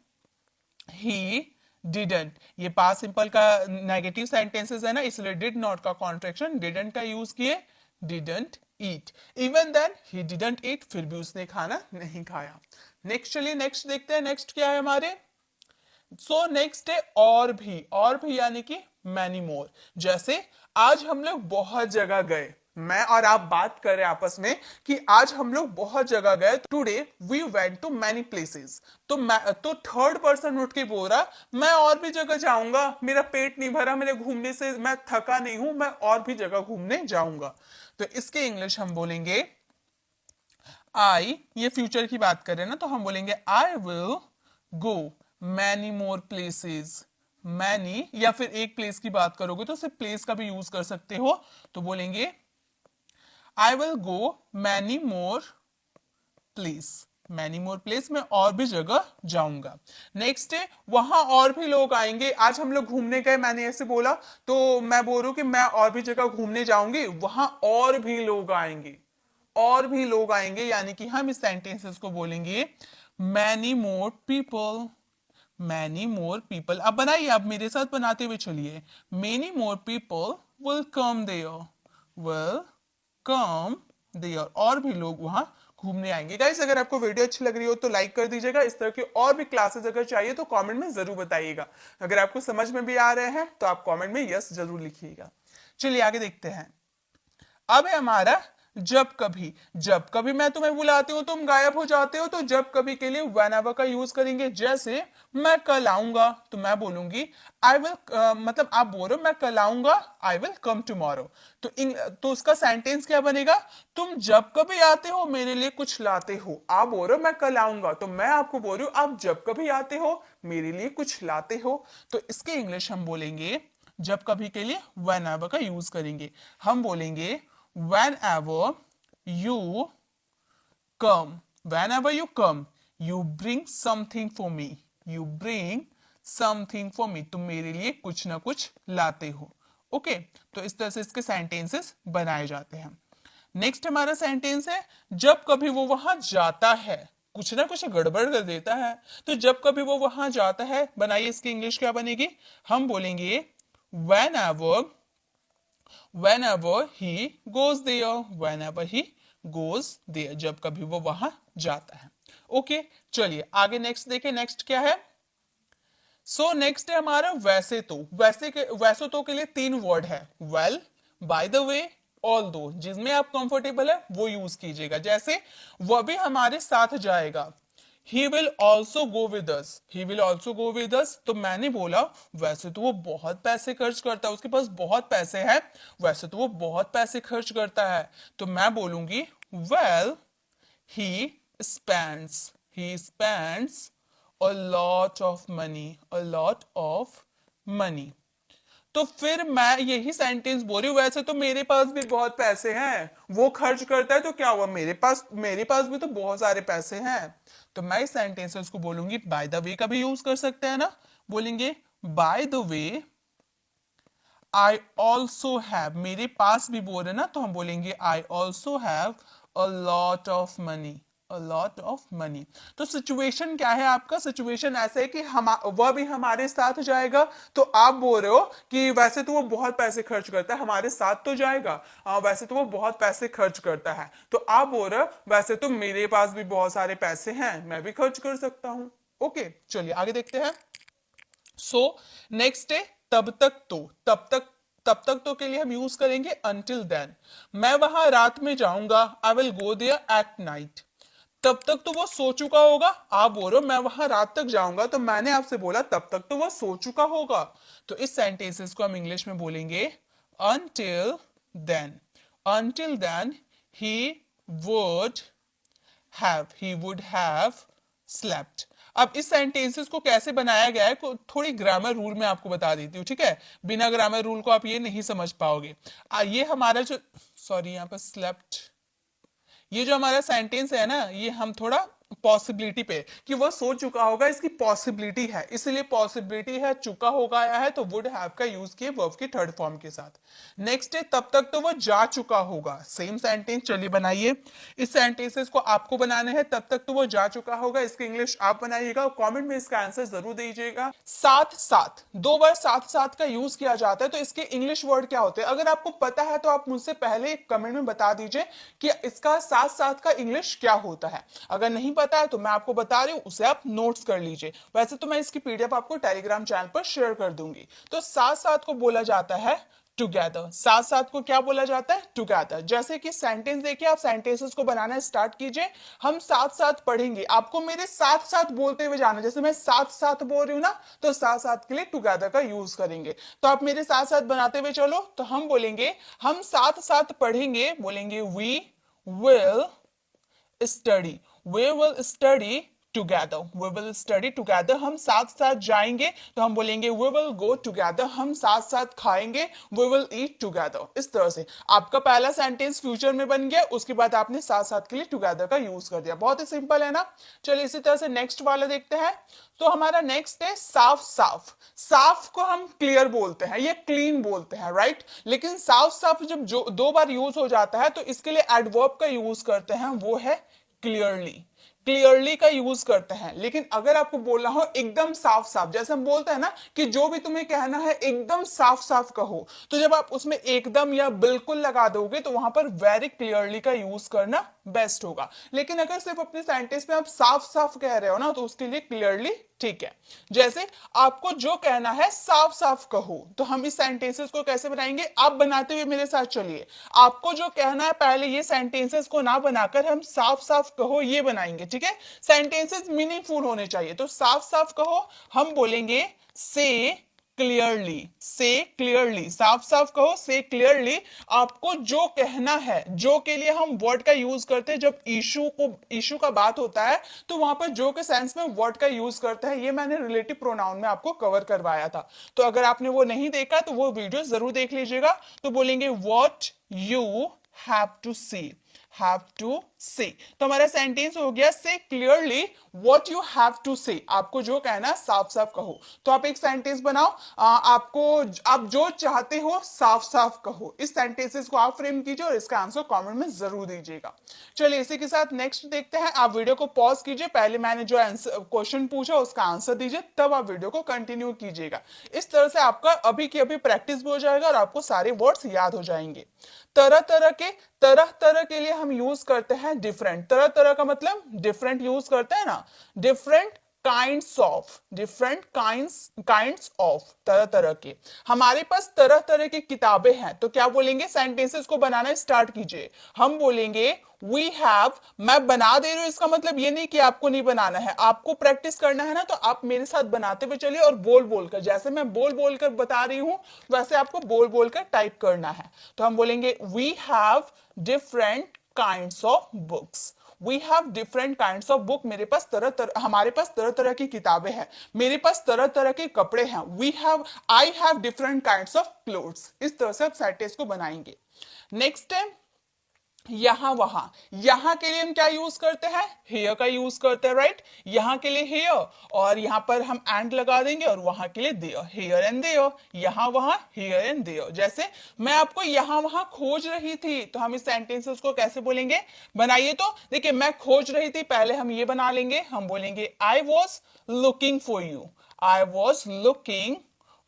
ही डिडंट। ये पास्ट सिंपल का नेगेटिव सेंटेंसेस है ना, इसलिए डिड नॉट का कॉन्ट्रैक्शन डिडंट का यूज किए, didn't eat. Even then he didn't eat, फिर भी उसने खाना नहीं खाया। नेक्स्ट, चलिए नेक्स्ट देखते हैं, नेक्स्ट क्या है हमारे। सो नेक्स्ट है और भी यानी कि मैनी मोर। जैसे आज हम लोग बहुत जगह गए, मैं और आप बात कर रहे हैं आपस में कि आज हम लोग बहुत जगह गए, today we went to many places. तो थर्ड पर्सन उठ के बोल रहा, मैं और भी जगह जाऊंगा, मेरा पेट नहीं भरा मेरे घूमने से, मैं थका नहीं हूं, मैं और भी जगह घूमने जाऊंगा। तो इसके इंग्लिश हम बोलेंगे ये फ्यूचर की बात कर रहे हैं ना, तो हम बोलेंगे आई will go many more places. Many, या फिर एक प्लेस की बात करोगे तो सिर्फ प्लेस का भी यूज कर सकते हो, तो बोलेंगे आई will go many more place. Many more place, में और भी जगह जाऊंगा। नेक्स्ट है वहां और भी लोग आएंगे, आज हम लोग घूमने गए, मैंने ऐसे बोला, तो मैं बोल रहा हूं कि मैं और भी जगह घूमने जाऊंगी, वहां और भी लोग आएंगे, और भी लोग आएंगे, यानी कि हम इस सेंटेंसेस को बोलेंगे many more people. Many more people. अब बनाइए, आप मेरे साथ बनाते हुए चलिए। Many more people will come there, will come there, और भी लोग वहां घूमने आएंगे। गाइस, अगर आपको वीडियो अच्छी लग रही हो तो लाइक कर दीजिएगा। इस तरह की और भी क्लासेस अगर चाहिए तो कमेंट में जरूर बताइएगा। अगर आपको समझ में भी आ रहे हैं तो आप कमेंट में यस जरूर लिखिएगा। चलिए आगे देखते हैं। अब है हमारा जब कभी मैं तुम्हें बुलाती हूं तुम गायब हो जाते हो, तो जब कभी के लिए whenever का यूज करेंगे। जैसे मैं कल आऊंगा, तो मैं बोलूंगी आई विल, मतलब आप बोल रहे हो मैं कल आऊंगा, आई विल कम टुमारो। तो उसका सेंटेंस क्या बनेगा? तुम जब कभी आते हो मेरे लिए कुछ लाते हो। आप बोल रहे हो मैं कल आऊंगा, तो मैं आपको बोल रही हूँ आप जब कभी आते हो मेरे लिए कुछ लाते हो। तो इसके इंग्लिश हम बोलेंगे, जब कभी के लिए whenever का यूज करेंगे। हम बोलेंगे whenever you whenever you come, you bring something for me, you bring something for me, तुम मेरे लिए कुछ ना कुछ लाते हो। ओके, तो इस तरह से इसके सेंटेंसेस बनाए जाते हैं। नेक्स्ट हमारा सेंटेंस है जब कभी वो वहां जाता है, कुछ ना कुछ गड़बड़ कर देता है, तो जब कभी वो वहां जाता है, बनाइए इसकी इंग्लिश क्या बनेगी? हम बोलेंगे whenever whenever he goes there, whenever he goes there, जब कभी वो वहां जाता है। ओके चलिए आगे नेक्स्ट देखें, नेक्स्ट क्या है। सो नेक्स्ट है हमारा वैसे तो। वैसे तो के लिए तीन वर्ड है, well, by the way, all दो। जिसमें आप कंफर्टेबल है वो यूज कीजिएगा। जैसे वह भी हमारे साथ जाएगा, he will also go with us, he will also go with us. तो मैंने बोला वैसे तो वो बहुत पैसे खर्च करता है, उसके पास बहुत पैसे हैं, वैसे तो वो बहुत पैसे खर्च करता है। तो मैं बोलूंगी well, he spends a lot of money, a lot of money। तो फिर मैं यही सेंटेंस बोल रही हूँ, वैसे तो मेरे पास भी बहुत पैसे हैं, वो खर्च करता है तो क्या हुआ, मेरे पास भी तो बहुत सारे पैसे हैं। तो मैं इस सेंटेंस को बोलूंगी बाय द वे का भी यूज कर सकते हैं ना, बोलेंगे by the way I also have, मेरे पास भी बोल रहे ना तो हम बोलेंगे I also have a lot of money, a lot of money. तो सिचुएशन क्या है आपका, सिचुएशन ऐसा है कि हम वह भी हमारे साथ जाएगा। तो आप बोल रहे हो कि वैसे तो वो बहुत पैसे खर्च करता है, हमारे साथ तो जाएगा, वैसे तो वो बहुत पैसे खर्च करता है। तो आप बोल रहे हो वैसे तो मेरे पास भी बहुत सारे पैसे हैं, मैं भी खर्च कर सकता हूं। ओके चलिए आगे देखते हैं। सो नेक्स्ट है तब तक तो। तब तक तो के लिए हम यूज करेंगे until then। मैं वहां रात में जाऊंगा, I will go there at night. तब तक तो वो सो चुका होगा, आप बोल रहे हो मैं वहां रात तक जाऊंगा, तो मैंने आपसे बोला तब तक तो वो सो चुका होगा। तो इस सेंटेंसेस को हम इंग्लिश में बोलेंगे until then। until then he would he would have slept। अब इस सेंटेंसेस को कैसे बनाया गया है थोड़ी ग्रामर रूल में आपको बता देती हूँ, ठीक है। बिना ग्रामर रूल को आप ये नहीं समझ पाओगे। ये हमारा जो, सॉरी यहाँ पर स्लेप्ट, ये जो हमारा सेंटेंस है ना, ये हम थोड़ा पॉसिबिलिटी पे कि वह सो चुका होगा, इसकी पॉसिबिलिटी है, इसलिए पॉसिबिलिटी है, चुका होगा आया है तो वुड हैव का यूज किए वर्ब की थर्ड फॉर्म के साथ। नेक्स्ट है तब तक तो वह जा चुका होगा, सेम सेंटेंस, चलिए बनाइए। इस सेंटेंसेस को आपको बनाने हैं, तब तक तो वो जा चुका होगा, इसकी इंग्लिश आप बनाइएगा, कमेंट में इसका आंसर जरूर दीजिएगा। साथ साथ, दो बार साथ साथ का यूज किया जाता है, तो इसके इंग्लिश वर्ड क्या होते हैं, अगर आपको पता है तो आप मुझसे पहले कमेंट में बता दीजिए कि इसका साथ साथ का इंग्लिश क्या होता है। अगर नहीं पता है तो मैं आपको बता रही हूं, उसे आप नोट्स कर लीजिए। वैसे तो मैं इसकी पीडीएफ आपको टेलीग्राम चैनल पर शेयर कर दूंगी। तो साथ साथ को बोला जाता है टुगेदर। साथ साथ को क्या बोला जाता है, टुगेदर। जैसे कि सेंटेंस देखिए, आप सेंटेंसेस को बनाना स्टार्ट कीजिए, हम साथ साथ पढ़ेंगे, आपको मेरे साथ साथ बोलते हुए जाना। जैसे मैं साथ साथ बोल रही हूं ना, तो साथ साथ के लिए टुगेदर का यूज करेंगे। तो आप मेरे साथ साथ बनाते हुए चलो, तो हम बोलेंगे हम साथ साथ पढ़ेंगे, बोलेंगे we will study, we will study together, we will study together. हम साथ साथ जाएंगे तो हम बोलेंगे वी विल गो टुगेदर। हम साथ साथ खाएंगे, वी विल ईट टुगेदर। इस तरह से आपका पहला सेंटेंस फ्यूचर में बन गया, उसके बाद आपने साथ साथ के लिए टुगेदर का यूज कर दिया। बहुत ही सिंपल है ना। चलिए इसी तरह से नेक्स्ट वाला देखते हैं। तो हमारा नेक्स्ट है साफ साफ। साफ को हम क्लियर बोलते हैं, ये क्लीन बोलते हैं, राइट। लेकिन साफ साफ जब जो दो बार यूज हो जाता है तो इसके लिए एडवर्ब का यूज करते हैं, वो है क्लियरली। क्लियरली का यूज करते हैं। लेकिन अगर आपको बोलना हो एकदम साफ साफ, जैसे हम बोलते हैं ना कि जो भी तुम्हें कहना है एकदम साफ साफ कहो, तो जब आप उसमें एकदम या बिल्कुल लगा दोगे तो वहां पर वेरी क्लियरली का यूज करना बेस्ट होगा। लेकिन अगर सिर्फ अपने सेंटेंस में आप साफ साफ कह रहे हो ना, तो उसके लिए क्लियरली ठीक है। जैसे आपको जो कहना है साफ साफ कहो, तो हम इस सेंटेंसेस को कैसे बनाएंगे, आप बनाते हुए मेरे साथ चलिए। आपको जो कहना है, पहले ये सेंटेंसेस को ना बनाकर हम साफ साफ कहो ये बनाएंगे, ठीक है। सेंटेंसेस मीनिंगफुल होने चाहिए, तो साफ साफ कहो हम बोलेंगे से क्लियरली, से क्लियरली। साफ साफ कहो, से क्लियरली। आपको जो कहना है, जो के लिए हम वर्ड का यूज करते हैं जब इशू का बात होता है, तो वहां पर जो के सेंस में वर्ड का यूज करते हैं, ये मैंने रिलेटिव प्रोनाउन में आपको कवर करवाया था। तो अगर आपने वो नहीं देखा तो वो वीडियो जरूर देख लीजिएगा। तो बोलेंगे what you have to see, have to say. तो हमारा सेंटेंस हो गया say clearly what you have to say, आपको जो कहना है साफ साफ कहो। तो आप एक सेंटेंस बनाओ, आप जो चाहते हो साफ साफ कहो। इस सेंटेंसेस को आप फ्रेम कीजिए और इसका आंसर कमेंट में जरूर दीजिएगा। चलिए इसी के साथ नेक्स्ट देखते हैं। आप वीडियो को पॉज कीजिए, पहले मैंने जो आंसर क्वेश्चन पूछा उसका आंसर दीजिए, तब आप वीडियो को कंटिन्यू कीजिएगा। इस तरह से आपका अभी की अभी प्रैक्टिस भी हो जाएगा और आपको सारे वर्ड्स याद हो जाएंगे। तरह तरह के लिए हम यूज करते हैं डिफरेंट। तरह तरह का मतलब डिफरेंट यूज करते हैं ना, डिफरेंट काइंड्स ऑफ, तरह तरह के। हमारे पास तरह तरह की किताबें हैं, तो क्या बोलेंगे, सेंटेंसेस को बनाना स्टार्ट कीजिए। हम बोलेंगे वी हैव, मैं बना दे रही हूं, इसका मतलब ये नहीं कि आपको नहीं बनाना है, आपको प्रैक्टिस करना है ना, तो आप मेरे साथ बनाते हुए चलिए और बोल बोल कर, जैसे मैं बोल बोल कर बता रही हूं वैसे आपको बोल बोल कर टाइप करना है। तो हम बोलेंगे we have different kinds of books. We have different kinds of book, मेरे पास हमारे पास तरह तरह की किताबें हैं, मेरे पास तरह तरह के कपड़े हैं। I have different kinds of clothes. इस तरह से आप सेंटेंस को बनाएंगे। नेक्स्ट है यहां वहां। यहां के लिए हम क्या यूज करते हैं, हेयर का यूज करते हैं, राइट। यहां के लिए हेयर, और यहां पर हम एंड लगा देंगे, और वहां के लिए देयर, हेयर एंड देयर। यहां वहां, हेयर एंड देयर। जैसे मैं आपको यहां वहां खोज रही थी, तो हम इस सेंटेंसेस को कैसे बोलेंगे, बनाइए। तो देखिए, मैं खोज रही थी, पहले हम ये बना लेंगे, हम बोलेंगे I was looking for you. I was looking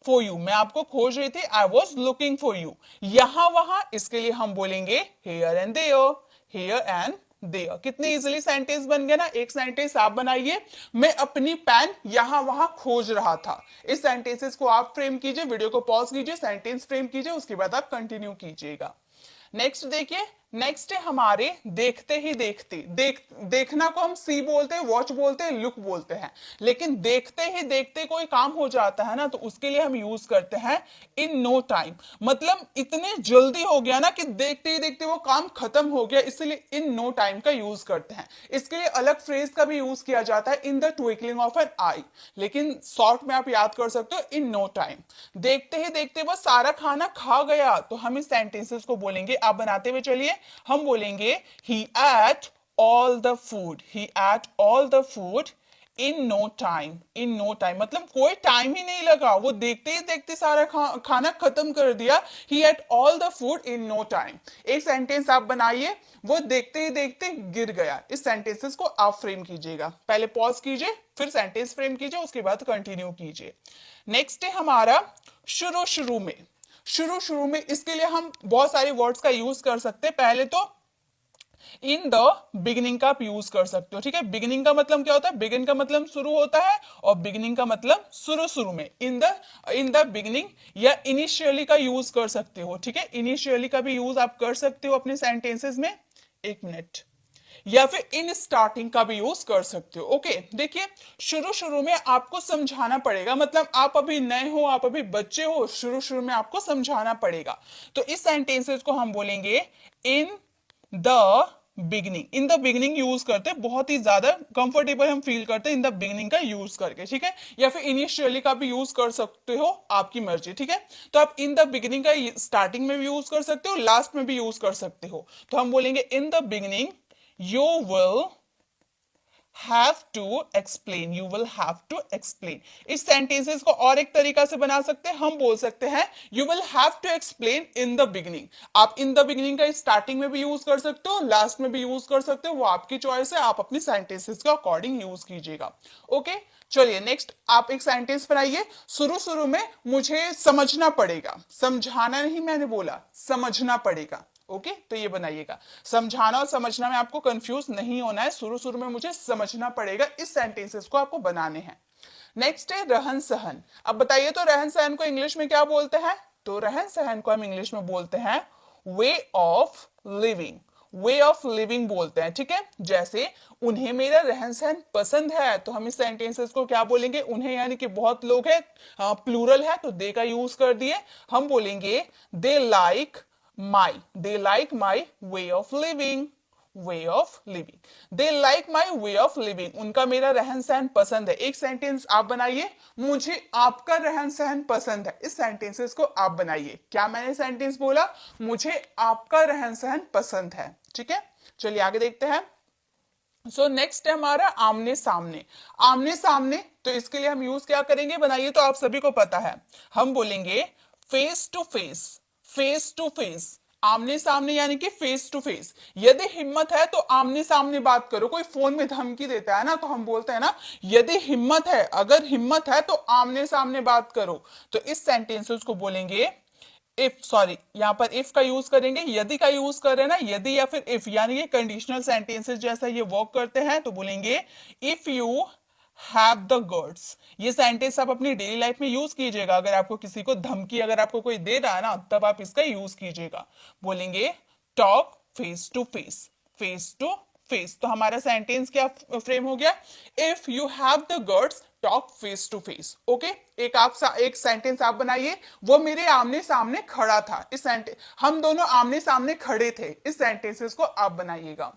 for you, मैं आपको खोज रही थी, I was looking for you. यहां वहां, इसके लिए हम बोलेंगे here and there, here and there. कितनी इजीली सेंटेंस बन गया ना। एक सेंटेंस आप बनाइए, मैं अपनी पेन यहां वहां खोज रहा था। इस सेंटेंसेस को आप फ्रेम कीजिए, वीडियो को पॉज कीजिए, सेंटेंस फ्रेम कीजिए, उसके बाद आप कंटिन्यू कीजिएगा। नेक्स्ट देखिए, नेक्स्ट है हमारे देखते ही देखते। देखना को हम सी बोलते हैं, वॉच बोलते हैं, लुक बोलते हैं, लेकिन देखते ही देखते कोई काम हो जाता है ना, तो उसके लिए हम यूज करते हैं इन नो टाइम। मतलब इतने जल्दी हो गया ना कि देखते ही देखते वो काम खत्म हो गया, इसलिए इन नो टाइम का यूज करते हैं। इसके लिए अलग फ्रेज का भी यूज किया जाता है, in the twinkling of an eye, लेकिन शॉर्ट में आप याद कर सकते हो इन नो टाइम। देखते ही देखते वो सारा खाना खा गया, तो हम इस सेंटेंसेस को बोलेंगे, आप बनाते हुए चलिए। हम बोलेंगे he ate all the food, he ate all the food in no time, in no time मतलब कोई टाइम ही नहीं लगा, वो देखते ही देखते सारा खाना खत्म कर दिया। he ate all the food in no time। एक सेंटेंस आप बनाइए, वो देखते ही देखते गिर गया। इस सेंटेंसेस को आप फ्रेम कीजिएगा, पहले पॉज कीजिए, फिर सेंटेंस फ्रेम कीजिए, उसके बाद कंटिन्यू कीजिए। नेक्स्ट है हमारा शुरू शुरू में। शुरू शुरू में, इसके लिए हम बहुत सारे वर्ड्स का यूज कर सकते हैं। पहले तो इन द बिगिनिंग का आप यूज कर सकते हो, ठीक है। बिगिनिंग का मतलब क्या होता है, बिगिन का मतलब शुरू होता है, और बिगिनिंग का मतलब शुरू शुरू में। इन द बिगिनिंग या इनिशियली का यूज कर सकते हो, ठीक है। इनिशियली का भी यूज आप कर सकते हो अपने सेंटेंसेस में। एक मिनट, या फिर इन स्टार्टिंग का भी यूज कर सकते हो। ओके, देखिए, शुरू शुरू में आपको समझाना पड़ेगा, मतलब आप अभी नए हो, आप अभी बच्चे हो, शुरू शुरू में आपको समझाना पड़ेगा। तो इस सेंटेंसेस को हम बोलेंगे in the beginning. In the beginning use करते हैं, बहुत ही ज्यादा कंफर्टेबल हम फील करते हैं इन द बिगनिंग का यूज करके, ठीक है। या फिर इनिशियली का भी यूज कर सकते हो, आपकी मर्जी, ठीक है। तो आप इन द बिगनिंग का स्टार्टिंग में भी यूज कर सकते हो, लास्ट में भी यूज कर सकते हो। तो हम बोलेंगे in the beginning you will have to explain, you will have to explain। इस सेंटेंसेस को और एक तरीका से बना सकते हैं, हम बोल सकते हैं you will have to explain in the beginning। आप in the beginning का स्टार्टिंग में भी यूज कर सकते हो, लास्ट में भी यूज कर सकते हो, वो आपकी चॉइस है, आप अपनी सेंटेंसेस के अकॉर्डिंग यूज कीजिएगा। ओके, चलिए नेक्स्ट आप एक सेंटेंस बनाइए। शुरू शुरू में मुझे समझना पड़ेगा, समझाना नहीं मैंने बोला, समझना पड़ेगा। ओके, तो ये बनाइएगा। समझाना और समझना में आपको कंफ्यूज नहीं होना है, शुरू शुरू में मुझे समझना पड़ेगा, इस सेंटेंसेस को आपको बनाने हैं। नेक्स्ट है रहन सहन। अब बताइए, तो रहन सहन को इंग्लिश में क्या बोलते हैं, तो रहन सहन को हम इंग्लिश में बोलते हैं वे of living. Way of living बोलते हैं, ठीक है। जैसे उन्हें मेरा रहन सहन पसंद है, तो हम इस सेंटेंसेस को क्या बोलेंगे, उन्हें यानी कि बहुत लोग हैं, प्लूरल है, तो दे का यूज कर दिए। हम बोलेंगे they like my way of living, way of living। they like my way of living, उनका मेरा रहन सहन पसंद है। एक सेंटेंस आप बनाइए, मुझे आपका रहन सहन पसंद है। इस सेंटेंसेस को आप बनाइए। क्या मैंने सेंटेंस बोला, मुझे आपका रहन सहन पसंद है, ठीक है। चलिए आगे देखते हैं। सो नेक्स्ट है हमारा आमने सामने। आमने सामने, तो इसके लिए हम यूज क्या करेंगे, बनाइए, तो आप सभी को पता है, हम बोलेंगे face to face. Face to face, आमने सामने यानी कि फेस टू फेस। यदि हिम्मत है तो आमने सामने बात करो। कोई फोन में धमकी देता है ना, तो हम बोलते हैं ना, यदि हिम्मत है, अगर हिम्मत है तो आमने सामने बात करो। तो इस सेंटेंसेस को बोलेंगे इफ, सॉरी, यहां पर इफ का यूज करेंगे, यदि का यूज कर रहे हैं ना, यदि या फिर इफ, यानी ये कंडीशनल सेंटेंसेस जैसा ये वर्क करते हैं, तो बोलेंगे if you have the guts. ये सेंटेंस आप अपनी डेली लाइफ में यूज कीजिएगा। अगर आपको किसी को धमकी, अगर आपको कोई दे रहा है ना, तब आप इसका यूज कीजिएगा। बोलेंगे talk face to face. Face to face, तो हमारा सेंटेंस क्या फ्रेम हो गया, if you have the guts talk face to face. Okay, एक सेंटेंस आप बनाइए, वो मेरे आमने सामने खड़ा था। इस सेंटेंस, हम दोनों आमने सामने खड़े थे, इस सेंटेंसेस को आप बनाइएगा।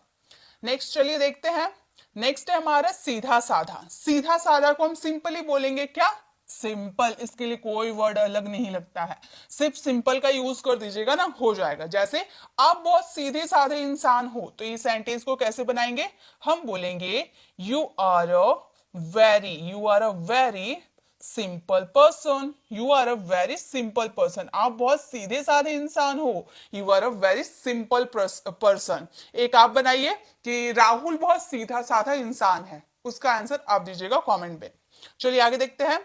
नेक्स्ट चलिए देखते हैं। नेक्स्ट है हमारा सीधा साधा। सीधा साधा को हम सिंपली बोलेंगे क्या, सिंपल। इसके लिए कोई वर्ड अलग नहीं लगता है, सिर्फ सिंपल का यूज कर दीजिएगा ना, हो जाएगा। जैसे आप बहुत सीधे साधे इंसान हो, तो ये सेंटेंस को कैसे बनाएंगे, हम बोलेंगे you are a very simple person. You are a very simple person, आप बहुत सीधे साधे इंसान हो। You are a very simple person. एक आप बनाइए कि राहुल बहुत सीधा साधा इंसान है, उसका आंसर आप दीजिएगा कमेंट में। चलिए आगे देखते हैं।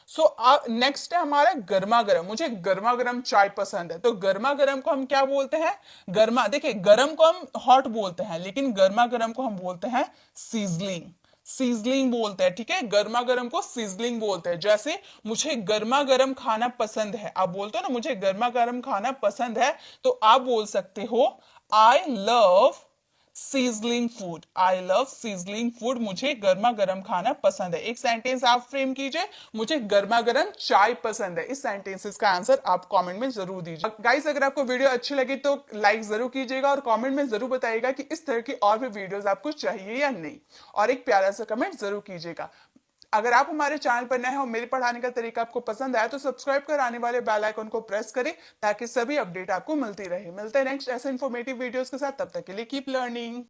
सो नेक्स्ट है हमारा गर्मा गर्म। मुझे गर्मा गर्म चाय पसंद है, तो गर्मा गर्म को हम क्या बोलते हैं, गर्मा, देखिए गर्म को हम हॉट बोलते हैं, लेकिन गर्मा गर्म को हम बोलते हैं सीजलिंग। सीजलिंग बोलते हैं, ठीक है, गर्मा गर्म को सीजलिंग बोलते हैं। जैसे मुझे गर्मा गर्म खाना पसंद है, आप बोलते हो ना मुझे गर्मा गर्म खाना पसंद है, तो आप बोल सकते हो I love sizzling food. I love sizzling food, मुझे गर्मा गर्म खाना पसंद है। एक सेंटेंस आप फ्रेम कीजिए, मुझे गर्मा गर्म चाय पसंद है। इस सेंटेंसेस का आंसर आप कमेंट में जरूर दीजिए। गाइस, अगर आपको वीडियो अच्छी लगी तो लाइक जरूर कीजिएगा और कमेंट में जरूर बताइएगा कि इस तरह की और भी वीडियोस आपको चाहिए या नहीं, और एक प्यारा सा कमेंट जरूर कीजिएगा। अगर आप हमारे चैनल पर नए हो, मेरे पढ़ाने का तरीका आपको पसंद आया, तो सब्सक्राइब कर आने वाले बेल आइकन को प्रेस करें, ताकि सभी अपडेट आपको मिलती रहे। मिलते हैं नेक्स्ट ऐसे इन्फॉर्मेटिव वीडियोस के साथ, तब तक के लिए कीप लर्निंग।